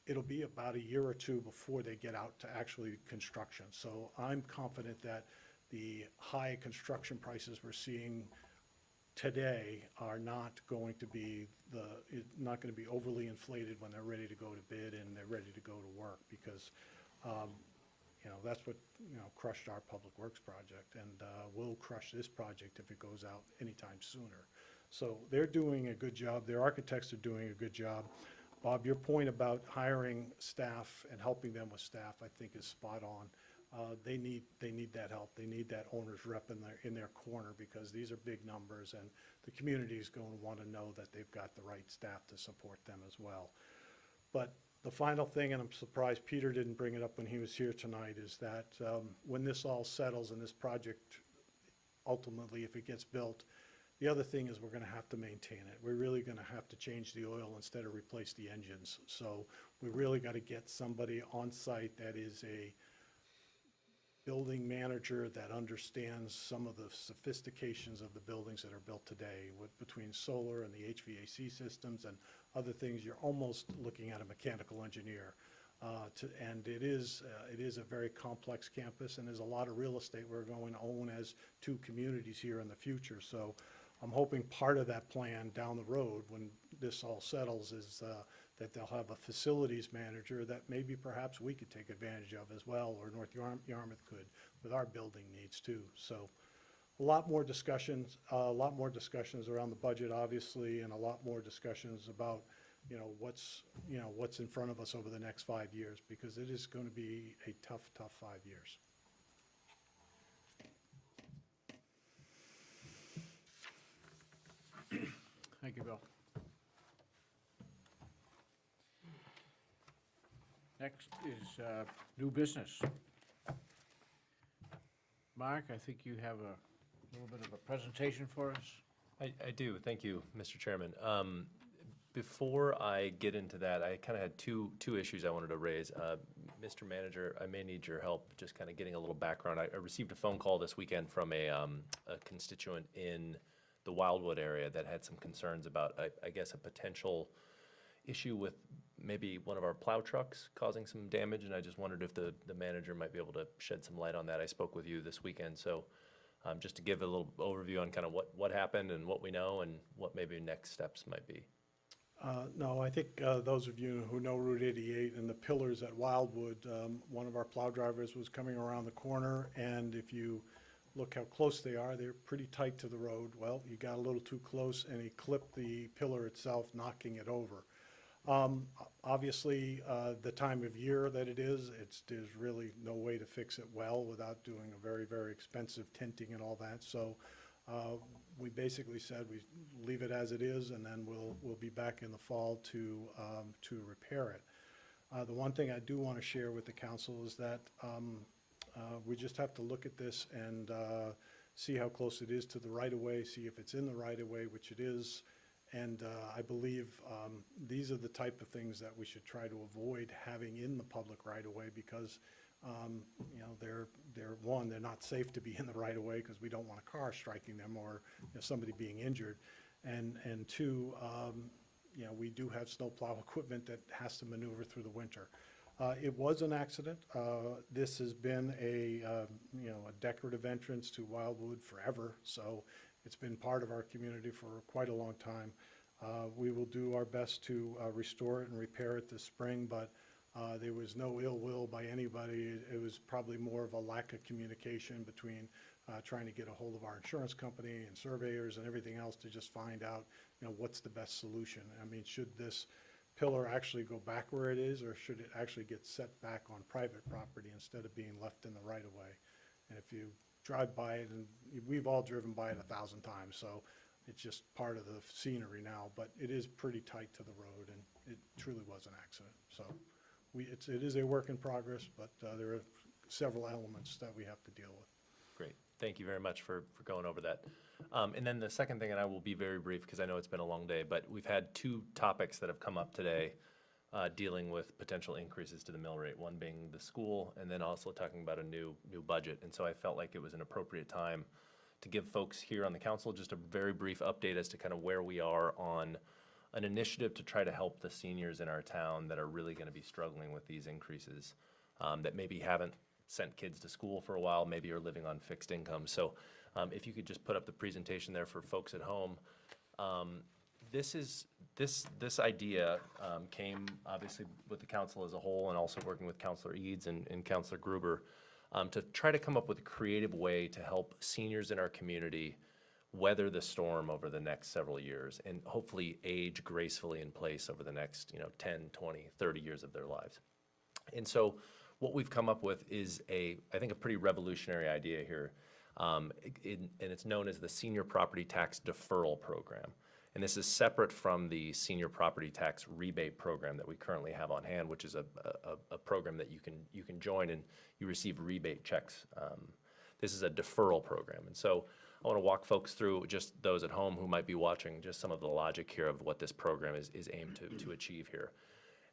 it'll be about a year or two before they get out to actually construction. So I'm confident that the high construction prices we're seeing today are not going to be overly inflated when they're ready to go to bid and they're ready to go to work, because that's what crushed our public works project, and will crush this project if it goes out anytime sooner. So they're doing a good job. Their architects are doing a good job. Bob, your point about hiring staff and helping them with staff, I think, is spot on. They need that help. They need that owner's rep in their corner, because these are big numbers, and the community is going to want to know that they've got the right staff to support them as well. But the final thing, and I'm surprised Peter didn't bring it up when he was here tonight, is that when this all settles and this project, ultimately, if it gets built, the other thing is we're going to have to maintain it. We're really going to have to change the oil instead of replace the engines. So we really got to get somebody on site that is a building manager that understands some of the sophistications of the buildings that are built today. Between solar and the HVAC systems and other things, you're almost looking at a mechanical engineer. And it is a very complex campus, and there's a lot of real estate we're going to own as two communities here in the future. So I'm hoping part of that plan down the road, when this all settles, is that they'll have a facilities manager that maybe perhaps we could take advantage of as well, or North Yarmouth could, with our building needs too. So a lot more discussions around the budget, obviously, and a lot more discussions about what's in front of us over the next 5 years, because it is going to be a tough 5 years. Thank you, Bill. Next is new business. Mark, I think you have a little bit of a presentation for us. I do, thank you, Mr. Chairman. Before I get into that, I kind of had two issues I wanted to raise. Mr. Manager, I may need your help just kind of getting a little background. I received a phone call this weekend from a constituent in the Wildwood area that had some concerns about, I guess, a potential issue with maybe one of our plow trucks causing some damage, and I just wondered if the manager might be able to shed some light on that. I spoke with you this weekend, so just to give a little overview on kind of what happened and what we know and what maybe next steps might be. No, I think those of you who know Route 88 and the pillars at Wildwood, one of our plow drivers was coming around the corner, and if you look how close they are, they're pretty tight to the road. Well, he got a little too close and he clipped the pillar itself, knocking it over. Obviously, the time of year that it is, there's really no way to fix it well without doing a very, very expensive tinting and all that. So we basically said we leave it as it is, and then we'll be back in the fall to repair it. The one thing I do want to share with the council is that we just have to look at this and see how close it is to the right-of-way, see if it's in the right-of-way, which it is. And I believe these are the type of things that we should try to avoid having in the public right-of-way, because they're not safe to be in the right-of-way, because we don't want a car striking them or somebody being injured. And two, we do have snowplow equipment that has to maneuver through the winter. It was an accident. This has been a decorative entrance to Wildwood forever, so It's been part of our community for quite a long time. We will do our best to restore it and repair it this spring, but there was no ill will by anybody. It was probably more of a lack of communication between trying to get a hold of our insurance company and surveyors and everything else to just find out, what's the best solution. I mean, should this pillar actually go back where it is, or should it actually get set back on private property instead of being left in the right of way? And if you drive by it, and we've all driven by it 1,000 times, so it's just part of the scenery now, but it is pretty tight to the road, and it truly was an accident. So it is a work in progress, but there are several elements that we have to deal with. Great. Thank you very much for going over that. And then the second thing, and I will be very brief because I know it's been a long day, but we've had two topics that have come up today dealing with potential increases to the mill rate, one being the school and then also talking about a new budget. And so I felt like it was an appropriate time to give folks here on the council just a very brief update as to kind of where we are on an initiative to try to help the seniors in our town that are really going to be struggling with these increases, that maybe haven't sent kids to school for a while, maybe are living on fixed income. So if you could just put up the presentation there for folks at home. This idea came obviously with the council as a whole and also working with Councilor Eads and Councilor Gruber to try to come up with a creative way to help seniors in our community weather the storm over the next several years and hopefully age gracefully in place over the next 10, 20, 30 years of their lives. And so what we've come up with is I think a pretty revolutionary idea here. And it's known as the Senior Property Tax Deferral Program. And this is separate from the Senior Property Tax Rebate Program that we currently have on hand, which is a program that you can join and you receive rebate checks. This is a deferral program. And so I want to walk folks through, just those at home who might be watching, just some of the logic here of what this program is aimed to achieve here.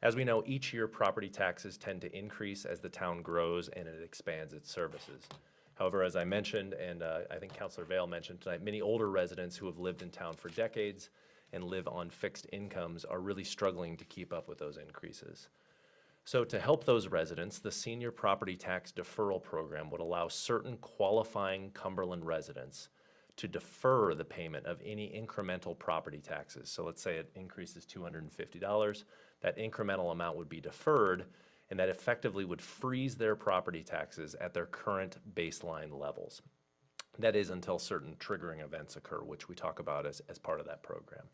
As we know, each year property taxes tend to increase as the town grows and it expands its services. However, as I mentioned, and I think Councilor Vail mentioned tonight, many older residents who have lived in town for decades and live on fixed incomes are really struggling to keep up with those increases. So to help those residents, the Senior Property Tax Deferral Program would allow certain qualifying Cumberland residents to defer the payment of any incremental property taxes. So let's say it increases $250. That incremental amount would be deferred, and that effectively would freeze their property taxes at their current baseline levels. That is until certain triggering events occur, which we talk about as part of that program.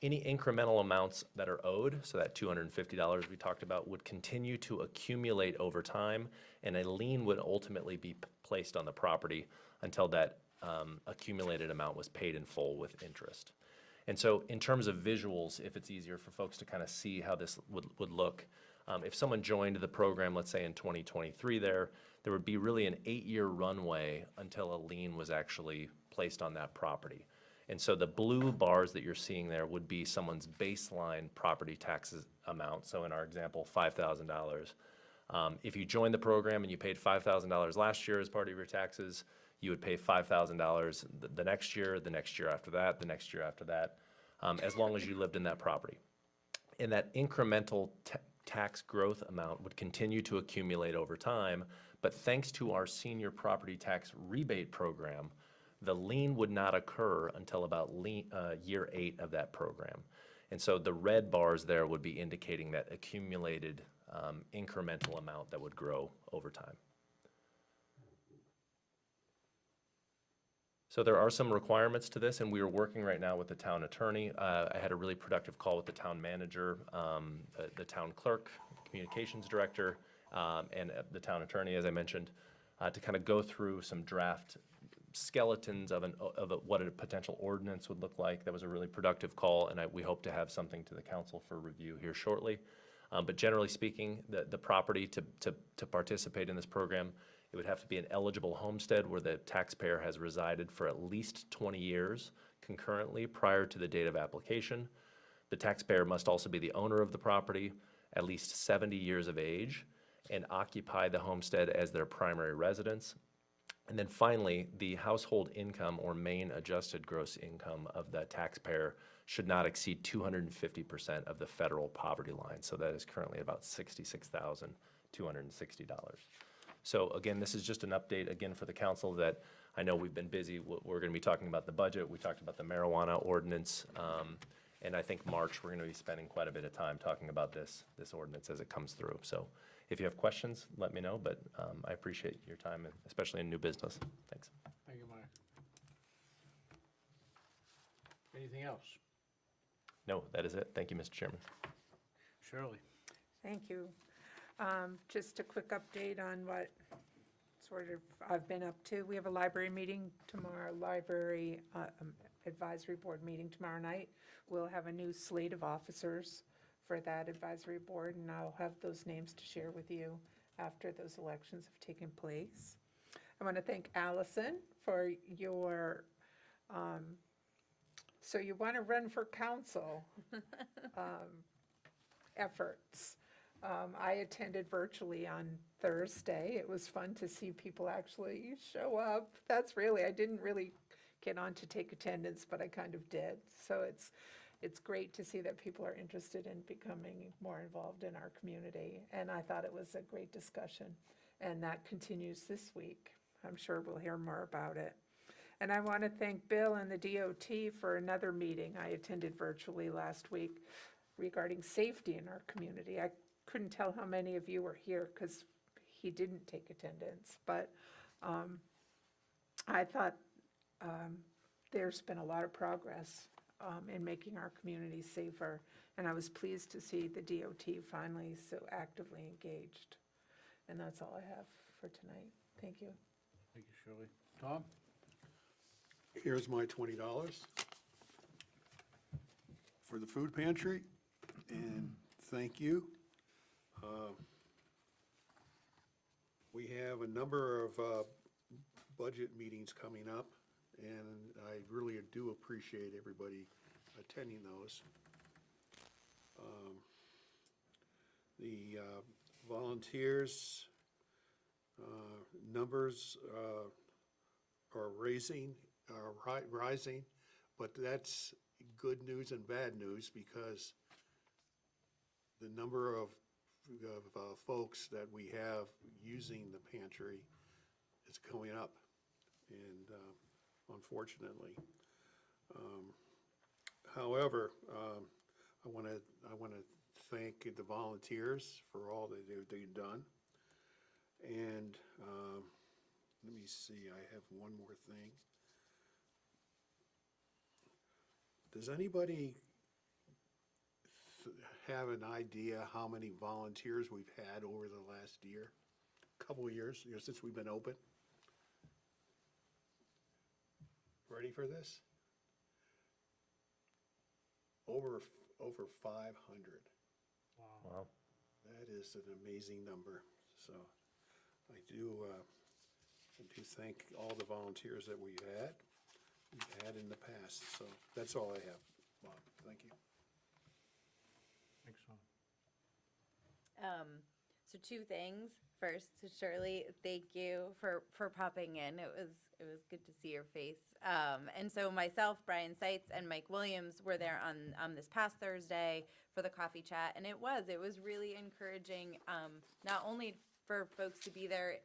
Any incremental amounts that are owed, so that $250 we talked about, would continue to accumulate over time, and a lien would ultimately be placed on the property until that accumulated amount was paid in full with interest. And so in terms of visuals, if it's easier for folks to kind of see how this would look, if someone joined the program, let's say in 2023 there would be really an 8-year runway until a lien was actually placed on that property. And so the blue bars that you're seeing there would be someone's baseline property taxes amount. So in our example, $5,000. If you joined the program and you paid $5,000 last year as part of your taxes, you would pay $5,000 the next year after that, the next year after that, as long as you lived in that property. And that incremental tax growth amount would continue to accumulate over time, but thanks to our Senior Property Tax Rebate Program, the lien would not occur until about year 8 of that program. And so the red bars there would be indicating that accumulated incremental amount that would grow over time. So there are some requirements to this, and we are working right now with the town attorney. I had a really productive call with the town manager, the town clerk, communications director, and the town attorney, as I mentioned, to kind of go through some draft skeletons of what a potential ordinance would look like. That was a really productive call, and we hope to have something to the council for review here shortly. But generally speaking, the property to participate in this program, it would have to be an eligible homestead where the taxpayer has resided for at least 20 years concurrently prior to the date of application. The taxpayer must also be the owner of the property, at least 70 years of age, and occupy the homestead as their primary residence. And then finally, the household income or main adjusted gross income of the taxpayer should not exceed 250% of the federal poverty line. So that is currently about $66,260. So again, this is just an update again for the council that I know we've been busy. We're going to be talking about the budget. We talked about the marijuana ordinance. And I think March, we're going to be spending quite a bit of time talking about this ordinance as it comes through. So if you have questions, let me know, but I appreciate your time, especially in new business. Thanks. Thank you, Mark. Anything else? No, that is it. Thank you, Mr. Chairman. Shirley? Thank you. Just a quick update on what sort of I've been up to. We have a library meeting tomorrow, library advisory board meeting tomorrow night. We'll have a new slate of officers for that advisory board, and I'll have those names to share with you after those elections have taken place. I want to thank Allison for your, so you want to run for council efforts. I attended virtually on Thursday. It was fun to see people actually show up. I didn't really get on to take attendance, but I kind of did. So it's great to see that people are interested in becoming more involved in our community. And I thought it was a great discussion. And that continues this week. I'm sure we'll hear more about it. And I want to thank Bill and the DOT for another meeting I attended virtually last week regarding safety in our community. I couldn't tell how many of you were here because he didn't take attendance, but I thought there's been a lot of progress in making our community safer, and I was pleased to see the DOT finally so actively engaged. And that's all I have for tonight. Thank you. Thank you, Shirley. Tom? Here's my $20 for the food pantry, and thank you. We have a number of budget meetings coming up, and I really do appreciate everybody attending those. The volunteers numbers are rising, but that's good news and bad news because the number of folks that we have using the pantry is going up, and unfortunately. However, I want to thank the volunteers for all that they've done. And let me see, I have one more thing. Does anybody have an idea how many volunteers we've had over the last year? Couple of years, since we've been open? Ready for this? Over 500. Wow. That is an amazing number. So I do thank all the volunteers that we've had in the past. So that's all I have, Bob. Thank you. Thanks, Tom. So two things. First, to Shirley, thank you for popping in. It was good to see your face. And so myself, Brian Seitz, and Mike Williams were there on this past Thursday for the coffee chat, and it was really encouraging, not only for folks to be there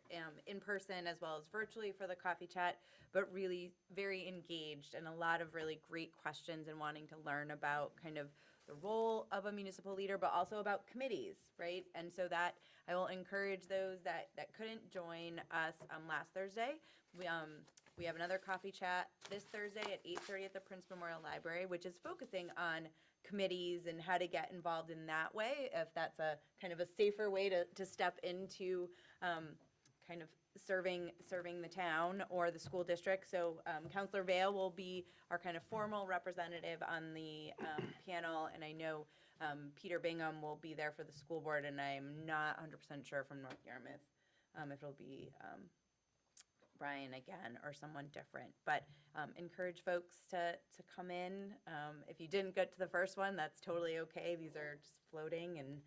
in person as well as virtually for the coffee chat, but really very engaged and a lot of really great questions and wanting to learn about kind of the role of a municipal leader, but also about committees, right? And so that I will encourage those that couldn't join us last Thursday. We have another coffee chat this Thursday at 8:30 at the Prince Memorial Library, which is focusing on committees and how to get involved in that way, if that's a kind of a safer way to step into kind of serving the town or the school district. So Councilor Vale will be our kind of formal representative on the panel, and I know Peter Bingham will be there for the school board, and I'm not 100% sure from North Yarmouth if it'll be Brian again or someone different. But encourage folks to come in. If you didn't get to the first one, that's totally okay. These are just floating, and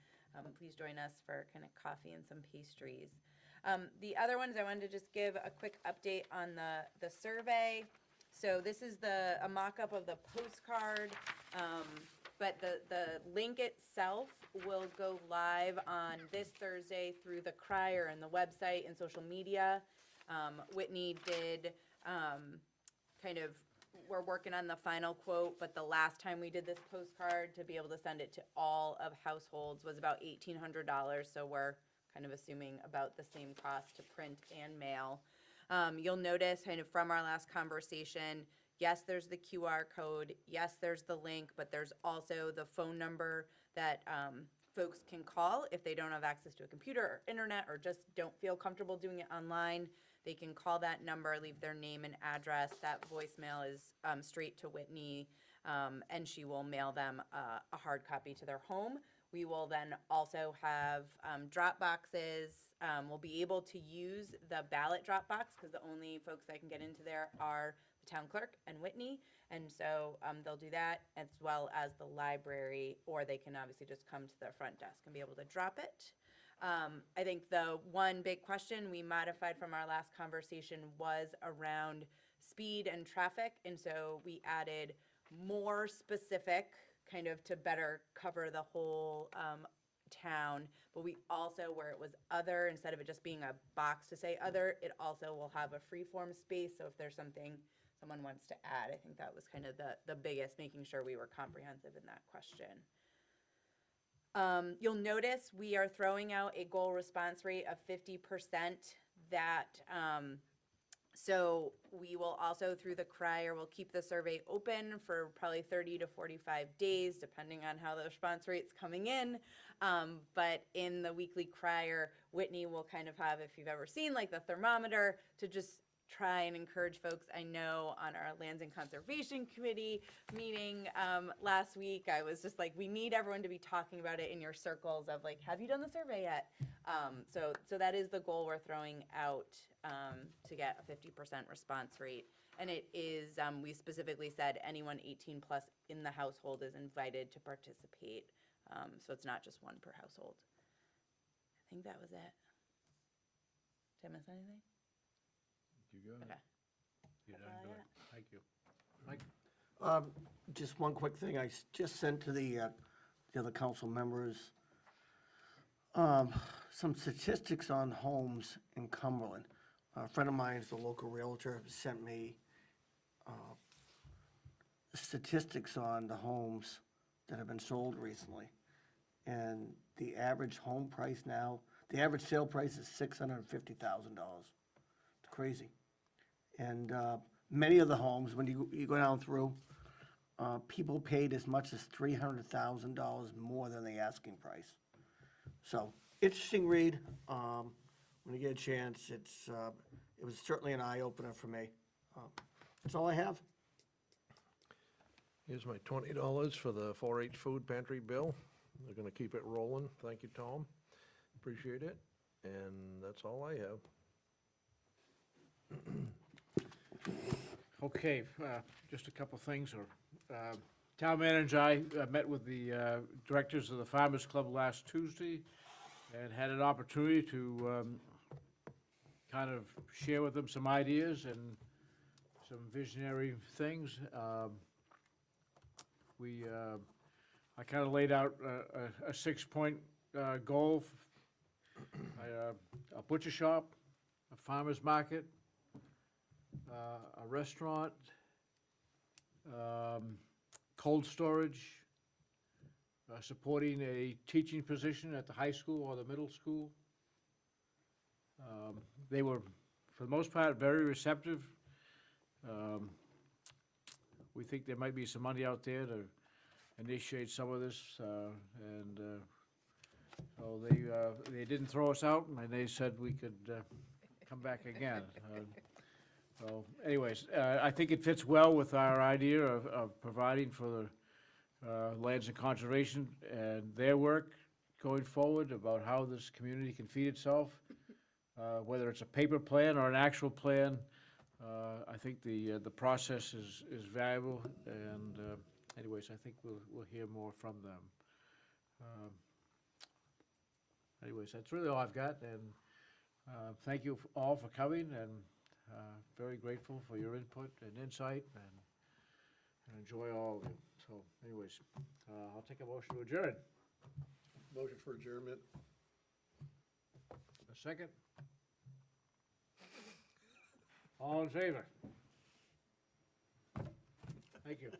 please join us for kind of coffee and some pastries. The other ones, I wanted to just give a quick update on the survey. So this is a mock-up of the postcard, but the link itself will go live on this Thursday through the Crier and the website and social media. Whitney did kind of, we're working on the final quote, but the last time we did this postcard, to be able to send it to all of households was about $1,800, so we're kind of assuming about the same cost to print and mail. You'll notice kind of from our last conversation, yes, there's the QR code, yes, there's the link, but there's also the phone number that folks can call if they don't have access to a computer or internet or just don't feel comfortable doing it online. They can call that number, leave their name and address. That voicemail is straight to Whitney, and she will mail them a hard copy to their home. We will then also have drop boxes. We'll be able to use the ballot drop box because the only folks that can get into there are the town clerk and Whitney. And so they'll do that as well as the library, or they can obviously just come to the front desk and be able to drop it. I think the one big question we modified from our last conversation was around speed and traffic. And so we added more specific, kind of to better cover the whole town. But we also, where it was other, instead of it just being a box to say other, it also will have a free form space. So if there's something someone wants to add, I think that was kind of the biggest, making sure we were comprehensive in that question. You'll notice we are throwing out a goal response rate of 50%. That so we will also, through the crier, we'll keep the survey open for probably 30 to 45 days, depending on how the response rate's coming in. But in the weekly crier, Whitney will kind of have, if you've ever seen like the thermometer, to just try and encourage folks. I know on our Lands and Conservation Committee meeting last week, I was just like, we need everyone to be talking about it in your circles of like, have you done the survey yet? So that is the goal we're throwing out to get a 50% response rate. And it is, we specifically said anyone 18 plus in the household is invited to participate. So it's not just one per household. I think that was it. Did I miss anything? You got it. Okay. You're That's done all I good. got. Thank you. Mike? Just one quick thing, just sent to the other council members, some statistics on homes in Cumberland. A friend of mine is a local realtor, sent me statistics on the homes that have been sold recently. And the average home price now, the average sale price is $650,000. It's crazy. And many of the homes, when you go down through, people paid as much as $300,000 more than the asking price. So, interesting read. When you get a chance, it was certainly an eye-opener for me. That's all I have. Here's my $20 for the 4-H food pantry bill. They're gonna keep it rolling. Thank you, Tom. Appreciate it. And that's all I have. Okay, just a couple things. Town manager and I met with the directors of the Farmers Club last Tuesday and had an opportunity to kind of share with them some ideas and some visionary things. I kind of laid out a 6-point goal, a butcher shop, a farmer's market, a restaurant, cold storage, supporting a teaching position at the high school or the middle school. They were, for the most part, very receptive. We think there might be some money out there to initiate some of this, and so they didn't throw us out, and they said we could come back again. So anyways, I think it fits well with our idea of providing for the Lands and Conservation and their work going forward about how this community can feed itself, whether it's a paper plan or an actual plan. I think the process is valuable, and anyways, I think we'll hear more from them. Anyways, that's really all I've got, and thank you all for coming, and very grateful for your input and insight, and enjoy all of you. So anyways, I'll take a motion to adjourn. Motion for adjournment. A second? All in favor? Thank you.